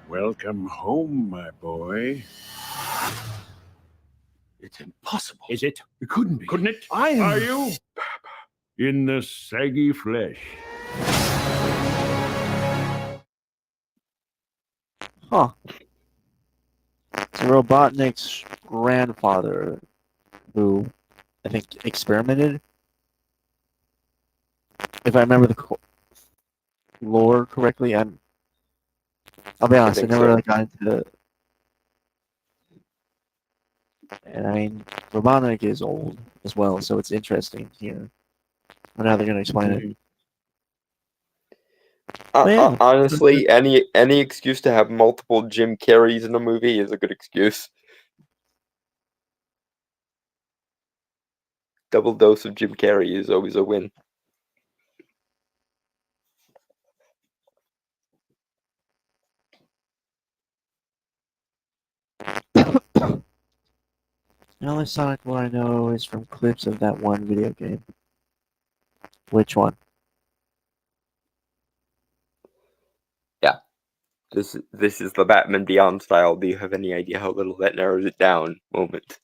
Welcome home, my boy. It's impossible. Is it? It couldn't be. Couldn't it? I am. Are you? In the saggy flesh. Huh. It's Robotnik's grandfather who, I think, experimented. If I remember the lore correctly, I'll be honest, I think never so. really got into it. And I mean, Robotnik is old as well, so it's interesting here. On how they're going to explain it. Yeah. Honestly, any excuse to have multiple Jim Carreys in a movie is a good excuse. Double dose of Jim Carrey is always a win. The only Sonic one I know is from clips of that one video game. Which one? Yeah. This is the Batman Beyond style. Do you have any idea how little that narrows it down moment?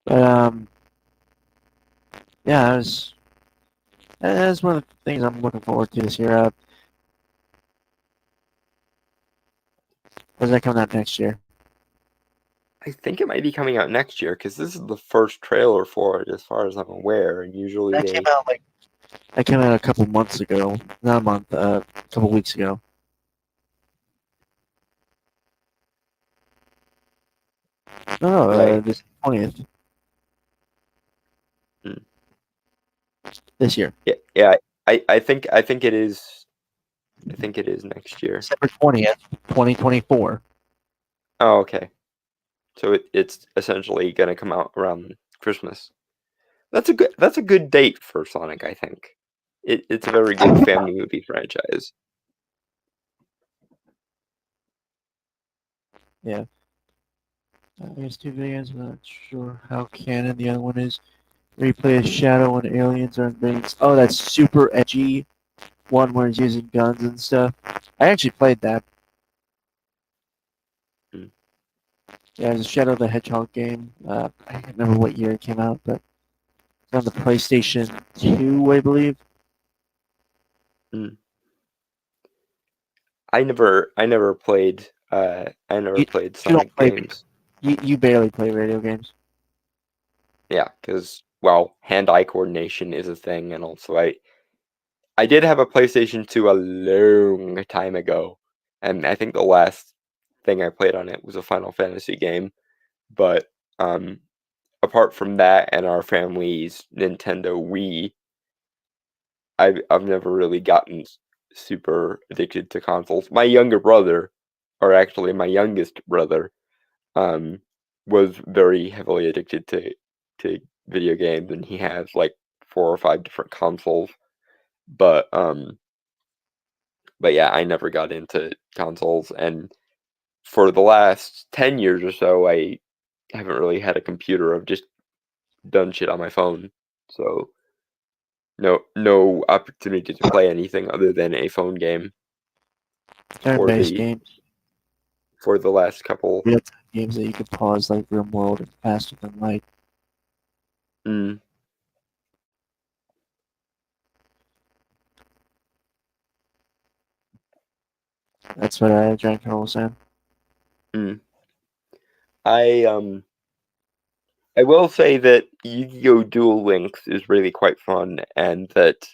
But yeah, that's one of the things I'm looking forward to this year. When's that coming out next year? I think it might be coming out next year because this is the first trailer for it, as far as I'm aware. And usually That came out a couple months ago. Not a month, a couple weeks ago. No, Right. this 20th. Hmm. This year. Yeah. I think it is. I think it is next year. December 20th, 2024. Oh, okay. So it's essentially gonna come out around Christmas. That's a good date for Sonic, I think. It's a very good family movie franchise. Yeah. There's two videos. I'm not sure how canon the other one is. Where you play a Shadow and aliens are invading. Oh, that's super edgy one where he's using guns and stuff. I actually played that. Hmm. Yeah, it was a Shadow the Hedgehog game. I can't remember what year it came out, but it's on the PlayStation 2, I believe. I never played Sonic games. You barely play video games. Yeah, because hand-eye coordination is a thing, and also I did have a PlayStation 2 a long time ago, and I think the last thing I played on it was a Final Fantasy game. But apart from that and our family's Nintendo Wii, I've never really gotten super addicted to consoles. My younger brother, or actually my youngest brother, was very heavily addicted to video games, and he has like 4 or 5 different consoles. But yeah, I never got into consoles, and for the last 10 years or so, I haven't really had a computer. I've just done shit on my phone. So no opportunity to play anything other than a phone game Turn-based games, for the last couple. real-time games that you can pause like RimWorld and Faster Than Light. Mm. That's what Giant Carl was saying. I will say that Yu-Gi-Oh! Duel Links is really quite fun, and that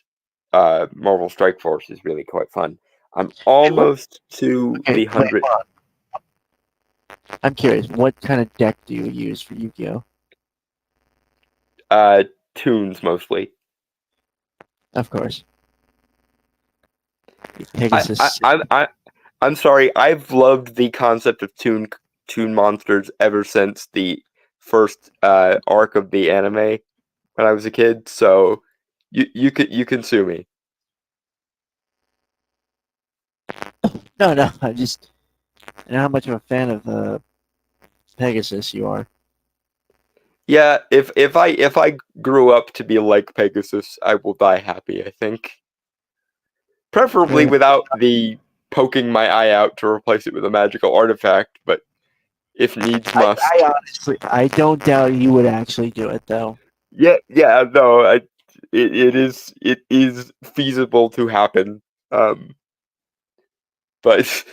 Marvel Strike Force is really quite fun. I'm almost to Okay, the wait, 100. hold on. I'm curious, what kind of deck do you use for Yu-Gi-Oh? Tunes mostly. Of course. Pegasus. I'm sorry. I've loved the concept of tune monsters ever since the first arc of the anime when I was a kid. So you can sue me. No, I know how much of a fan of Pegasus you are. Yeah, if I grew up to be like Pegasus, I will die happy, I think. Preferably Yeah. without the poking my eye out to replace it with a magical artifact, but if needs must. I honestly, I don't doubt you would actually do it though. Yeah, no, it is feasible to happen. But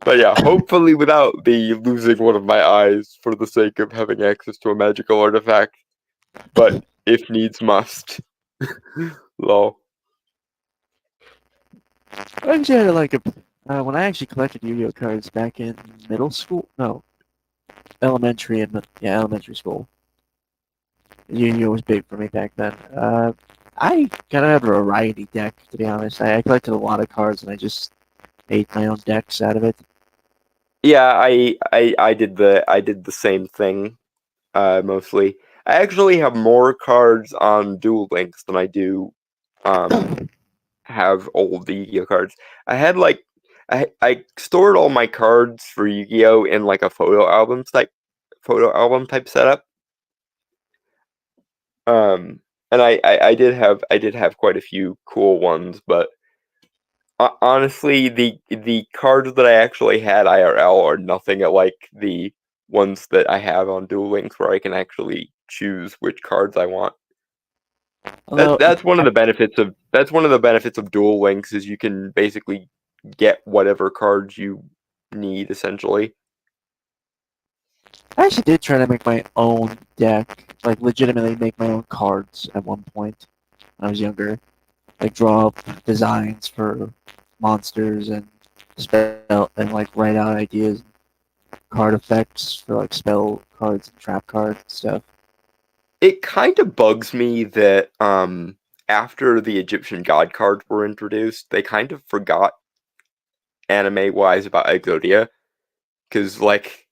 yeah, hopefully without the losing one of my eyes for the sake of having access to a magical artifact. But if needs must. Lol. I actually had like when I actually collected Yu-Gi-Oh cards back in middle school. No, elementary school. Yu-Gi-Oh was big for me back then. I kind of had a variety deck, to be honest. I collected a lot of cards, and I just made my own decks out of it. Yeah, I did the same thing, mostly. I actually have more cards on Duel Links than I do have old Yu-Gi-Oh cards. I had like I stored all my cards for Yu-Gi-Oh in like a photo album type setup. And I did have quite a few cool ones, but honestly, the cards that I actually had IRL are nothing like the ones that I have on Duel Links, where I can actually choose which cards I want. Although, That's one of the benefits of Duel Links, is you can basically get whatever cards you need, essentially. I actually did try to make my own deck, like legitimately make my own cards at one point when I was younger. Like draw up designs for monsters and spell and like write out ideas, card effects for like spell cards and trap cards and stuff. It kind of bugs me that after the Egyptian god cards were introduced, they kind of forgot anime-wise about Exodia, because like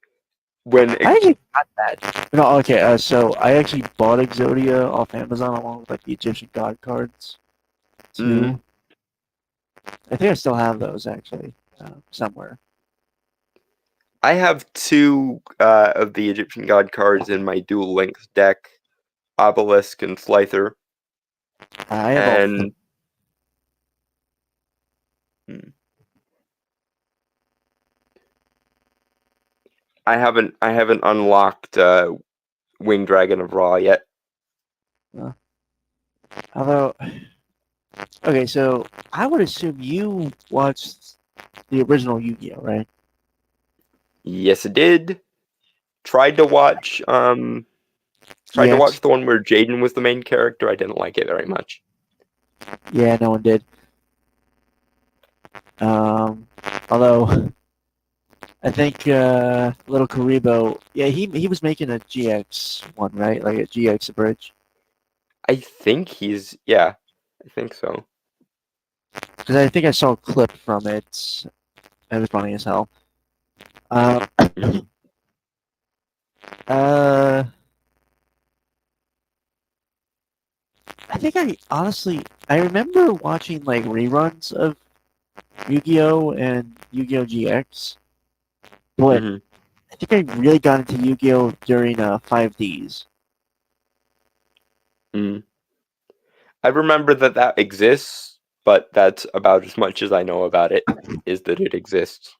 when I actually got that. No, okay. So I actually bought Exodia off Amazon along with like the Egyptian god cards too. I think I still have those actually somewhere. I have two of the Egyptian god cards in my Duel Links deck, Obelisk and Slyther. I have all And I haven't unlocked Winged Dragon of Ra yet. Although, okay, so I would assume you watched the original Yu-Gi-Oh, right? Yes, it did. Tried to watch the one where Jaden was the main character. I didn't like it very much. Yeah, no one did. Although I think Little Karibo, yeah, he was making a GX one, right? Like a GX abridged. I think I think so. Because I think I saw a clip from it. It was funny as hell. Uh, I think I remember watching like reruns of Yu-Gi-Oh and Yu-Gi-Oh GX, but I think I really got into Yu-Gi-Oh during 5Ds. I remember that exists, but that's about as much as I know about it, is that it exists.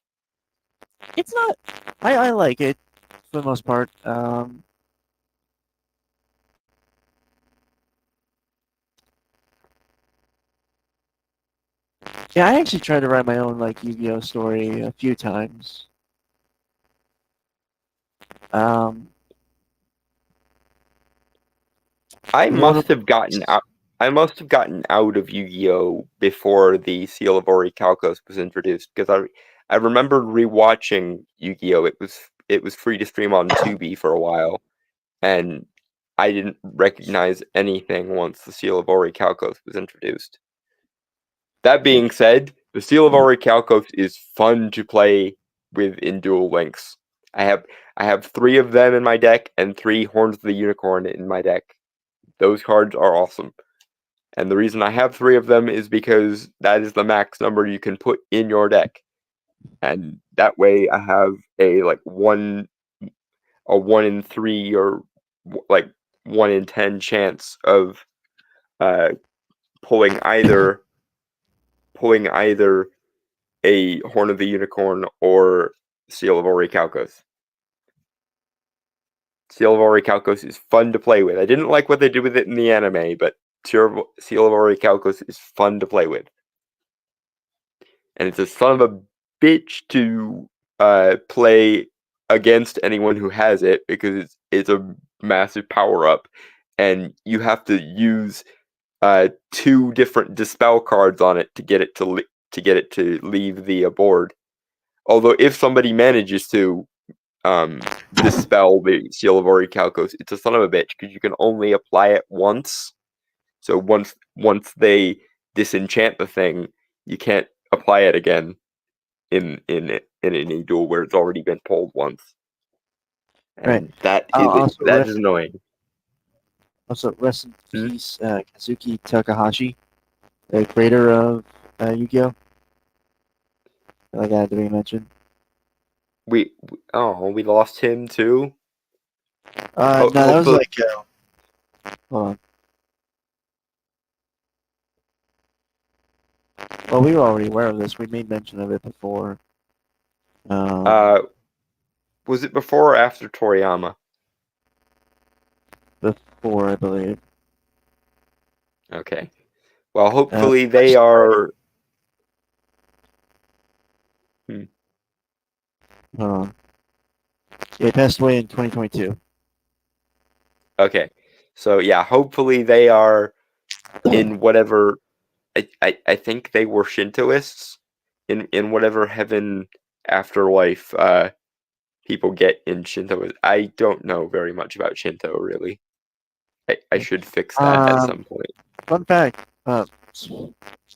It's not. I like it for the most part. Yeah, I actually tried to write my own like Yu-Gi-Oh story a few times. Um, I one must of have gotten out. I must have gotten out of Yu-Gi-Oh before the Seal of Orichalcos was introduced, because I remember rewatching Yu-Gi-Oh. It was free to stream on Tubi for a while, and I didn't recognize anything once the Seal of Orichalcos was introduced. That being said, the Seal of Orichalcos is fun to play with in Duel Links. I have 3 of them in my deck and 3 Horns of the Unicorn in my deck. Those cards are awesome. And the reason I have 3 of them is because that is the max number you can put in your deck. And that way I have a 1 in 3 or like 1 in 10 chance of pulling either a Horn of the Unicorn or Seal of Orichalcos. Seal of Orichalcos is fun to play with. I didn't like what they did with it in the anime, but Seal of Orichalcos is fun to play with. And it's a son of a bitch to play against anyone who has it, because it's a massive power-up, and you have to use 2 different dispel cards on it to get it to leave the board. Although if somebody manages to dispel the Seal of Orichalcos, it's a son of a bitch, because you can only apply it once. So once they disenchant the thing, you can't apply it again in any duel where it's already been pulled once. And Right. that Also, is annoying. Also, rest in peace, Kazuki Takahashi, the creator of Yu-Gi-Oh. I feel like I had to be mentioned. We lost him too. No, that was like. Hold on. Well, we were already aware of this. We made mention of it before. Was it before or after Toriyama? Before, I believe. Okay. Well, hopefully they are. Hold on. Yeah, he passed away in 2022. Okay. So yeah, hopefully they are in whatever. I think they were Shintoists in whatever heaven afterlife people get in Shinto. I don't know very much about Shinto, really. I should fix that at some point. Fun fact. It's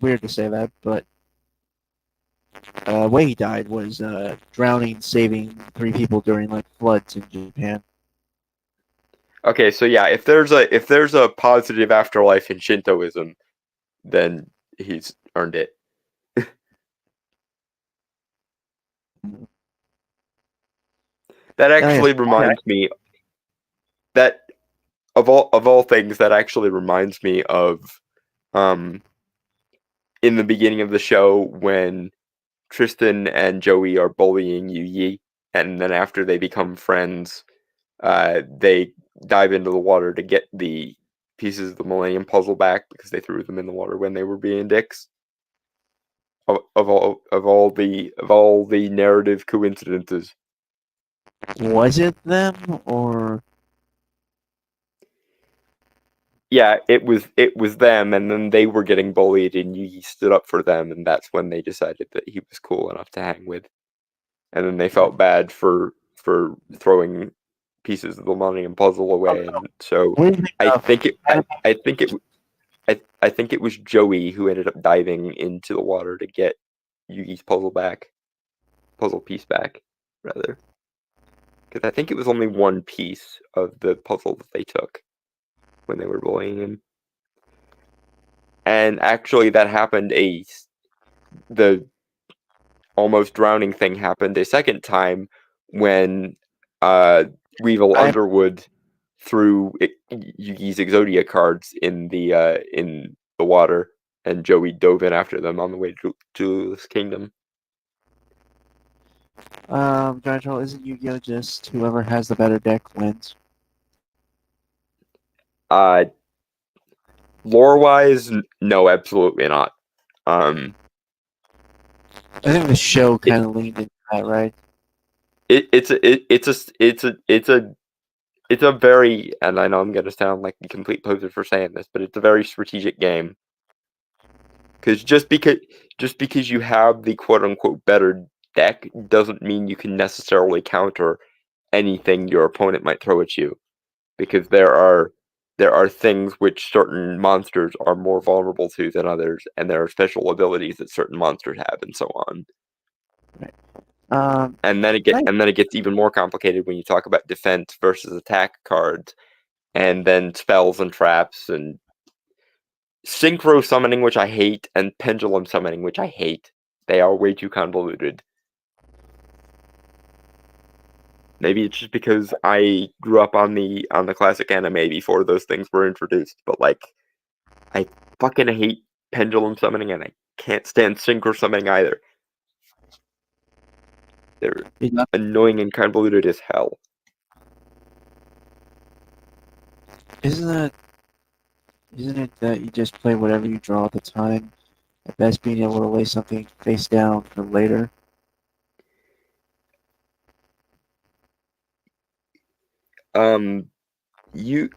weird to say that, but way he died was drowning, saving 3 people during like floods in Japan. Okay, so yeah, if there's a positive afterlife in Shintoism, then he's earned it. That actually reminds me that of all things, that actually reminds me of in the beginning of the show when Tristan and Joey are bullying Yu Yi, and then after they become friends, they dive into the water to get the pieces of the Millennium Puzzle back because they threw them in the water when they were being dicks. Of all the narrative coincidences. Was it them or? Yeah, it was them, and then they were getting bullied, and Yugi stood up for them, and that's when they decided that he was cool enough to hang with. And then they felt bad for throwing pieces of the Millennium Puzzle away, and so I think it was Joey who ended up diving into the water to get Yugi's puzzle piece back, rather, because I think it was only one piece of the puzzle that they took when they were bullying him. And actually, that happened the almost drowning thing happened a second time when Weevil Underwood threw Yugi's Exodia cards in the water, and Joey dove in after them on the way to Duelist Kingdom. Giant Troll, isn't Yu-Gi-Oh just whoever has the better deck wins? Lore-wise, no, absolutely not. I think the show kind of leaned into that, right? It's a very, and I know I'm gonna sound like a complete poser for saying this, but it's a very strategic game. Because just because you have the quote unquote better deck doesn't mean you can necessarily counter anything your opponent might throw at you. Because there are things which certain monsters are more vulnerable to than others, and there are special abilities that certain monsters have, and so on. And then it gets even more complicated when you talk about defense versus attack cards, and then spells and traps and synchro summoning, which I hate, and pendulum summoning, which I hate. They are way too convoluted. Maybe it's just because I grew up on the classic anime before those things were introduced, but like, I fucking hate pendulum summoning, and I can't stand synchro summoning either. They're annoying and convoluted as hell. Isn't it that you just play whatever you draw at the time, at best being able to lay something face down for later? You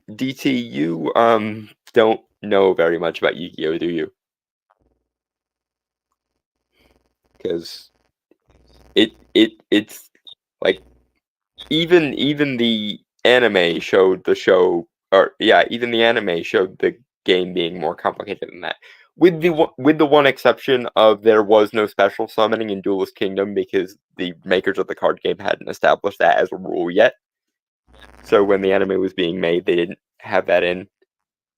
don't know very much about Yu-Gi-Oh, do you? Because it's like even the anime showed the show, or yeah, even the anime showed the game being more complicated than that. With the one exception of there was no special summoning in Duelist Kingdom because the makers of the card game hadn't established that as a rule yet. So when the anime was being made, they didn't have that in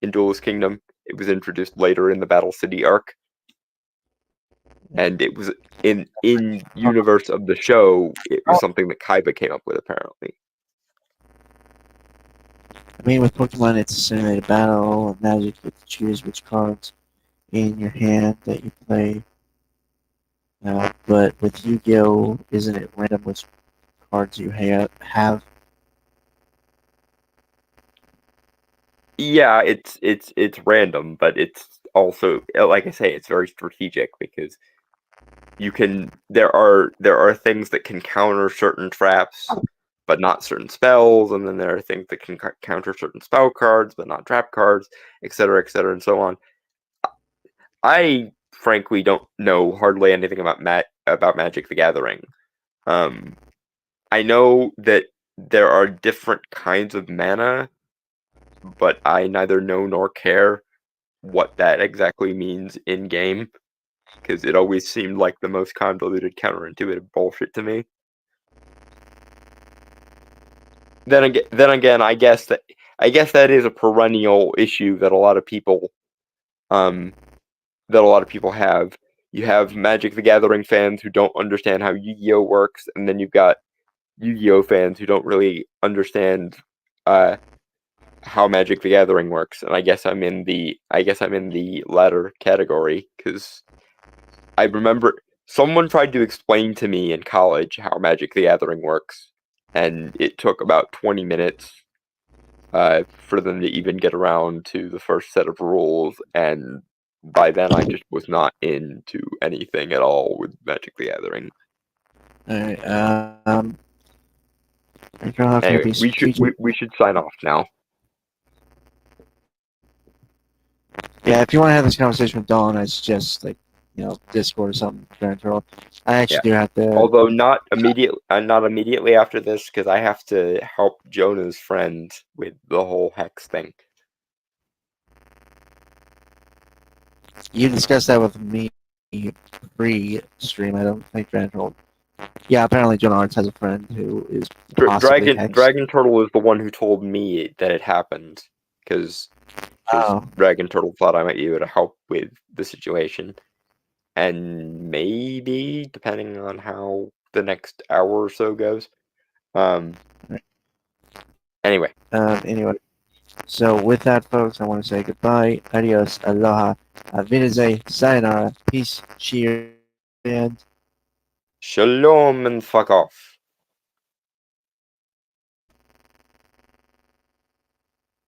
Duelist Kingdom. It was introduced later in the Battle City arc. And it was in universe of the show, it was something that Kaiba came up with, apparently. I mean, with Pokemon, it's a simulated battle, and Magic, you get to choose which cards in your hand that you play. But with Yu-Gi-Oh, isn't it random which cards you have? Yeah, it's random, but it's also, like I say, it's very strategic because there are things that can counter certain traps, but not certain spells, and then there are things that can counter certain spell cards, but not trap cards, etc., and so on. I frankly don't know hardly anything about Magic the Gathering. I know that there are different kinds of mana, but I neither know nor care what that exactly means in game, because it always seemed like the most convoluted, counterintuitive bullshit to me. Then again, I guess that is a perennial issue that a lot of people have. You have Magic the Gathering fans who don't understand how Yu-Gi-Oh works, and then you've got Yu-Gi-Oh fans who don't really understand how Magic the Gathering works. And I guess I'm in the latter category, because I remember someone tried to explain to me in college how Magic the Gathering works, and it took about 20 minutes for them to even get around to the first set of rules, and by then I just was not into anything at all with Magic the Gathering. Alright, Anyway, we should sign off now. Yeah, if you want to have this conversation with Dawn, I suggest Discord or something. I actually do have to. Although not immediately after this, because I have to help Jonah's friend with the whole hex thing. You discussed that with me pre-stream. I don't think Dragon. Yeah, apparently Jonah Arts has a friend who is possibly Dragon Turtle is the one who told me that it happened, because Dragon Turtle thought I might be able to help with the situation. And maybe, depending on how the next hour or so goes, Anyway, Anyway, so with that, folks, I want to say goodbye, adios, aloha, avideze, sayonara, peace, cheers, and shalom and fuck off.